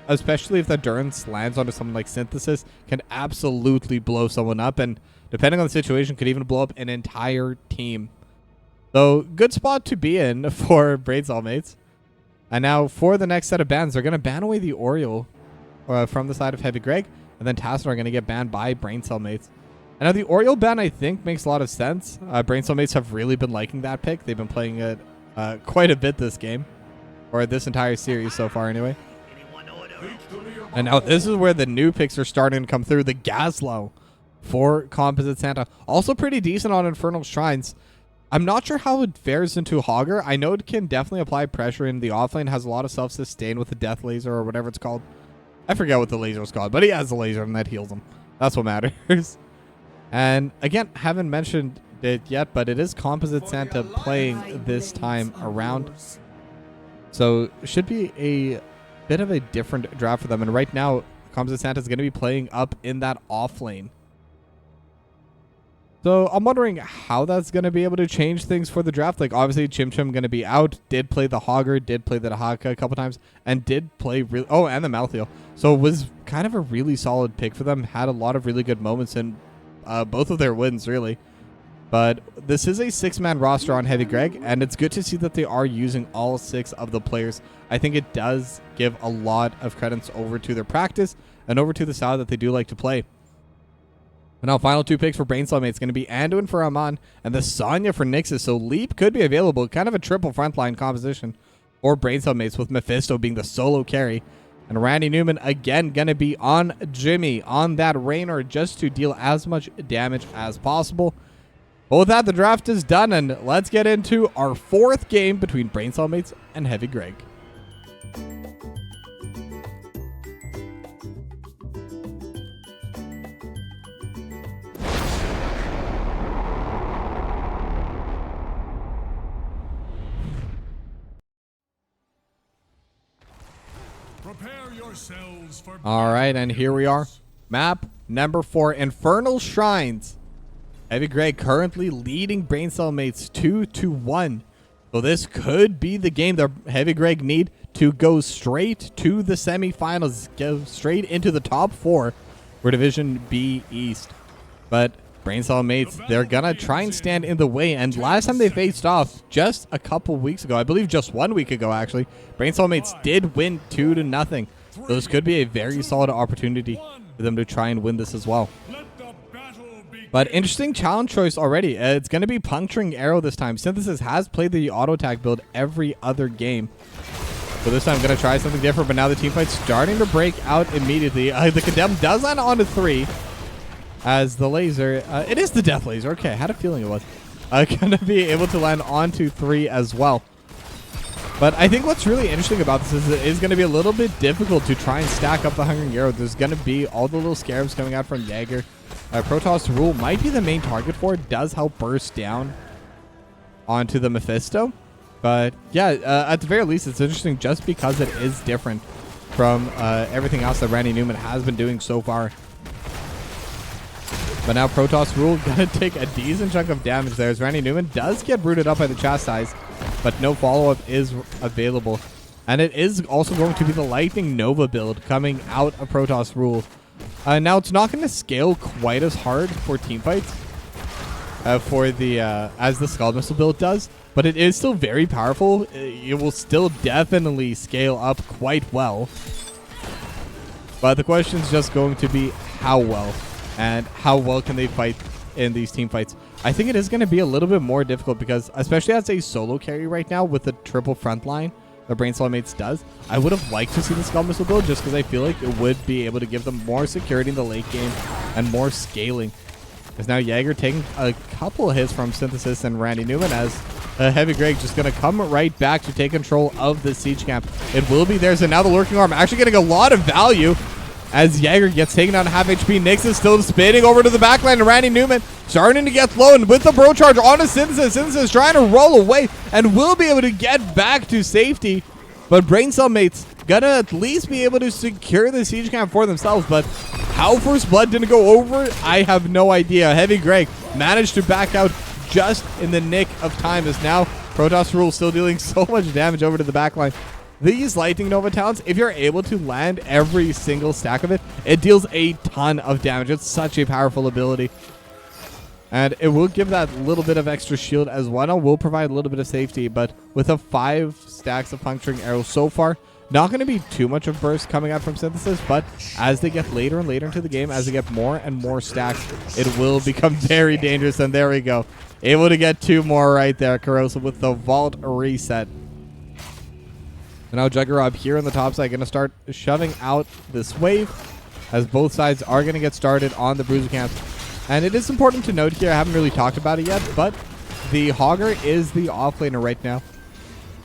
especially if the Durance lands onto someone like Synthesis, can absolutely blow someone up, and depending on the situation, could even blow up an entire team. So, good spot to be in for Braincellmates. And now, for the next set of bans, they're going to ban away the Oriole from the side of Heavy Greg. And then Tassadar are going to get banned by Braincellmates. And now, the Oriole ban, I think, makes a lot of sense. Braincellmates have really been liking that pick. They've been playing it quite a bit this game. Or this entire series so far, anyway. And now, this is where the new picks are starting to come through. The Gaslow for Composite Santa. Also pretty decent on Infernal Shrines. I'm not sure how it fares into Hogger. I know it can definitely apply pressure in the offlane. Has a lot of self-sustain with the Death Laser or whatever it's called. I forget what the laser is called, but he has a laser and that heals him. That's what matters. And again, haven't mentioned it yet, but it is Composite Santa playing this time around. So should be a bit of a different draft for them. And right now, Composite Santa is going to be playing up in that offlane. So I'm wondering how that's going to be able to change things for the draft. Like, obviously, Chim Chim going to be out. Did play the Hogger, did play the Dahaka a couple times, and did play and the Malthael. So it was kind of a really solid pick for them. Had a lot of really good moments in both of their wins, really. But this is a 6-man roster on Heavy Greg, and it's good to see that they are using all 6 of the players. I think it does give a lot of credence over to their practice and over to the style that they do like to play. And now, final 2 picks for Braincellmates going to be Anduin for Amon and the Sonya for Nixus. So Leap could be available. Kind of a triple frontline composition for Braincellmates, with Mephisto being the solo carry. And Randy Newman again going to be on Jimmy on that Raynor just to deal as much damage as possible. But with that, the draft is done, and let's get into our 4th game between Braincellmates and Heavy Greg. All right, and here we are. Map number 4, Infernal Shrines. Heavy Greg currently leading Braincellmates 2-1. So this could be the game that Heavy Greg need to go straight to the semifinals, go straight into the top 4 for Division B East. But Braincellmates, they're gonna try and stand in the way. And last time they faced off, just a couple weeks ago, I believe just 1 week ago actually, Braincellmates did win 2-0. So this could be a very solid opportunity for them to try and win this as well. But interesting challenge choice already. It's going to be Puncturing Arrow this time. Synthesis has played the auto attack build every other game. So this time I'm going to try something different, but now the team fight's starting to break out immediately. The Condemn does land onto 3 as the laser. It is the Death Laser. Okay, I had a feeling it was. Going to be able to land onto 3 as well. But I think what's really interesting about this is it is going to be a little bit difficult to try and stack up the Hungering Arrow. There's going to be all the little scarabs coming out from Jaeger. Protoss Rule might be the main target for it. Does help burst down onto the Mephisto. But yeah, at the very least, it's interesting just because it is different from everything else that Randy Newman has been doing so far. But now Protoss Rule gonna take a decent chunk of damage there as Randy Newman does get rooted up by the Chastise, but no follow-up is available. And it is also going to be the Lightning Nova build coming out of Protoss Rule. Now, it's not going to scale quite as hard for teamfights as the Scald Missile build does, but it is still very powerful. It will still definitely scale up quite well. But the question is just going to be how well, and how well can they fight in these team fights. I think it is going to be a little bit more difficult because, especially as a solo carry right now with the triple front line that Braincellmates does, I would have liked to see the Scald Missile build just because I feel like it would be able to give them more security in the late game and more scaling. As now Jaeger taking a couple of hits from Synthesis and Randy Newman as Heavy Greg just going to come right back to take control of the siege camp. It will be theirs, and now the Lurking Arm actually getting a lot of value as Jaeger gets taken down to half HP. Nyx is still spinning over to the backline, and Randy Newman starting to get low, and with the Bro Charge on a Synthesis. Synthesis trying to roll away and will be able to get back to safety. But Braincellmates gonna at least be able to secure the siege camp for themselves. But how First Blood didn't go over, I have no idea. Heavy Greg managed to back out just in the nick of time, as now Protoss Rule still dealing so much damage over to the backline. These Lightning Nova talents, if you're able to land every single stack of it, it deals a ton of damage. It's such a powerful ability. And it will give that little bit of extra shield as well. Will provide a little bit of safety, but with a 5 stacks of Puncturing Arrows so far, not going to be too much of burst coming out from Synthesis, but as they get later and later into the game, as they get more and more stacks, it will become very dangerous. And there we go. Able to get 2 more right there, Corrosive, with the Vault reset. And now Juggerab here on the top side going to start shoving out this wave as both sides are going to get started on the Bruiser camp. And it is important to note here, I haven't really talked about it yet, but the Hogger is the offlaner right now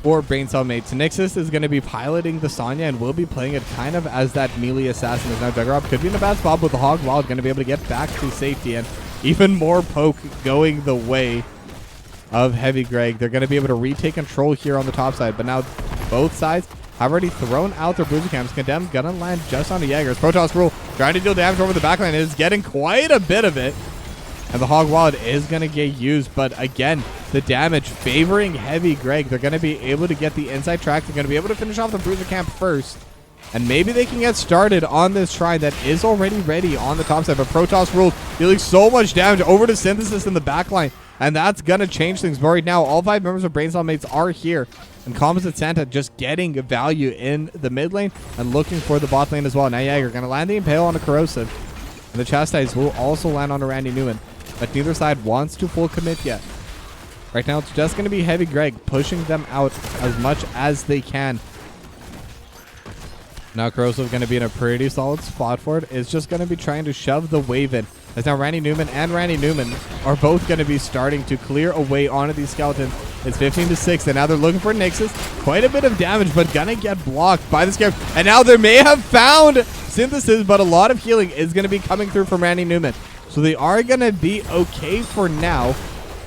for Braincellmates. Nixus is going to be piloting the Sonya and will be playing it kind of as that melee assassin. As now Juggerab could be in a bad spot with the Hog Wild, going to be able to get back to safety, and even more poke going the way of Heavy Greg. They're going to be able to retake control here on the top side, but now both sides have already thrown out their Bruiser camps. Condemn gonna land just on the Jaegers. Protoss Rule trying to deal damage over the backline. It is getting quite a bit of it. And the Hog Wild is going to get used. But again, the damage favoring Heavy Greg. They're going to be able to get the inside track. They're going to be able to finish off the Bruiser camp first. And maybe they can get started on this shrine that is already ready on the top side. But Protoss Rule dealing so much damage over to Synthesis in the backline. And that's going to change things. But right now, all 5 members of Braincellmates are here. And Composite Santa just getting value in the mid lane and looking for the bot lane as well. Now Jaeger going to land the Impale on the Corrosive. And the Chastise will also land on the Randy Newman. But neither side wants to full commit yet. Right now, it's just going to be Heavy Greg pushing them out as much as they can. Now Corrosive going to be in a pretty solid spot for it. It's just going to be trying to shove the wave in. As now Randy Newman and Randy Newman are both going to be starting to clear away onto these skeletons. It's 15-6, and now they're looking for Nixus. Quite a bit of damage, but gonna get blocked by the Scarab. And now they may have found Synthesis, but a lot of healing is going to be coming through from Randy Newman. So they are going to be okay for now,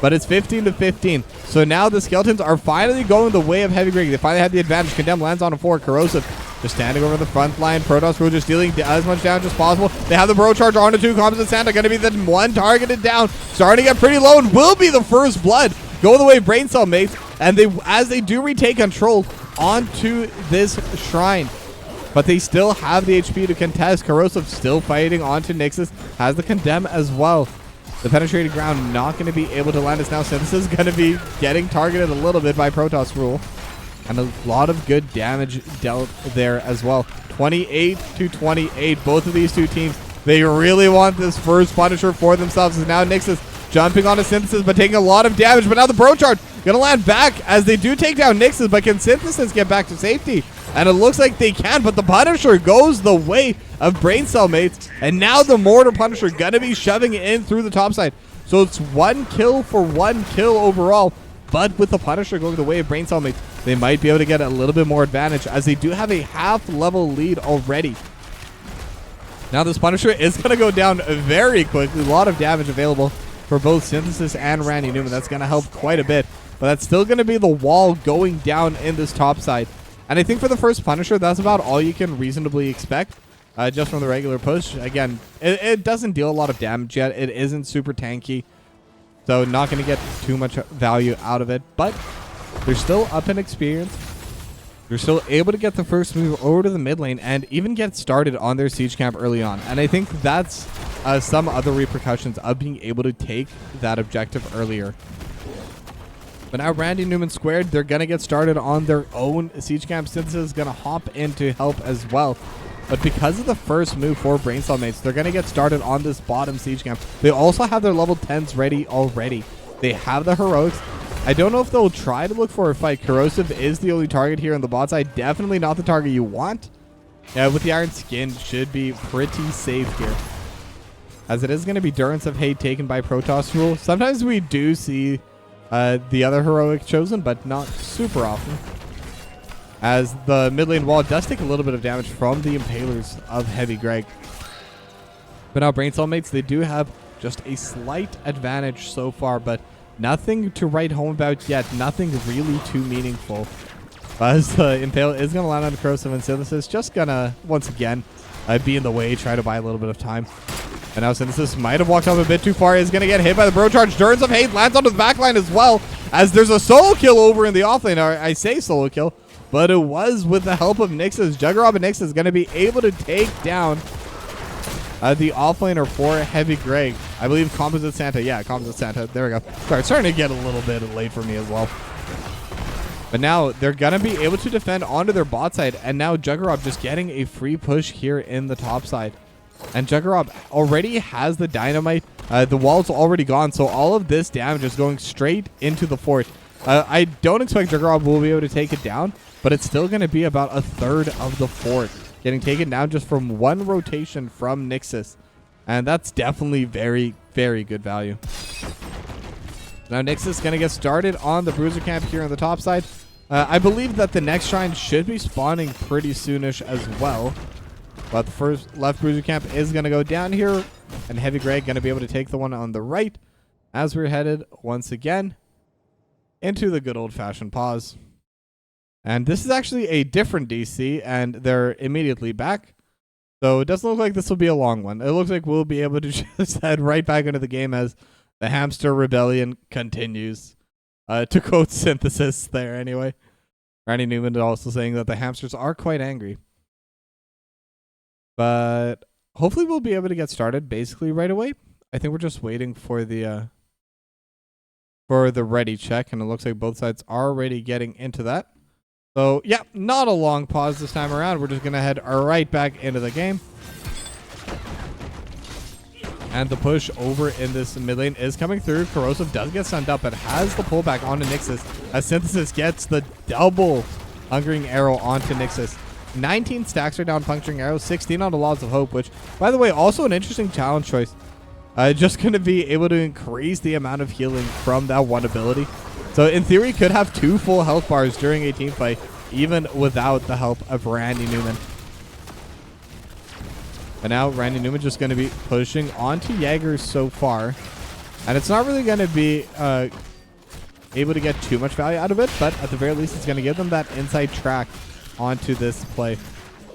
but it's 15-15. So now the skeletons are finally going the way of Heavy Greg. They finally have the advantage. Condemn lands on a 4. Corrosive just standing over the front line. Protoss Rule just dealing as much damage as possible. They have the Bro Charge on the 2. Composite Santa going to be the one targeted down. Starting to get pretty low and will be the First Blood. Go the way of Braincellmates. And as they do retake control onto this shrine. But they still have the HP to contest. Corrosive still fighting onto Nixus. Has the Condemn as well. The penetrated ground not going to be able to land us now. Synthesis is going to be getting targeted a little bit by Protoss Rule. And a lot of good damage dealt there as well. 28-28. Both of these two teams, they really want this first Punisher for themselves. And now Nixus jumping on a Synthesis, but taking a lot of damage. But now the Bro Charge going to land back as they do take down Nixus. But can Synthesis get back to safety? And it looks like they can, but the Punisher goes the way of Braincellmates. And now the Mortar Punisher going to be shoving it in through the top side. So it's 1 kill for 1 kill overall. But with the Punisher going the way of Braincellmates, they might be able to get a little bit more advantage as they do have a half-level lead already. Now this Punisher is going to go down very quickly. A lot of damage available for both Synthesis and Randy Newman. That's going to help quite a bit. But that's still going to be the wall going down in this top side. And I think for the first Punisher, that's about all you can reasonably expect. Just from the regular push. Again, it doesn't deal a lot of damage yet. It isn't super tanky. So not going to get too much value out of it. But they're still up in experience. They're still able to get the first move over to the mid lane and even get started on their siege camp early on. And I think that's some other repercussions of being able to take that objective earlier. But now Randy Newman squared. They're going to get started on their own siege camp. Synthesis is going to hop in to help as well. But because of the first move for Braincellmates, they're going to get started on this bottom siege camp. They also have their level 10s ready already. They have the heroics. I don't know if they'll try to look for a fight. Corrosive is the only target here on the bot side. Definitely not the target you want. Yeah, with the Iron Skin, should be pretty safe here. As it is going to be Durance of Hate taken by Protoss rule. Sometimes we do see the other heroic chosen, but not super often. As the mid lane wall does take a little bit of damage from the Impalers of Heavy Greg. But now Braincellmates, they do have just a slight advantage so far, but nothing to write home about yet. Nothing really too meaningful. As the Impale is going to land on the Corrosive and Synthesis, just going to, once again, be in the way, try to buy a little bit of time. And now Synthesis might have walked up a bit too far. Is going to get hit by the Bro Charge. Durance of Hate lands onto the backline as well, as there's a solo kill over in the offlane. I say solo kill, but it was with the help of Nixus. Juggernaut and Nixus is going to be able to take down the offlaner for Heavy Greg. I believe Composite Santa. Yeah, Composite Santa. There we go. Sorry, it's starting to get a little bit late for me as well. But now they're going to be able to defend onto their bot side. And now Juggernaut just getting a free push here in the top side. And Juggernaut already has the dynamite. The wall's already gone. So all of this damage is going straight into the fort. I don't expect Juggernaut will be able to take it down. But it's still going to be about a third of the fort getting taken down just from one rotation from Nixus. And that's definitely very, very good value. Now Nixus is going to get started on the Bruiser camp here on the top side. I believe that the next shrine should be spawning pretty soonish as well. But the first left Bruiser camp is going to go down here. And Heavy Greg going to be able to take the one on the right as we're headed once again into the good old-fashioned pause. And this is actually a different DC, and they're immediately back. So it doesn't look like this will be a long one. It looks like we'll be able to just head right back into the game as the hamster rebellion continues. To quote Synthesis there anyway. Randy Newman also saying that the hamsters are quite angry. But hopefully we'll be able to get started basically right away. I think we're just waiting for the ready check, and it looks like both sides are already getting into that. So, yeah, not a long pause this time around. We're just going to head right back into the game. And the push over in this mid lane is coming through. Corrosive does get stunned up, but has the pullback onto Nixus as Synthesis gets the double Hungering Arrow onto Nixus. 19 stacks right down Puncturing Arrow, 16 on the Laws of Hope, which, by the way, also an interesting challenge choice. Just going to be able to increase the amount of healing from that one ability. So in theory, could have 2 full health bars during a team fight, even without the help of Randy Newman. But now Randy Newman just going to be pushing onto Jaegers so far. And it's not really going to be able to get too much value out of it, but at the very least, it's going to give them that inside track onto this play.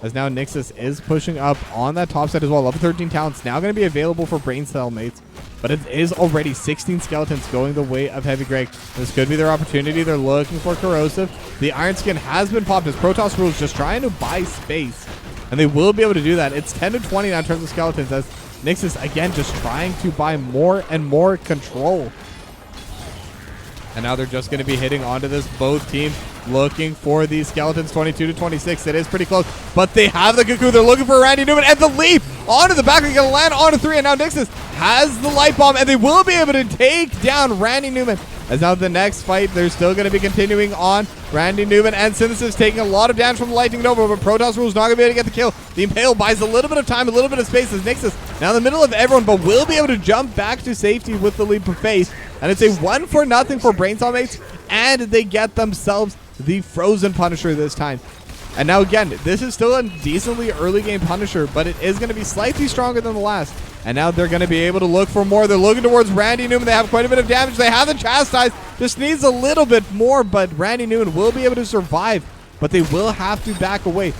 As now Nixus is pushing up on that top side as well. Level 13 talents now going to be available for Braincellmates. But it is already 16 skeletons going the way of Heavy Greg. This could be their opportunity. They're looking for Corrosive. The Iron Skin has been popped as Protoss rules just trying to buy space. And they will be able to do that. It's 10 to 20 now in terms of skeletons as Nixus, again, just trying to buy more and more control. And now they're just going to be hitting onto this. Both teams looking for these skeletons. 22 to 26. It is pretty close. But they have the Cuckoo. They're looking for Randy Newman. And the leap onto the back. They're going to land onto 3. And now Nixus has the light bomb. And they will be able to take down Randy Newman. As now the next fight, they're still going to be continuing on. Randy Newman and Synthesis taking a lot of damage from the Lightning Nova. But Protoss Rule's not going to be able to get the kill. The Impale buys a little bit of time, a little bit of space as Nixus now in the middle of everyone. But will be able to jump back to safety with the leap of faith. And it's a 1-0 for Braincellmates. And they get themselves the Frozen Punisher this time. And now again, this is still a decently early game Punisher, but it is going to be slightly stronger than the last. And now they're going to be able to look for more. They're looking towards Randy Newman. They have quite a bit of damage. They have the Chastise. Just needs a little bit more, but Randy Newman will be able to survive. But they will have to back away,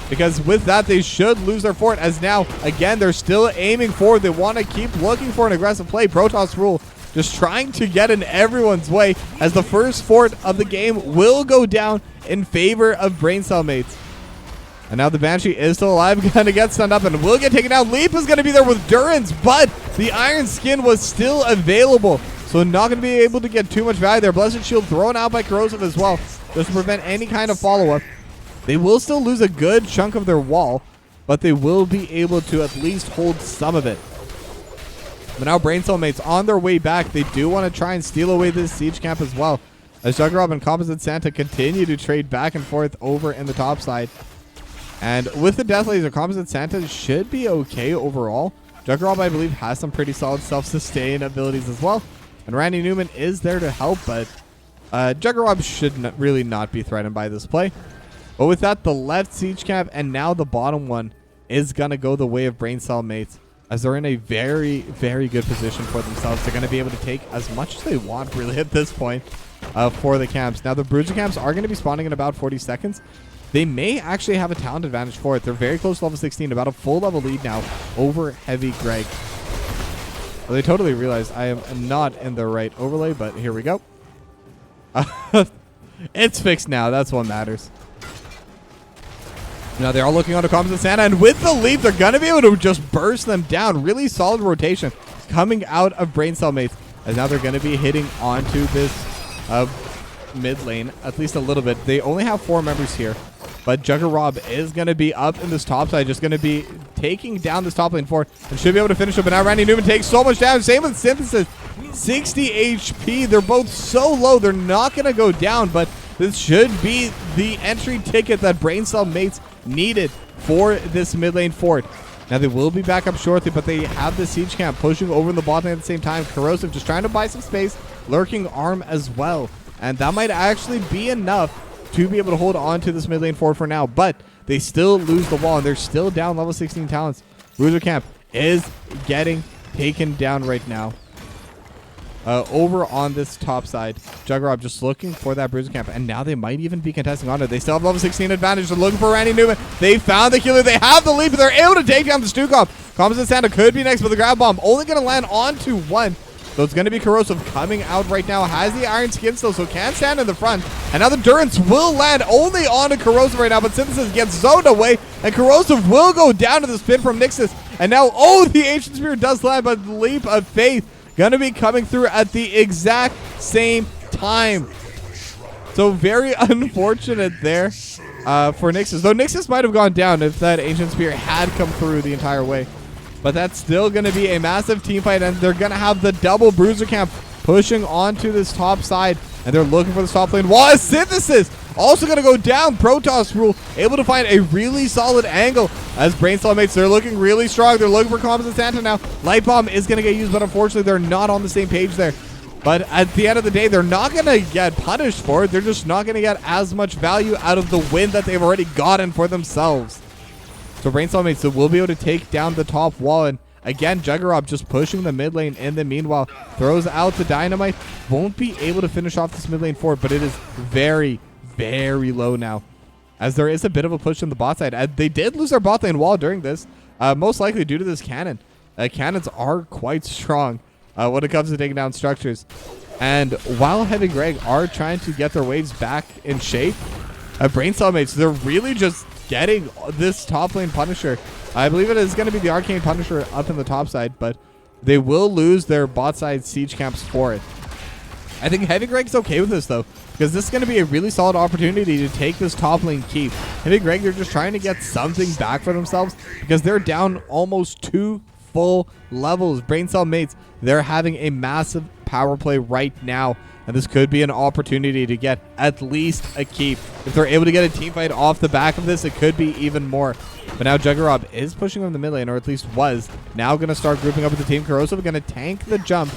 because with that, they should lose their fort, as now, again, they're still aiming forward. They want to keep looking for an aggressive play. Protoss rule just trying to get in everyone's way, as the first fort of the game will go down in favor of Braincellmates. And now the Banshee is still alive, gonna get stunned up and will get taken down. Leap is gonna be there with Durance, but the Iron Skin was still available, so not gonna be able to get too much value there. Blessed Shield thrown out by Corrosive as well, just to prevent any kind of follow-up. They will still lose a good chunk of their wall, but they will be able to at least hold some of it. But now Braincellmates on their way back. They do want to try and steal away this siege camp as well, as Juggernaut and Composite Santa continue to trade back and forth over in the top side. And with the Death Laser, Composite Santa should be okay overall. Juggernaut, I believe, has some pretty solid self-sustain abilities as well. And Randy Newman is there to help, but Juggernaut should really not be threatened by this play. But with that, the left siege camp and now the bottom one is going to go the way of Braincellmates, as they're in a very, very good position for themselves. They're going to be able to take as much as they want, really, at this point for the camps. Now, the Bruiser camps are going to be spawning in about 40 seconds. They may actually have a talent advantage for it. They're very close to level 16, about a full level lead now over Heavy Greg. Well, they totally realized I am not in the right overlay, but here we go. It's fixed now. That's what matters. Now they're all looking onto Composite Santa, and with the leap, they're going to be able to just burst them down. Really solid rotation coming out of Braincellmates, as now they're going to be hitting onto this mid lane, at least a little bit. They only have 4 members here, but Juggerrob is going to be up in this top side, just going to be taking down this top lane fort, and should be able to finish up. But now Randy Newman takes so much damage. Same with Synthesis, 60 HP. They're both so low, they're not going to go down, but this should be the entry ticket that Braincellmates needed for this mid lane fort. Now they will be back up shortly, but they have the siege camp pushing over in the bot lane at the same time. Corrosive just trying to buy some space, lurking arm as well, and that might actually be enough to be able to hold on to this mid lane fort for now. But they still lose the wall, and they're still down level 16 talents. Bruiser camp is getting taken down right now. Over on this top side, Juggernaut just looking for that Bruiser camp, and now they might even be contesting on it. They still have level 16 advantage. They're looking for Randy Newman. They found the killer. They have the leap. They're able to take down the Stukov. Composite Santa could be next, but the grab bomb only going to land onto one. So it's going to be Corrosive coming out right now. Has the Iron Skin still, so can't stand in the front. And now the Durance will land only onto Corrosive right now, but Synthesis gets zoned away, and Corrosive will go down to the spin from Nixus. And now, the Ancient Spear does land, but the Leap of Faith going to be coming through at the exact same time. So very unfortunate there for Nixus. Though Nixus might have gone down if that Ancient Spear had come through the entire way. But that's still going to be a massive team fight, and they're going to have the double Bruiser camp pushing onto this top side, and they're looking for the top lane. While a Synthesis also going to go down. Protoss rule able to find a really solid angle as Braincellmates. They're looking really strong. They're looking for Composite Santa now. Light Bomb is going to get used, but unfortunately they're not on the same page there. But at the end of the day, they're not going to get punished for it. They're just not going to get as much value out of the win that they've already gotten for themselves. So Braincellmates will be able to take down the top wall, and again, Juggernaut just pushing the mid lane in the meanwhile. Throws out the Dynamite. Won't be able to finish off this mid lane fort, but it is very, very low now, as there is a bit of a push in the bot side. They did lose their bot lane wall during this, most likely due to this cannon. Cannons are quite strong when it comes to taking down structures. And while Heavy Greg are trying to get their waves back in shape, Braincellmates, they're really just getting this top lane Punisher. I believe it is going to be the Arcane Punisher up in the top side, but they will lose their bot side siege camps for it. I think Heavy Greg's okay with this, though, because this is going to be a really solid opportunity to take this top lane keep. Heavy Greg, they're just trying to get something back for themselves, because they're down almost 2 full levels. Braincellmates, they're having a massive power play right now, and this could be an opportunity to get at least a keep. If they're able to get a team fight off the back of this, it could be even more. But now Juggernaut is pushing on the mid lane, or at least was. Now going to start grouping up with the team. Corrosive going to tank the jump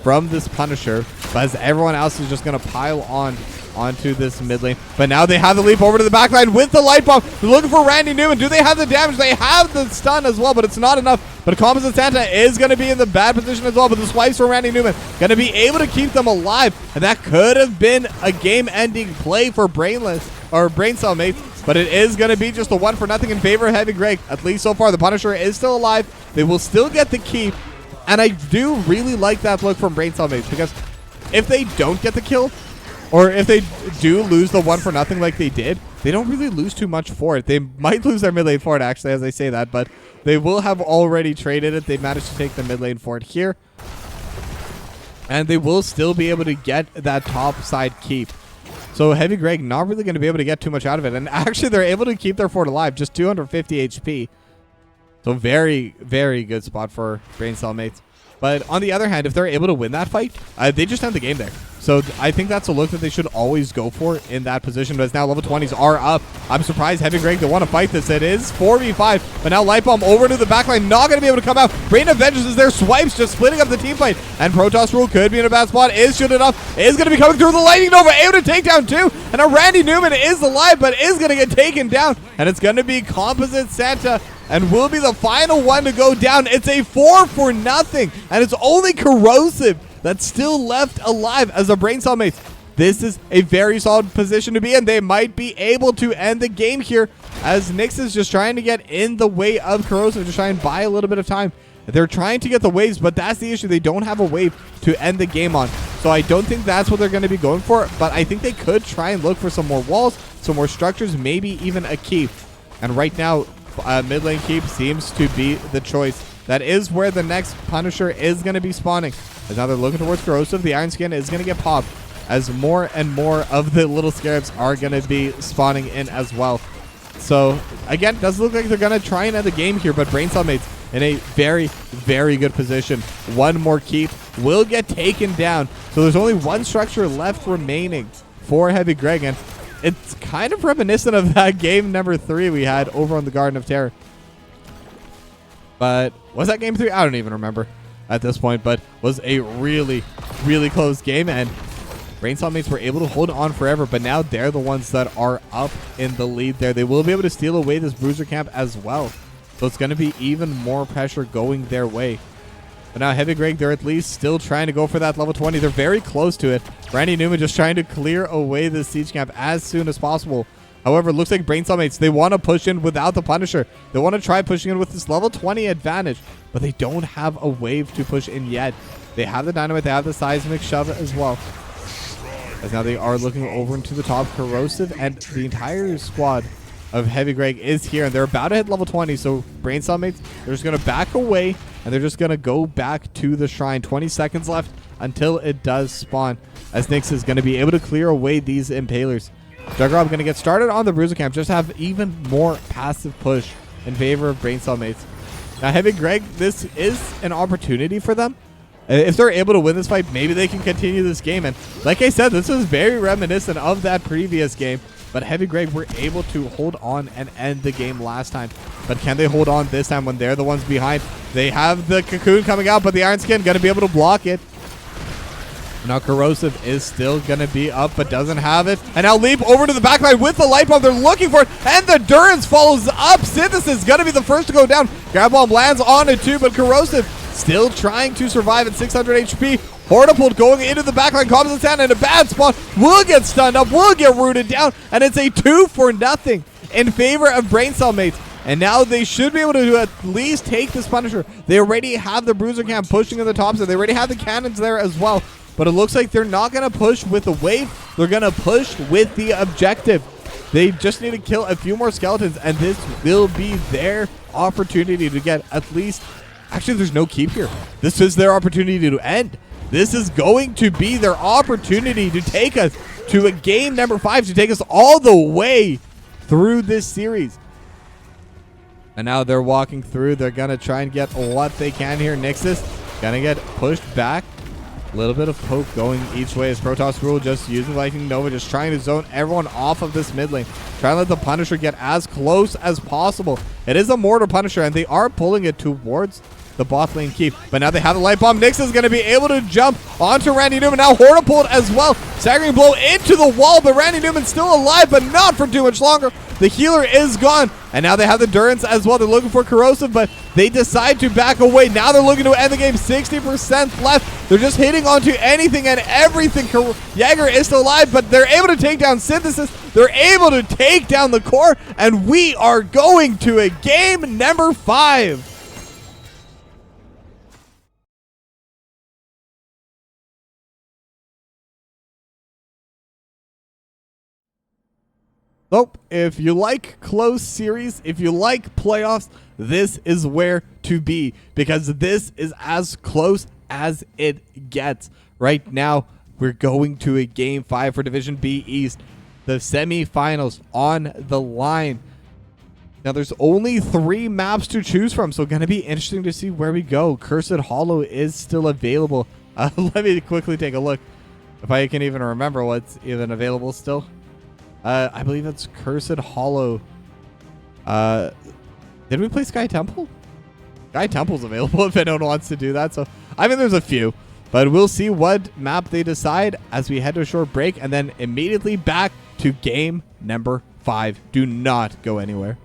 from this Punisher, but as everyone else is just going to pile on onto this mid lane. But now they have the leap over to the backline with the light bomb. They're looking for Randy Newman. Do they have the damage? They have the stun as well, but it's not enough. But Composite Santa is going to be in the bad position as well. But the swipes from Randy Newman going to be able to keep them alive. And that could have been a game-ending play for Braincellmates. But it is going to be just a 1-0 in favor of Heavy Greg. At least so far, the Punisher is still alive. They will still get the keep. And I do really like that look from Braincellmates, because if they don't get the kill, or if they do lose the 1-0 like they did, they don't really lose too much for it. They might lose their mid lane for it, actually, as I say that, but they will have already traded it. They managed to take the mid lane for it here. And they will still be able to get that top side keep. So Heavy Greg not really going to be able to get too much out of it. And actually, they're able to keep their fort alive, just 250 HP. So very, very good spot for Braincellmates. But on the other hand, if they're able to win that fight, they just end the game there. So I think that's a look that they should always go for in that position. But now level 20s are up. I'm surprised Heavy Greg don't want to fight this. It is 4v5. But now Light Bomb over to the backline. Not going to be able to come out. Brain of Vengeance is there. Swipes just splitting up the team fight. And Protoss Rule could be in a bad spot. Is shielded up. Is going to be coming through the Lightning Nova. Able to take down two. And now Randy Newman is alive, but is going to get taken down. And it's going to be Composite Santa, and will be the final one to go down. It's a 4-0, and it's only Corrosive that's still left alive as a Braincellmates. This is a very solid position to be in. They might be able to end the game here, as Nyx is just trying to get in the way of Corrosive, just try and buy a little bit of time. They're trying to get the waves, but that's the issue. They don't have a wave to end the game on. So I don't think that's what they're going to be going for, but I think they could try and look for some more walls, some more structures, maybe even a keep. And right now, mid lane keep seems to be the choice. That is where the next Punisher is going to be spawning. As now they're looking towards Corrosive. The Iron Skin is going to get popped, as more and more of the little scarabs are going to be spawning in as well. So again, it does look like they're going to try and end the game here, but Braincellmates in a very, very good position. One more keep will get taken down. So there's only one structure left remaining for Heavy Greg, and it's kind of reminiscent of that game number 3 we had over on the Garden of Terror. But was that game 3? I don't even remember at this point, but was a really, really close game, and Braincellmates were able to hold on forever, but now they're the ones that are up in the lead there. They will be able to steal away this Bruiser camp as well. So it's going to be even more pressure going their way. But now Heavy Greg, they're at least still trying to go for that level 20. They're very close to it. Randy Newman just trying to clear away the siege camp as soon as possible. However, it looks like Braincellmates, they want to push in without the Punisher. They want to try pushing in with this level 20 advantage, but they don't have a wave to push in yet. They have the Dynamite, they have the Seismic Shove as well. As now they are looking over into the top. Corrosive and the entire squad of Heavy Greg is here, and they're about to hit level 20, so Braincellmates, they're just going to back away, and they're just going to go back to the shrine. 20 seconds left until it does spawn, as Nyx is going to be able to clear away these Impalers. Juggernaut going to get started on the Bruiser camp, just have even more passive push in favor of Braincellmates. Now Heavy Greg, this is an opportunity for them. If they're able to win this fight, maybe they can continue this game. And like I said, this is very reminiscent of that previous game. But Heavy Greg were able to hold on and end the game last time. But can they hold on this time when they're the ones behind? They have the Cocoon coming out, but the Iron Skin going to be able to block it. Now Corrosive is still going to be up, but doesn't have it. And now Leap over to the backline with the Light Bomb. They're looking for it, and the Durance follows up. Synthesis going to be the first to go down. Grab Bomb lands on it too, but Corrosive still trying to survive at 600 HP. Hortipult going into the backline. Composite Santa in a bad spot. Will get stunned up. Will get rooted down. And it's a 2-0 in favor of Braincellmates. And now they should be able to at least take this Punisher. They already have the Bruiser camp pushing in the top side. They already have the cannons there as well. But it looks like they're not going to push with the wave. They're going to push with the objective. They just need to kill a few more skeletons, and this will be their opportunity to get at least... Actually, there's no keep here. This is their opportunity to end. This is going to be their opportunity to take us to a game number 5, to take us all the way through this series. And now they're walking through. They're going to try and get what they can here. Nixus going to get pushed back. A little bit of poke going each way as Protoss Rule just using Lightning Nova, just trying to zone everyone off of this mid lane. Trying to let the Punisher get as close as possible. It is a Mortar Punisher, and they are pulling it towards the bot lane keep. But now they have the light bomb. Nyx is going to be able to jump onto Randy Newman. Now Hornipult as well. Staggering blow into the wall, but Randy Newman's still alive, but not for too much longer. The healer is gone, and now they have the Durance as well. They're looking for Corrosive, but they decide to back away. Now they're looking to end the game. 60% left. They're just hitting onto anything and everything. Jaeger is still alive, but they're able to take down Synthesis. They're able to take down the core, and we are going to a game number 5. So, if you like close series, if you like playoffs, this is where to be, because this is as close as it gets. Right now, we're going to a game 5 for Division B East. The semifinals on the line. Now, there's only 3 maps to choose from, so going to be interesting to see where we go. Cursed Hollow is still available. Let me quickly take a look, if I can even remember what's even available still. I believe it's Cursed Hollow. Did we play Sky Temple? Sky Temple's available if anyone wants to do that. So, I mean, there's a few. But we'll see what map they decide as we head to a short break. And then immediately back to game number 5. Do not go anywhere.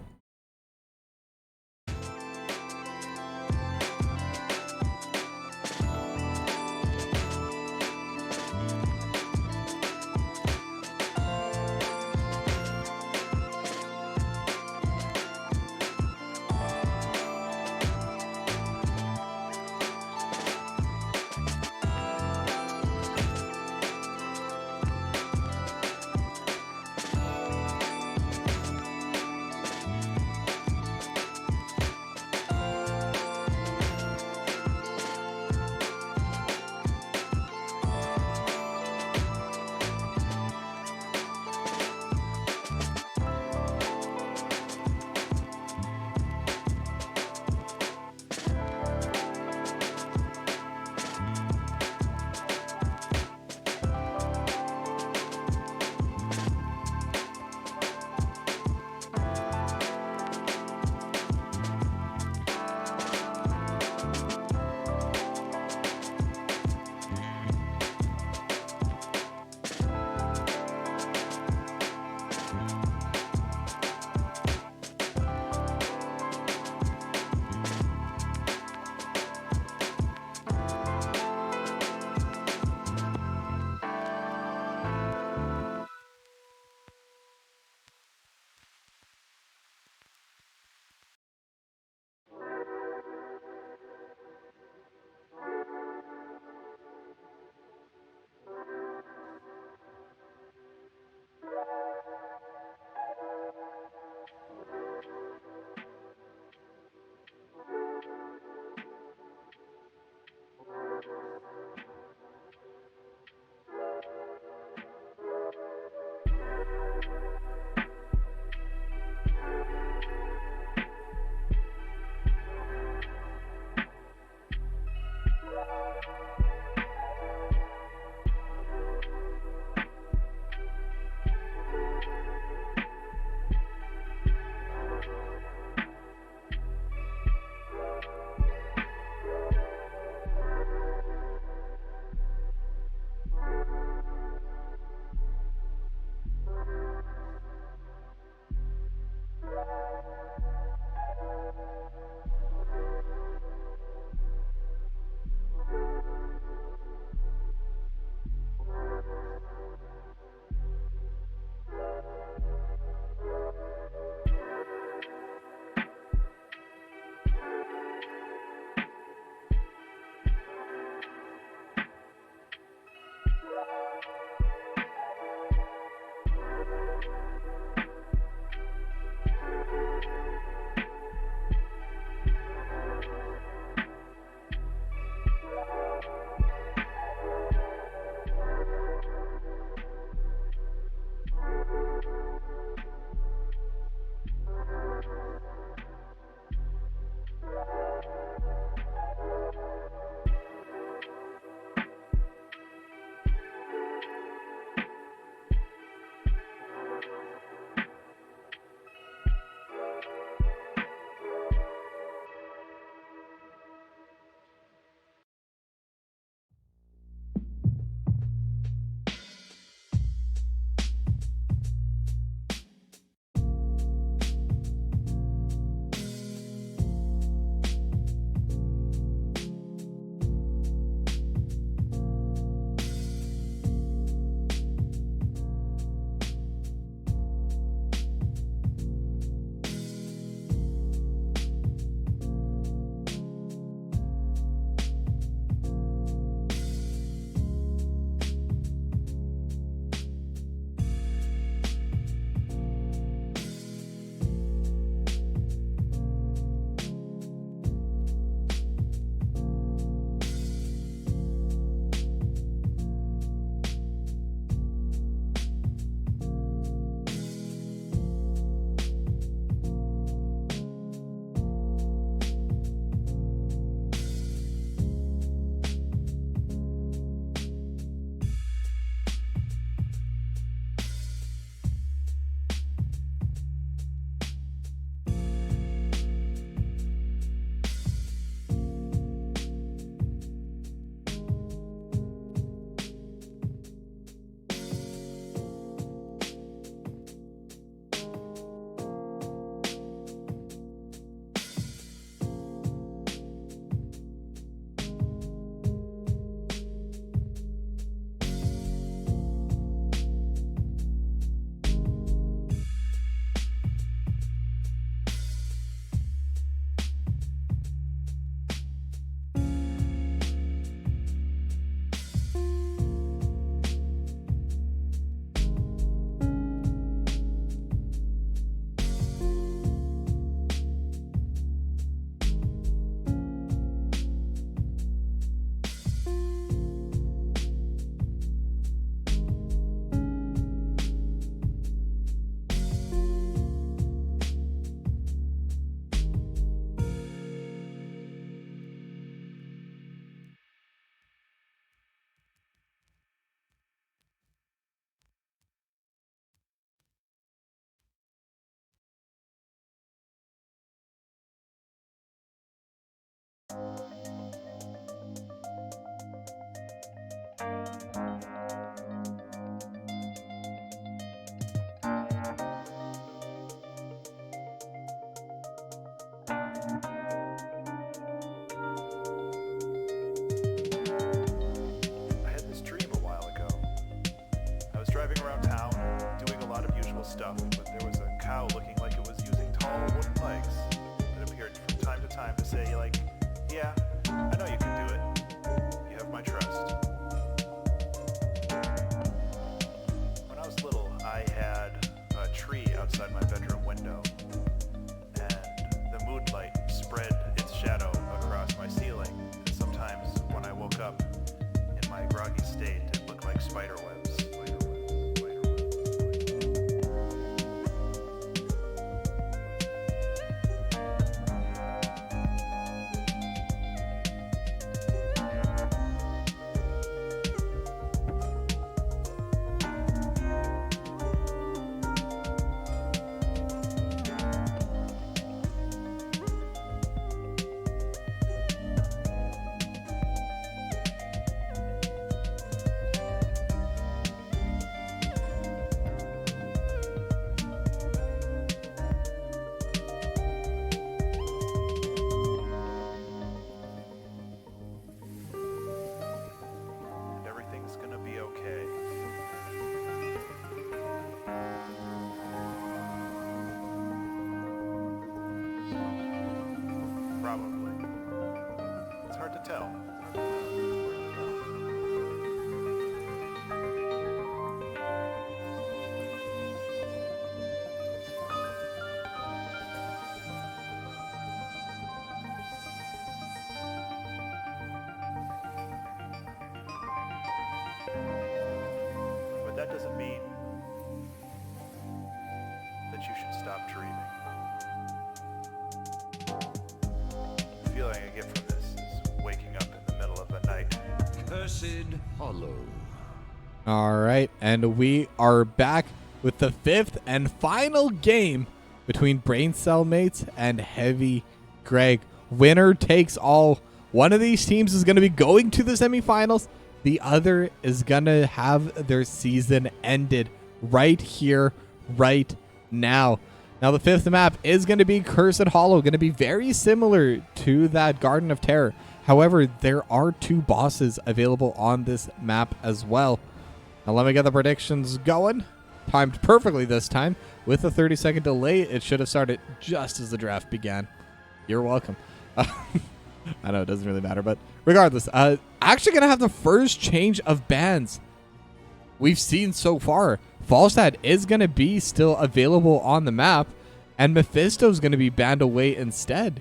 cow looking like it was using tall wooden legs that appeared from time to time to say, like, yeah, I know you can do it. You have my trust. When I was little, I had a tree outside my bedroom window, and the moonlight spread its shadow across my ceiling. And sometimes when I woke up in my groggy state, it looked like spider webs. Probably. It's hard to tell. But that doesn't mean that you should stop dreaming. The feeling I get from this is waking up in the middle of the night. Cursed Hollow. All right, and we are back with the fifth and final game between Braincellmates and Heavy Greg. Winner takes all. One of these teams is going to be going to the semifinals. The other is going to have their season ended right here, right now. Now, the fifth map is going to be Cursed Hollow, going to be very similar to that Garden of Terror. However, there are two bosses available on this map as well. Now, let me get the predictions going. Timed perfectly this time. With a 30-second delay, it should have started just as the draft began. You're welcome. I know it doesn't really matter, but regardless, actually going to have the first change of bans we've seen so far. Falstad is going to be still available on the map, and Mephisto's going to be banned away instead.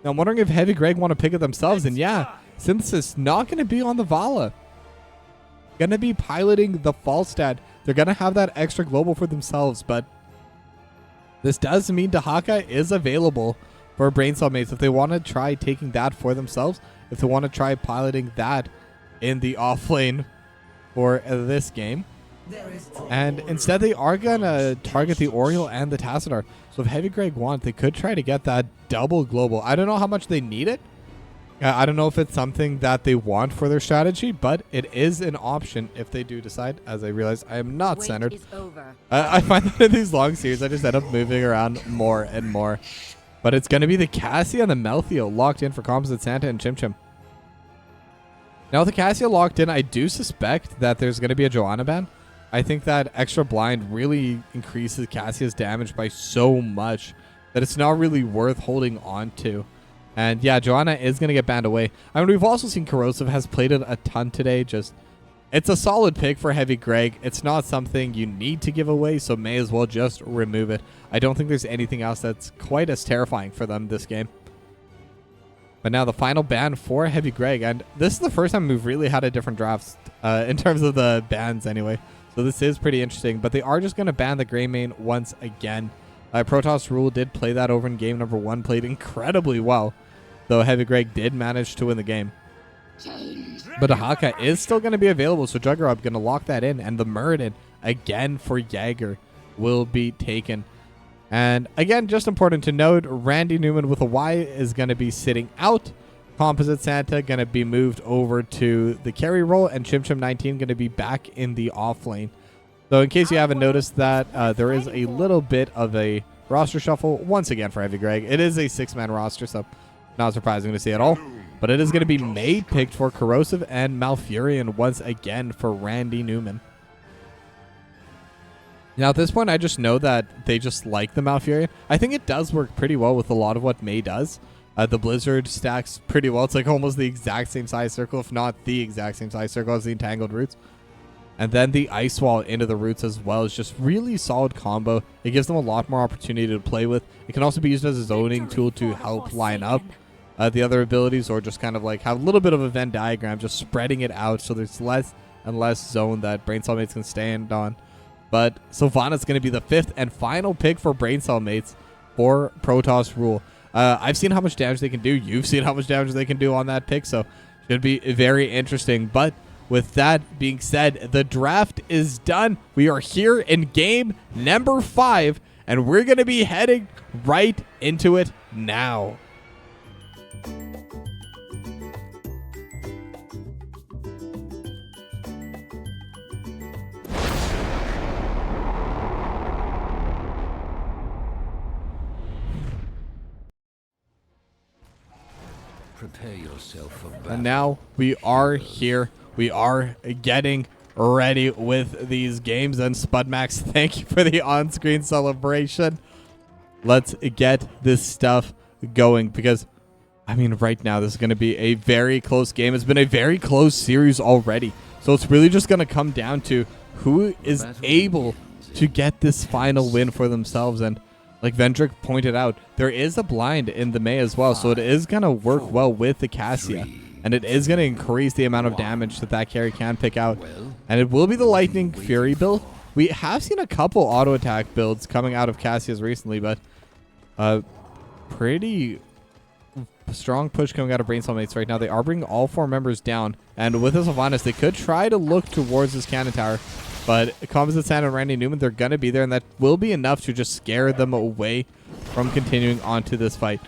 Now, I'm wondering if Heavy Greg want to pick it themselves, and yeah, Synthesis not going to be on the Vala. Going to be piloting the Falstad. They're going to have that extra global for themselves, but this does mean Dahaka is available for Braincellmates if they want to try taking that for themselves, if they want to try piloting that in the offlane for this game. And instead, they are going to target the Oriole and the Tassadar. So if Heavy Greg want, they could try to get that double global. I don't know how much they need it. I don't know if it's something that they want for their strategy, but it is an option if they do decide. As I realize, I am not centered. I find that in these long series, I just end up moving around more and more. But it's going to be the Cassia and the Melthio locked in for Composite Santa and Chim Chim. Now, with the Cassia locked in, I do suspect that there's going to be a Joanna ban. I think that extra blind really increases Cassia's damage by so much that it's not really worth holding on to. And yeah, Joanna is going to get banned away. I mean, we've also seen Corrosive has played it a ton today. Just, it's a solid pick for Heavy Greg. It's not something you need to give away, so may as well just remove it. I don't think there's anything else that's quite as terrifying for them this game. But now the final ban for Heavy Greg. And this is the first time we've really had a different draft in terms of the bans anyway. So this is pretty interesting. But they are just going to ban the Greymane once again. Protoss Rule did play that over in game number 1. Played incredibly well, though Heavy Greg did manage to win the game. But Dahaka is still going to be available, so Juggernaut going to lock that in. And the Muradin, again for Jaeger, will be taken. And again, just important to note, Randy Newman with a Y is going to be sitting out. Composite Santa going to be moved over to the carry role, and Chim Chim 19 going to be back in the off lane. So in case you haven't noticed that, there is a little bit of a roster shuffle once again for Heavy Greg. It is a 6-man roster, so not surprising to see at all. But it is going to be May picked for Corrosive and Malfurion once again for Randy Newman. Now, at this point, I just know that they just like the Malfurion. I think it does work pretty well with a lot of what Mei does. The Blizzard stacks pretty well. It's like almost the exact same size circle, if not the exact same size circle as the Entangled Roots. And then the Ice Wall into the Roots as well is just really solid combo. It gives them a lot more opportunity to play with. It can also be used as a zoning tool to help line up the other abilities, or just kind of like have a little bit of a Venn diagram, just spreading it out so there's less and less zone that Braincellmates can stand on. But Sylvana's going to be the 5th and final pick for Braincellmates for Protoss Rule. I've seen how much damage they can do. You've seen how much damage they can do on that pick, so should be very interesting. But with that being said, the draft is done. We are here in game number 5, and we're going to be heading right into it now. Prepare yourself for battle. And now we are here. We are getting ready with these games. And Spudmax, thank you for the on-screen celebration. Let's get this stuff going, because, I mean, right now this is going to be a very close game. It's been a very close series already. So it's really just going to come down to who is able to get this final win for themselves. And like Vendrick pointed out, there is a blind in the Mei as well, so it is going to work well with the Cassia, and it is going to increase the amount of damage that carry can pick out. And it will be the Lightning Fury build. We have seen a couple auto attack builds coming out of Cassia's recently, but pretty strong push coming out of Braincellmates right now. They are bringing all 4 members down, and with this Sylvanas, they could try to look towards this cannon tower. But Composite Sand and Randy Newman, they're going to be there, and that will be enough to just scare them away from continuing on to this fight.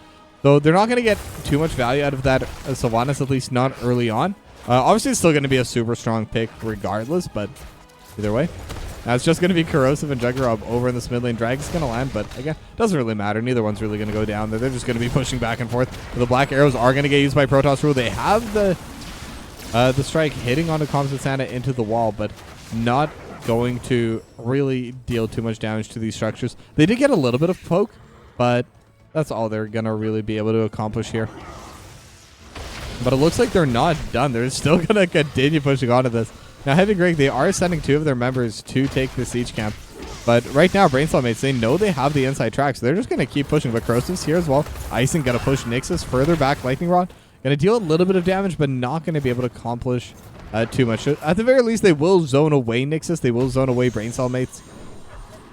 So they're not going to get too much value out of that Sylvanas, at least not early on. Obviously, it's still going to be a super strong pick regardless, but either way. Now it's just going to be Corrosive and Juggerog over in this mid lane. Drag's going to land, but again, doesn't really matter. Neither one's really going to go down there. They're just going to be pushing back and forth. The Black Arrows are going to get used by Protoss Rule. They have the strike hitting onto Composite Santa into the wall, but not going to really deal too much damage to these structures. They did get a little bit of poke, but that's all they're going to really be able to accomplish here. But it looks like they're not done. They're still going to continue pushing onto this. Now, Heavy Greg, they are sending 2 of their members to take the siege camp. But right now, Braincellmates, they know they have the inside track, so they're just going to keep pushing. But Corrosive's here as well. Icing going to push Nixus further back. Lightning Rod going to deal a little bit of damage, but not going to be able to accomplish too much. At the very least, they will zone away Nixus. They will zone away Braincellmates.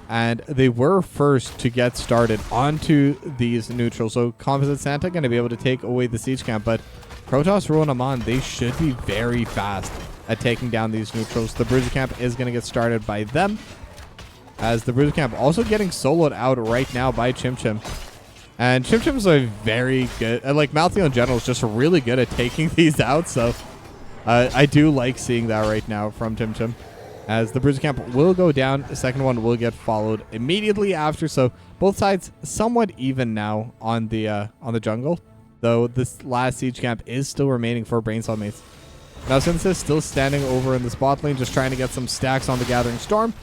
And they were first to get started onto these neutrals. So Composite Santa going to be able to take away the siege camp. But Protoss, Rule, and Amon, they should be very fast at taking down these neutrals. The Bruiser camp is going to get started by them, as the Bruiser camp also getting soloed out right now by Chim Chim. And Chim Chim's a very good, like Malthael in general is just really good at taking these out. So I do like seeing that right now from Chim Chim, as the Bruiser camp will go down. The second one will get followed immediately after. So both sides somewhat even now on the jungle, though this last siege camp is still remaining for Braincellmates. Now, Synthesis still standing over in the spot lane, just trying to get some stacks on the Gathering Storm,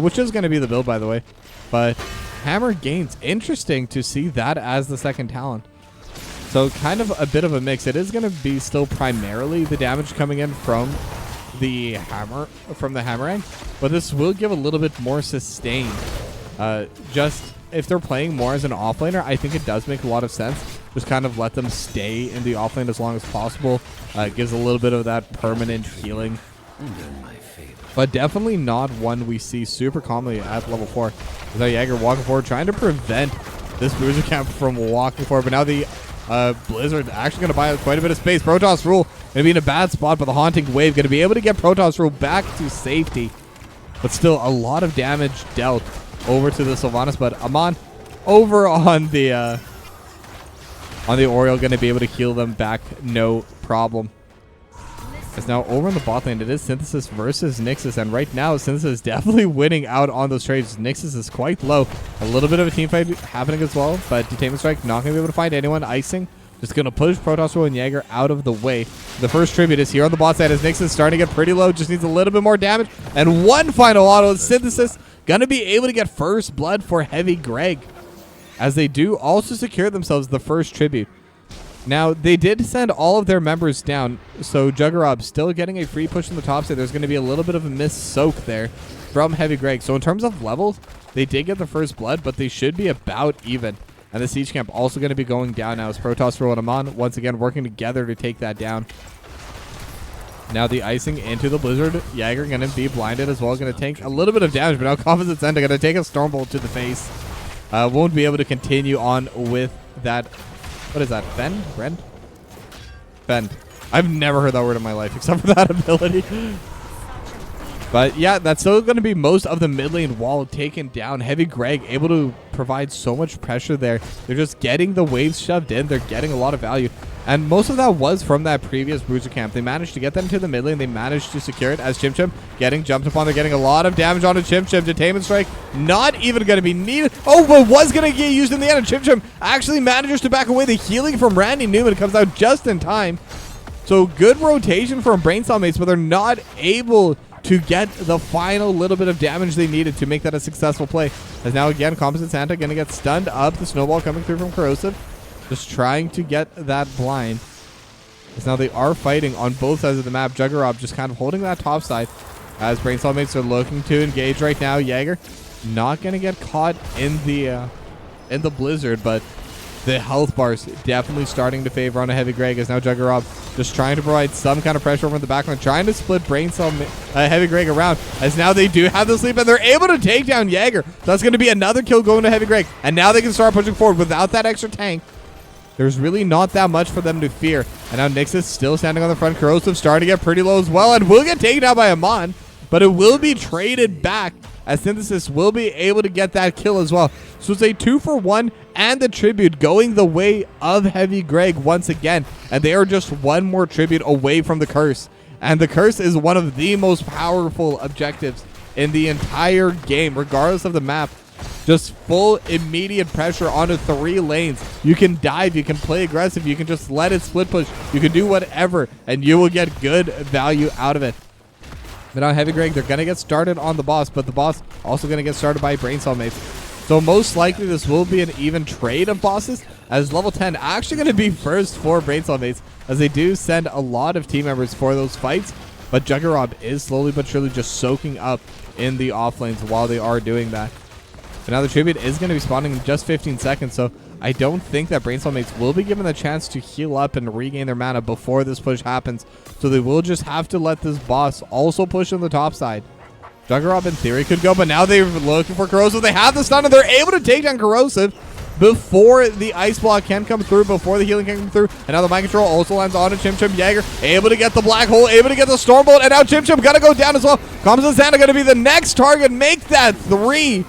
which is going to be the build, by the way. But Hammer Gains, interesting to see that as the second talent. So kind of a bit of a mix. It is going to be still primarily the damage coming in from the Hammerang, but this will give a little bit more sustain. Just if they're playing more as an offlaner, I think it does make a lot of sense. Just kind of let them stay in the offlane as long as possible. Gives a little bit of that permanent healing. But definitely not one we see super commonly at level 4. There's Jaeger walking forward, trying to prevent this Bruiser camp from walking forward. But now the Blizzard actually going to buy quite a bit of space. Protoss Rule going to be in a bad spot, but the Haunting Wave going to be able to get Protoss Rule back to safety. But still a lot of damage dealt over to the Sylvanas. But Amon over on the Oriole going to be able to heal them back, no problem. It's now over in the bot lane. It is Synthesis versus Nixus, and right now Synthesis is definitely winning out on those trades. Nixus is quite low. A little bit of a team fight happening as well, but Detainment Strike not going to be able to find anyone. Icing Just going to push Protoss Rule and Jaeger out of the way. The first tribute is here on the bot side as Nyx is starting to get pretty low. Just needs a little bit more damage. And one final auto synthesis. Going to be able to get first blood for Heavy Greg, as they do also secure themselves the first tribute. Now, they did send all of their members down, so Juggerab still getting a free push on the top side. There's going to be a little bit of a missed soak there from Heavy Greg. So in terms of levels, they did get the first blood, but they should be about even. And the siege camp also going to be going down now as Protoss Rule and Amon once again working together to take that down. Now the icing into the Blizzard. Jaeger going to be blinded as well. Going to take a little bit of damage, but now Composite Center going to take a Stormbolt to the face. Won't be able to continue on with that. What is that? Bend? Rend? Bend. I've never heard that word in my life except for that ability. But yeah, that's still going to be most of the mid lane wall taken down. Heavy Greg able to provide so much pressure there. They're just getting the waves shoved in. They're getting a lot of value. And most of that was from that previous Bruiser camp. They managed to get that into the mid lane. They managed to secure it as Chim Chim getting jumped upon. They're getting a lot of damage onto Chim Chim. Detainment Strike not even going to be needed. Oh, but was going to get used in the end. And Chim Chim actually manages to back away. The healing from Randy Newman comes out just in time. So good rotation from Braincellmates, but they're not able to get the final little bit of damage they needed to make that a successful play. As now again, Composite Santa going to get stunned up. The snowball coming through from Corrosive. Just trying to get that blind. As now they are fighting on both sides of the map. Juggerab just kind of holding that top side as Braincellmates are looking to engage right now. Jaeger not going to get caught in the Blizzard, but the health bars definitely starting to favor on a Heavy Greg as now Juggerab just trying to provide some kind of pressure over in the backline, trying to split Heavy Greg around as now they do have the sleep and they're able to take down Jaeger. So that's going to be another kill going to Heavy Greg. And now they can start pushing forward without that extra tank. There's really not that much for them to fear. And now Nyx is still standing on the front. Corrosive starting to get pretty low as well and will get taken out by Amon, but it will be traded back as Synthesis will be able to get that kill as well. So it's a 2-for-1 and the tribute going the way of Heavy Greg once again. And they are just one more tribute away from the curse. And the curse is one of the most powerful objectives in the entire game, regardless of the map. Just full immediate pressure onto 3 lanes. You can dive, you can play aggressive, you can just let it split push, you can do whatever, and you will get good value out of it. But now Heavy Greg, they're going to get started on the boss, but the boss also going to get started by Braincellmates. So most likely this will be an even trade of bosses, as level 10 actually going to be first for Braincellmates, as they do send a lot of team members for those fights. But Juggerab is slowly but surely just soaking up in the off lanes while they are doing that. But now the tribute is going to be spawning in just 15 seconds, so I don't think that Braincellmates will be given the chance to heal up and regain their mana before this push happens. So they will just have to let this boss also push on the top side. Juggerab in theory could go, but now they're looking for Corrosive. They have the stun and they're able to take down Corrosive before the ice block can come through, before the healing can come through. And now the mind control also lands on Chim Chim. Jaeger able to get the black hole, able to get the Stormbolt, and now Chim Chim gonna go down as well. Composite Santa gonna be the next target. Make that 3.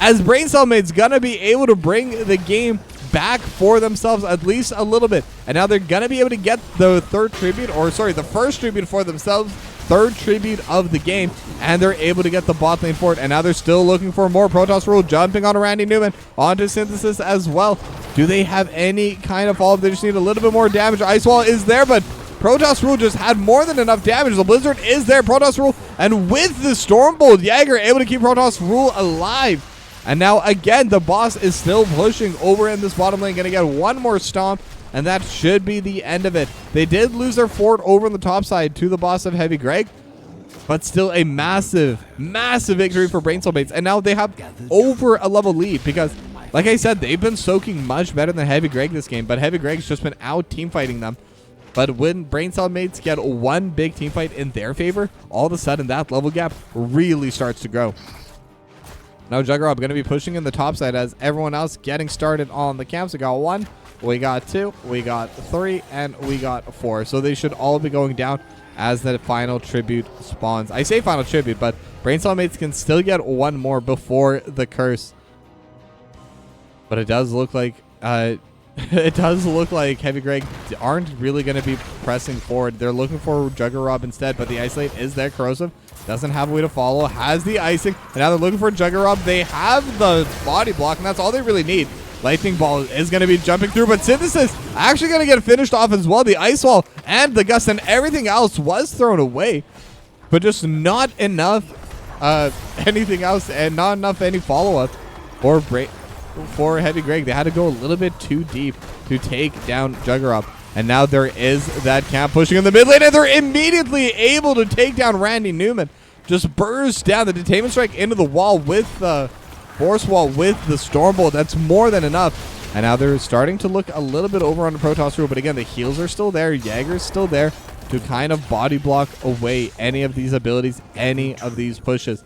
As Braincellmates gonna be able to bring the game back for themselves at least a little bit. And now they're gonna be able to get the the first tribute for themselves, 3rd tribute of the game, and they're able to get the bot lane for it. And now they're still looking for more. Protoss Rule jumping on Randy Newman onto Synthesis as well. Do they have any kind of follow-up? They just need a little bit more damage. Ice Wall is there, but Protoss Rule just had more than enough damage. The Blizzard is there. Protoss Rule, and with the Stormbolt, Jaeger able to keep Protoss Rule alive. And now, again, the boss is still pushing over in this bottom lane. Going to get one more stomp, and that should be the end of it. They did lose their fort over on the top side to the boss of Heavy Greg, but still a massive, massive victory for Braincellmates. And now they have over a level lead because, like I said, they've been soaking much better than Heavy Greg this game, but Heavy Greg's just been out team fighting them. But when Braincellmates get one big team fight in their favor, all of a sudden that level gap really starts to grow. Now Juggerab going to be pushing in the top side as everyone else getting started on the camps. We got 1, we got 2, we got 3, and we got 4. So they should all be going down as the final tribute spawns. I say final tribute, but Braincellmates can still get 1 more before the curse. But it does look like Heavy Greg aren't really going to be pressing forward. They're looking for Juggerab instead, but the Isolate is there. Corrosive doesn't have a way to follow, has the icing, and now they're looking for Juggerab. They have the body block, and that's all they really need. Lightning Ball is going to be jumping through, but Synthesis actually going to get finished off as well. The Ice Wall and the Gust and everything else was thrown away, but just not enough anything else, and not enough any follow-up for Heavy Greg. They had to go a little bit too deep to take down Juggerop. And now there is that camp pushing in the mid lane, and they're immediately able to take down Randy Newman. Just burst down the Detainment Strike into the wall with the Force Wall with the Storm Bolt. That's more than enough. And now they're starting to look a little bit over on the Protoss rule, but again, the heals are still there. Jaeger's still there to kind of body block away any of these abilities, any of these pushes.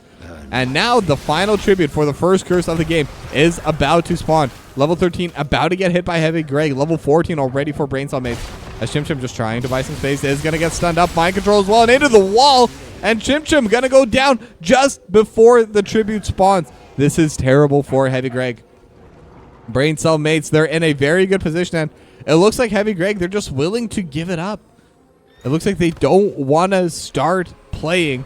And now the final tribute for the first curse of the game is about to spawn. Level 13 about to get hit by Heavy Greg. Level 14 already for Braincellmates. As Chim just trying to buy some space is going to get stunned up. Mind control as well and into the wall. And Chim going to go down just before the tribute spawns. This is terrible for Heavy Greg. Braincellmates, they're in a very good position. And it looks like Heavy Greg, they're just willing to give it up. It looks like they don't want to start playing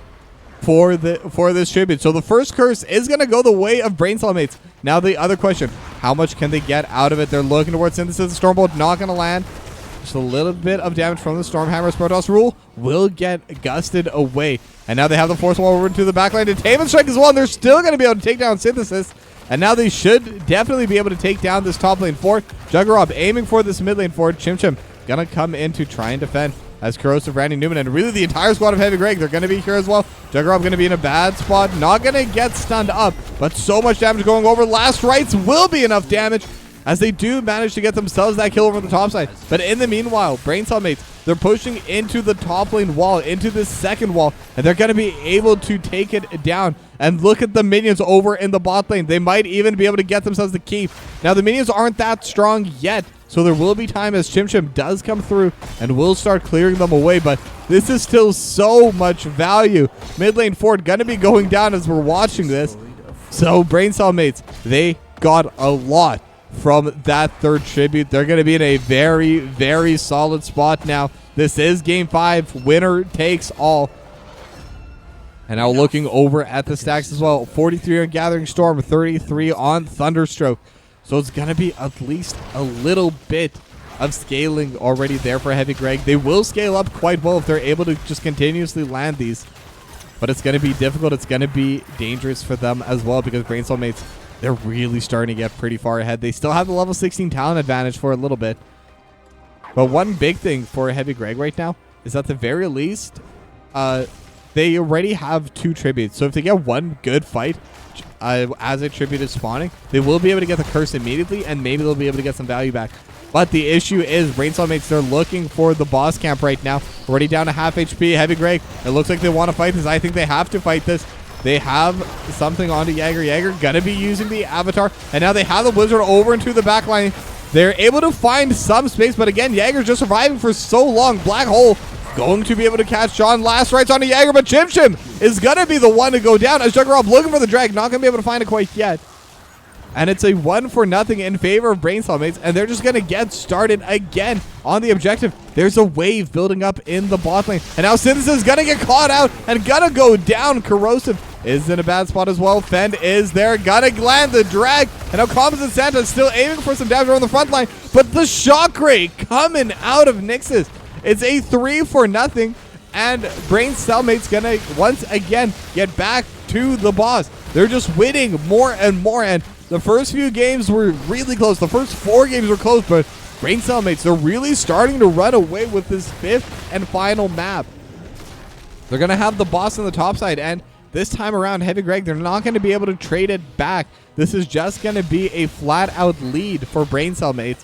for this tribute. So the first curse is going to go the way of Braincellmates. Now the other question, how much can they get out of it? They're looking towards Synthesis. The Stormbolt not going to land. Just a little bit of damage from the Stormhammer's Protoss rule will get gusted away. And now they have the Force Wall over to the backline. Detainment Strike as well, and they're still going to be able to take down Synthesis. And now they should definitely be able to take down this top lane fort. Juggerop aiming for this mid lane fort. Chim going to come in to try and defend. As Corrosive, Randy Newman, and really the entire squad of Heavy Greg, they're going to be here as well. Juggerop going to be in a bad spot. Not going to get stunned up, but so much damage going over. Last Rites will be enough damage as they do manage to get themselves that kill over the top side. But in the meanwhile, Braincellmates, they're pushing into the top lane wall, into the second wall, and they're going to be able to take it down. And look at the minions over in the bot lane. They might even be able to get themselves the keep. Now, the minions aren't that strong yet, so there will be time as Chim does come through and will start clearing them away. But this is still so much value. Mid lane fort going to be going down as we're watching this. So Braincellmates, they got a lot from that third tribute. They're going to be in a very, very solid spot now. This is game 5. Winner takes all. And now looking over at the stacks as well. 43 on Gathering Storm, 33 on Thunderstroke. So it's going to be at least a little bit of scaling already there for Heavy Greg. They will scale up quite well if they're able to just continuously land these. But it's going to be difficult. It's going to be dangerous for them as well because Braincellmates, they're really starting to get pretty far ahead. They still have the level 16 talent advantage for a little bit. But one big thing for Heavy Greg right now is at the very least, they already have 2 tributes. So if they get one good fight as a tribute is spawning, they will be able to get the curse immediately, and maybe they'll be able to get some value back. But the issue is Braincellmates, they're looking for the boss camp right now. Already down to half HP. Heavy Greg, it looks like they want to fight this. I think they have to fight this. They have something onto Jaeger. Jaeger gonna be using the Avatar, and now they have the Blizzard over into the back line. They're able to find some space, but again, Jaeger's just surviving for so long. Black Hole going to be able to catch John. Last Rites onto Jaeger, but Chim is going to be the one to go down as Juggerop looking for the drag. Not going to be able to find it quite yet. And it's a 1-0 in favor of Braincellmates, and they're just going to get started again on the objective. There's a wave building up in the bot lane, and now Synthesis is going to get caught out and going to go down. Corrosive is in a bad spot as well. Fend is there, going to land the drag, and now Composite Santa is still aiming for some damage on the front line, but the shock ray coming out of Nixus. It's a 3-0, and Braincellmates gonna once again get back to the boss. They're just winning more and more, and the first few games were really close. The first 4 games were close, but Braincellmates, they're really starting to run away with this 5th and final map. They're gonna have the boss on the top side, and this time around, Heavy Greg, they're not going to be able to trade it back. This is just going to be a flat-out lead for Braincellmates.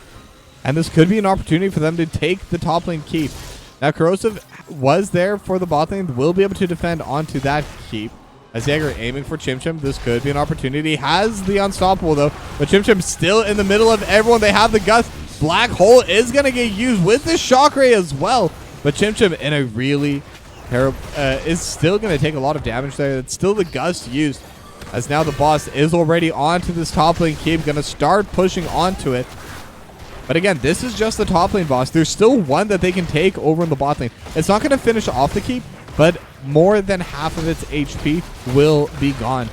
And this could be an opportunity for them to take the top lane keep. Now, Corrosive was there for the bot lane. Will be able to defend onto that keep. As Jaeger aiming for Chim this could be an opportunity. Has the Unstoppable, though. But Chim still in the middle of everyone. They have the Gust. Black Hole is going to get used with the Shock Ray as well. But Chim in a really terrible... is still going to take a lot of damage there. It's still the Gust used. As now the boss is already onto this top lane keep. Going to start pushing onto it. But again, this is just the top lane boss. There's still one that they can take over in the bot lane. It's not going to finish off the keep, but more than half of its HP will be gone.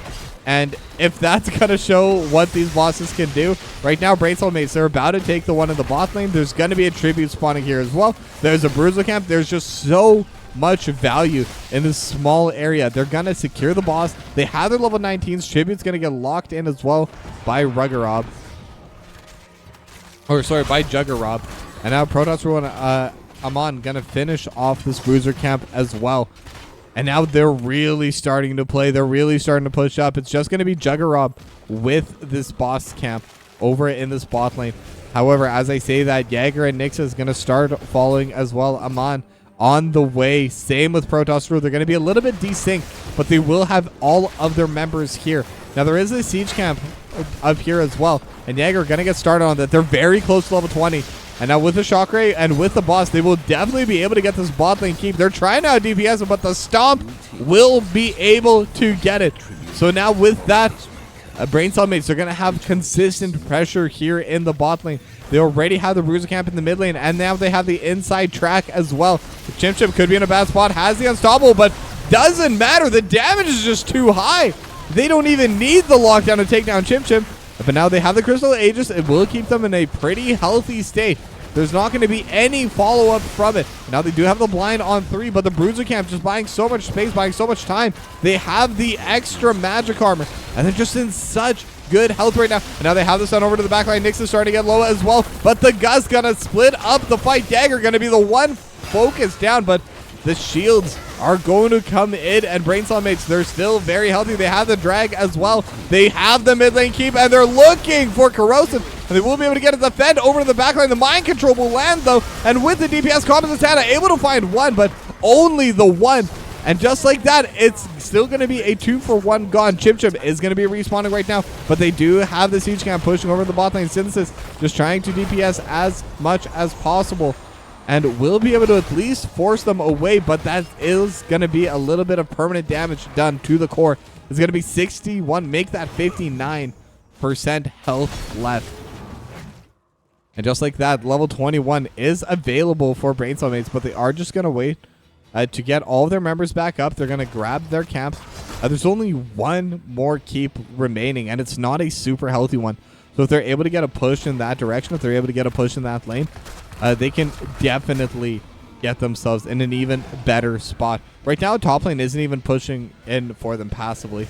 And if that's going to show what these bosses can do, right now, Braincellmates, they're about to take the one in the bot lane. There's going to be a tribute spawning here as well. There's a bruiser camp. There's just so much value in this small area. They're going to secure the boss. They have their level 19s. Tribute's going to get locked in as well by Ruggerob. Or, sorry, by Juggerob. And now Protoss Rule and Amon going to finish off this bruiser camp as well. And now they're really starting to play. They're really starting to push up. It's just going to be Juggerob with this boss camp over in this bot lane. However, as I say that, Jaeger and Nyx is going to start following as well. Amon on the way. Same with Protoss Rule. They're going to be a little bit desynced, but they will have all of their members here. Now, there is a siege camp up here as well. And Jaeger are going to get started on that. They're very close to level 20. And now with the shock ray and with the boss, they will definitely be able to get this bot lane keep. They're trying to out DPS, but the stomp will be able to get it. So now with that, Braincellmates, they're going to have consistent pressure here in the bot lane. They already have the bruiser camp in the mid lane, and now they have the inside track as well. The Chimp Chimp could be in a bad spot, has the unstoppable, but doesn't matter. The damage is just too high. They don't even need the lockdown to take down Chimp Chimp. But now they have the Crystal Aegis. It will keep them in a pretty healthy state. There's not going to be any follow-up from it. Now they do have the blind on 3, but the Bruiser Camp just buying so much space, buying so much time. They have the extra magic armor, and they're just in such good health right now. And now they have the stun over to the backline. Nyx is starting to get low as well, but the Gust going to split up the fight. Dagger going to be the one focused down, but the shields are going to come in, and Braincellmates, they're still very healthy. They have the drag as well. They have the mid lane keep, and they're looking for Corrosive, and they will be able to get it defend over to the backline. The mind control will land, though, and with the DPS, Composite Santa able to find one, but only the one. And just like that, it's still going to be a 2-for-1 gone. Chimp Chimp is going to be respawning right now, but they do have the siege camp pushing over the bot lane. Synthesis just trying to DPS as much as possible, and will be able to at least force them away, but that is going to be a little bit of permanent damage done to the core. It's going to be 61, make that 59% health left. And just like that, level 21 is available for Braincellmates, but they are just going to wait to get all of their members back up. They're going to grab their camps. There's only one more keep remaining, and it's not a super healthy one. So if they're able to get a push in that direction, if they're able to get a push in that lane, they can definitely get themselves in an even better spot. Right now, top lane isn't even pushing in for them passively.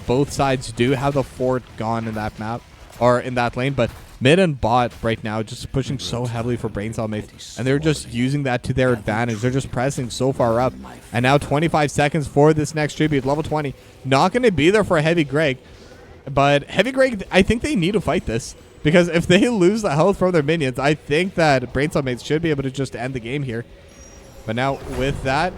Both sides do have the fort gone in that map, or in that lane, but mid and bot right now just pushing so heavily for Braincellmates, and they're just using that to their advantage. They're just pressing so far up. And now 25 seconds for this next tribute, level 20. Not going to be there for a Heavy Greg, but Heavy Greg, I think they need to fight this, because if they lose the health from their minions, I think that Braincellmates should be able to just end the game here. But now with that,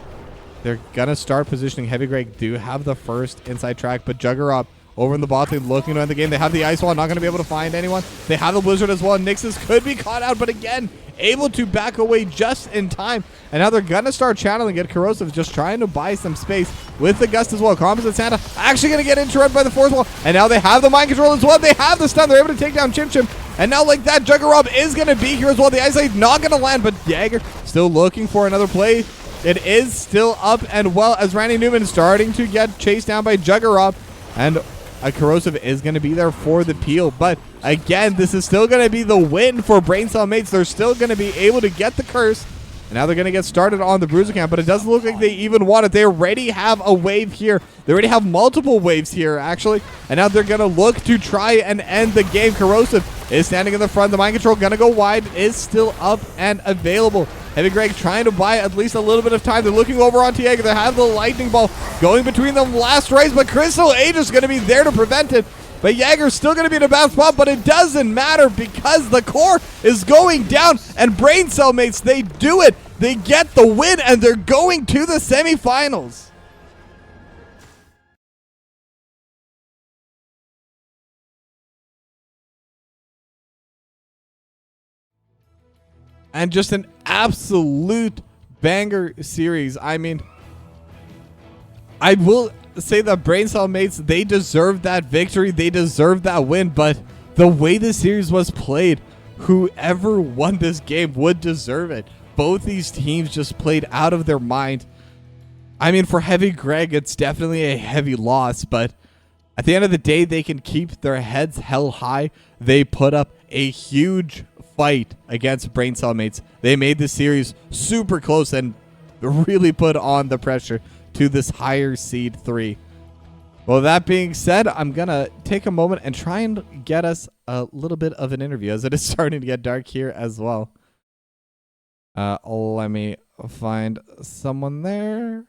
they're going to start positioning. Heavy Greg do have the first inside track, but Juggerop over in the bot lane looking to end the game. They have the ice wall, not going to be able to find anyone. They have the blizzard as well. Nyxus could be caught out, but again, able to back away just in time. And now they're going to start channeling it. Corrosive just trying to buy some space with the Gust as well. Composite Santa actually going to get interrupted by the force wall. And now they have the mind control as well. They have the stun. They're able to take down Chimp Chimp. And now like that, Juggerop is going to be here as well. The ice blade not going to land, but Jagger still looking for another play. It is still up and well as Randy Newman starting to get chased down by Juggerop. And a Corrosive is going to be there for the peel. But again, this is still going to be the win for Braincellmates. They're still going to be able to get the curse. And now they're going to get started on the Bruiser Camp, but it doesn't look like they even want it. They already have a wave here. They already have multiple waves here, actually. And now they're going to look to try and end the game. Corrosive is standing in the front. The mind control going to go wide, is still up and available. Heavy Greg trying to buy at least a little bit of time. They're looking over on Tiago. They have the lightning ball going between them last race, but Crystal Aegis is going to be there to prevent it. But Jaeger's still going to be in a bad spot, but it doesn't matter because the core is going down, and Braincellmates, they do it. They get the win, and they're going to the semifinals. And just an absolute banger series. I mean, I will say that Braincellmates, they deserve that victory. They deserve that win. But the way this series was played, whoever won this game would deserve it. Both these teams just played out of their mind. I mean, for Heavy Greg, it's definitely a heavy loss, but At the end of the day, they can keep their heads held high. They put up a huge fight against Braincellmates. They made the series super close and really put on the pressure to this higher seed 3. Well, that being said, I'm going to take a moment and try and get us a little bit of an interview as it is starting to get dark here as well. Let me find someone there.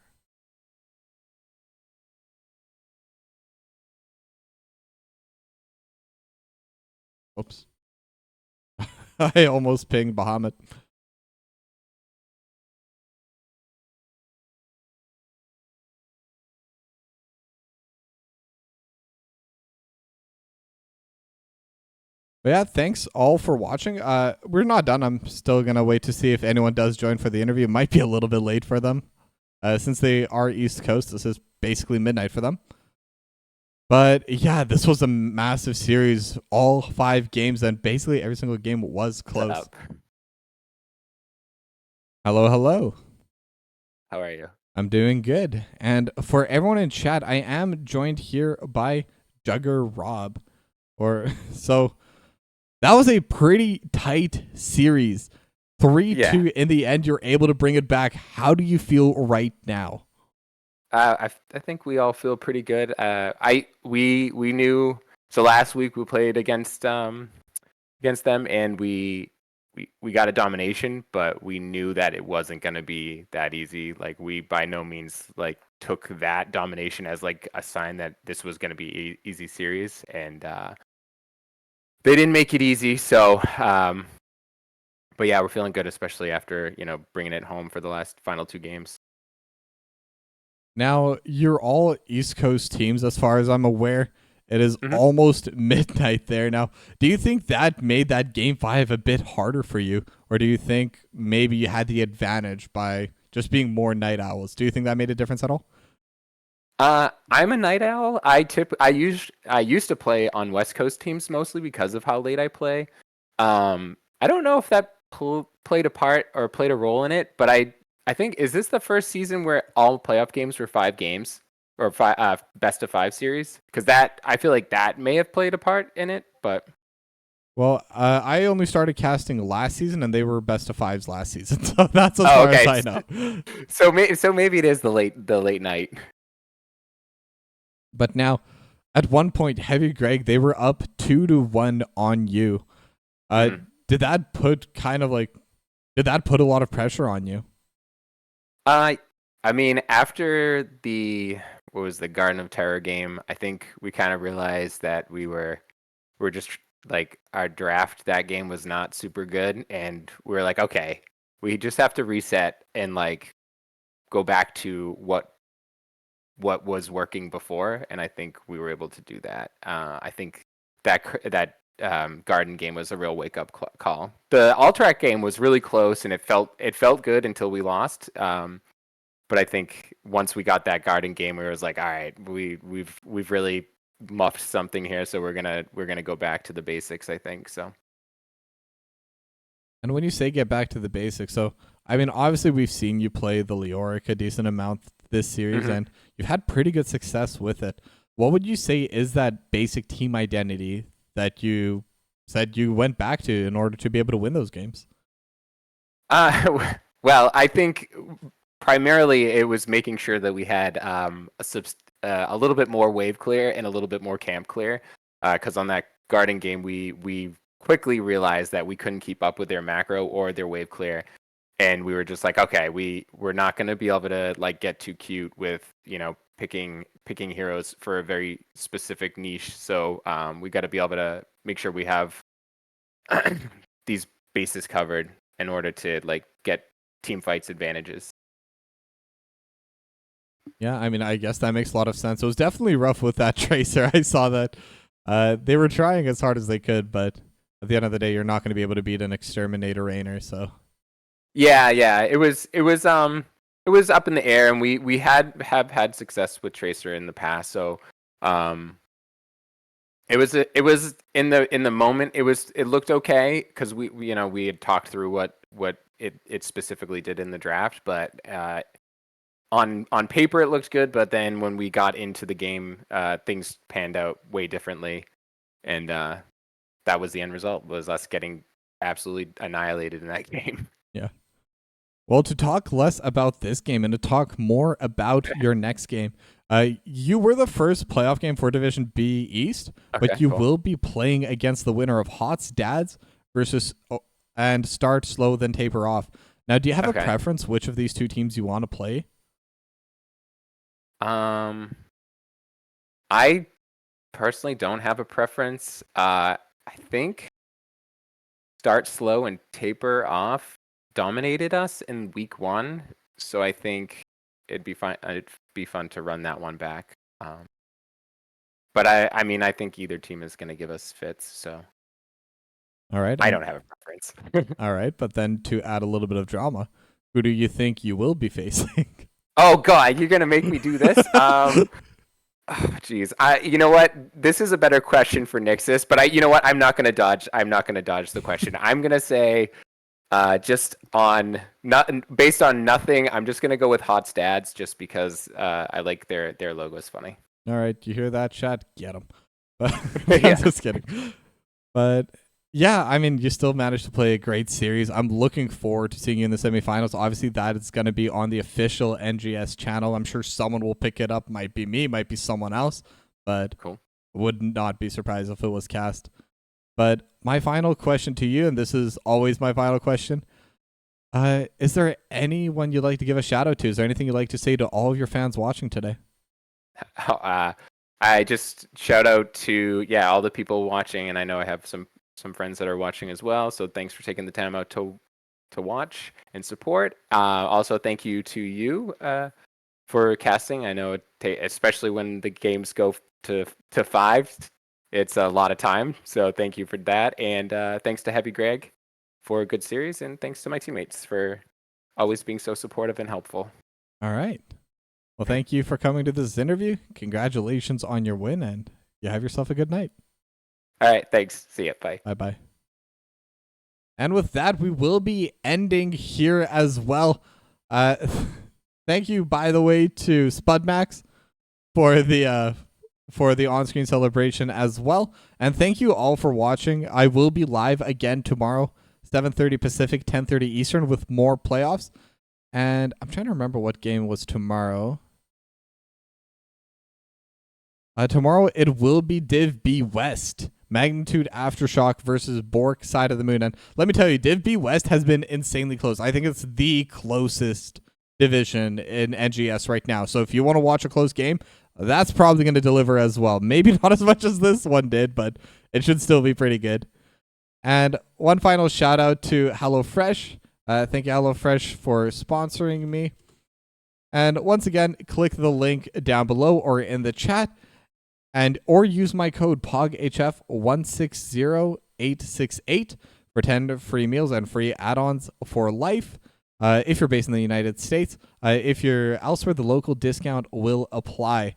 Oops. I almost pinged Bahamut. But yeah, thanks all for watching. We're not done. I'm still going to wait to see if anyone does join for the interview. It might be a little bit late for them. Since they are East Coast, this is basically midnight for them. But yeah, this was a massive series, all 5 games, and basically every single game was close. Hello, hello. How are you? I'm doing good. And for everyone in chat, I am joined here by Jugger Rob. So that was a pretty tight series. 3-2 in the end. You're able to bring it back. How do you feel right now? I think we all feel pretty good. We knew. So last week we played against them, and we got a domination, but we knew that it wasn't going to be that easy. Like, we by no means like took that domination as like a sign that this was going to be an easy series, and they didn't make it easy. So, but yeah, we're feeling good, especially after bringing it home for the final 2 games. Now, you're all East Coast teams, as far as I'm aware. It is almost midnight there. Now, do you think that made that Game 5 a bit harder for you? Or do you think maybe you had the advantage by just being more night owls? Do you think that made a difference at all? I'm a night owl. I used to play on West Coast teams mostly because of how late I play. I don't know if that played a part or played a role in it, but I think, is this the first season where all playoff games were 5 games or best of 5 series? Because I feel like that may have played a part in it. But I only started casting last season, and they were best of 5s last season, so that's as far as I know. So maybe it is the late night. But now, at one point, Heavy Greg, they were up 2-1 on you. Did that put a lot of pressure on you? I mean, after the Garden of Terror game, I think we kind of realized that we're just like, our draft that game was not super good, and we're like, okay, we just have to reset and like go back to what was working before, and I think we were able to do that. I think that Garden game was a real wake up call. The Alterac game was really close, and it felt good until we lost. But I think once we got that Garden game, we was like, all right, we've really muffed something here, so we're gonna go back to the basics, I think. So. And when you say get back to the basics, so I mean, obviously we've seen you play the Leoric a decent amount this series, and you've had pretty good success with it. What would you say is that basic team identity that you said you went back to in order to be able to win those games? Well, I think primarily it was making sure that we had a little bit more wave clear and a little bit more camp clear, because on that Garden game we quickly realized that we couldn't keep up with their macro or their wave clear, and we were just like, okay, we're not going to be able to like get too cute with picking heroes for a very specific niche. So we got to be able to make sure we have these bases covered in order to like get team fights advantages. Yeah, I mean, I guess that makes a lot of sense. It was definitely rough with that Tracer. I saw that they were trying as hard as they could, but at the end of the day, you're not going to be able to beat an Exterminator Rainer. So yeah, it was up in the air, and we have had success with Tracer in the past. So it was in the moment. It looked okay because we had talked through what it specifically did in the draft, but on paper it looked good, but then when we got into the game, things panned out way differently, and that was the end result, was us getting absolutely annihilated in that game. Yeah. Well, to talk less about this game and to talk more about your next game, you were the first playoff game for Division B East, but Okay, you cool. will be playing against the winner of Hot's Dads versus and Start Slow Then Taper Off. Now, do you have a Okay. preference which of these two teams you want to play? I personally don't have a preference. I think Start Slow and Taper Off dominated us in week 1, so I think it'd be fun. It'd be fun to run that one back. But I mean, I think either team is going to give us fits, so All right. I don't have a preference. All right, but then to add a little bit of drama, who do you think you will be facing? Oh God, you're gonna make me do this? Jeez. You know what? This is a better question for Nixus, but you know what? I'm not gonna dodge the question. I'm gonna say, just on based on nothing, I'm just gonna go with Hot's Dads, just because I like their logo is funny. All right, you hear that, chat? Get them. But Yeah. I'm just kidding. But yeah, I mean, you still managed to play a great series. I'm looking forward to seeing you in the semifinals. Obviously, that is going to be on the official NGS channel. I'm sure someone will pick it up. Might be me, might be someone else, but Cool. would not be surprised if it was cast. But my final question to you, and this is always my final question, is there anyone you'd like to give a shout out to? Is there anything you'd like to say to all of your fans watching today? I just shout out to all the people watching, and I know I have some friends that are watching as well. So thanks for taking the time out to watch and support. Also, thank you to you for casting. I know especially when the games go to 5, it's a lot of time. So thank you for that, and thanks to Heavy Greg for a good series, and thanks to my teammates for always being so supportive and helpful. All right. Well, thank you for coming to this interview. Congratulations on your win, and you have yourself a good night. All right, thanks. See ya. Bye. Bye-bye. And with that, we will be ending here as well. Thank you, by the way, to Spudmax for the on-screen celebration as well. And thank you all for watching. I will be live again tomorrow, 7:30 Pacific, 10:30 Eastern, with more playoffs. And I'm trying to remember what game was tomorrow. Tomorrow it will be Div B West. Magnitude Aftershock versus Bork Side of the Moon. And let me tell you, Div B West has been insanely close. I think it's the closest division in NGS right now. So if you want to watch a close game, that's probably going to deliver as well. Maybe not as much as this one did, but it should still be pretty good. And one final shout out to HelloFresh. Thank you, HelloFresh, for sponsoring me. And once again, click the link down below or in the chat, or use my code POGHF160868 for 10 free meals and free add-ons for life. If you're based in the United States, if you're elsewhere, the local discount will apply.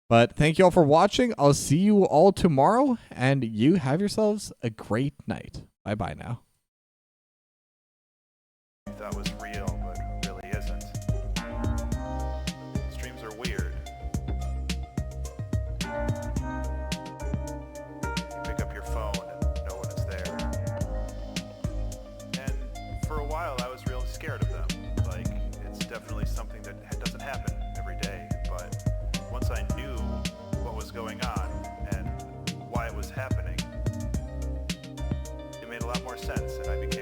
But thank you all for watching. I'll see you all tomorrow, and you have yourselves a great night. Bye-bye now. That was real, but really isn't. Streams are weird. You pick up your phone and no one is there. And for a while I was real scared of them. Like, it's definitely something that doesn't happen every day, but once I knew what was going on and why it was happening, it made a lot more sense, and I became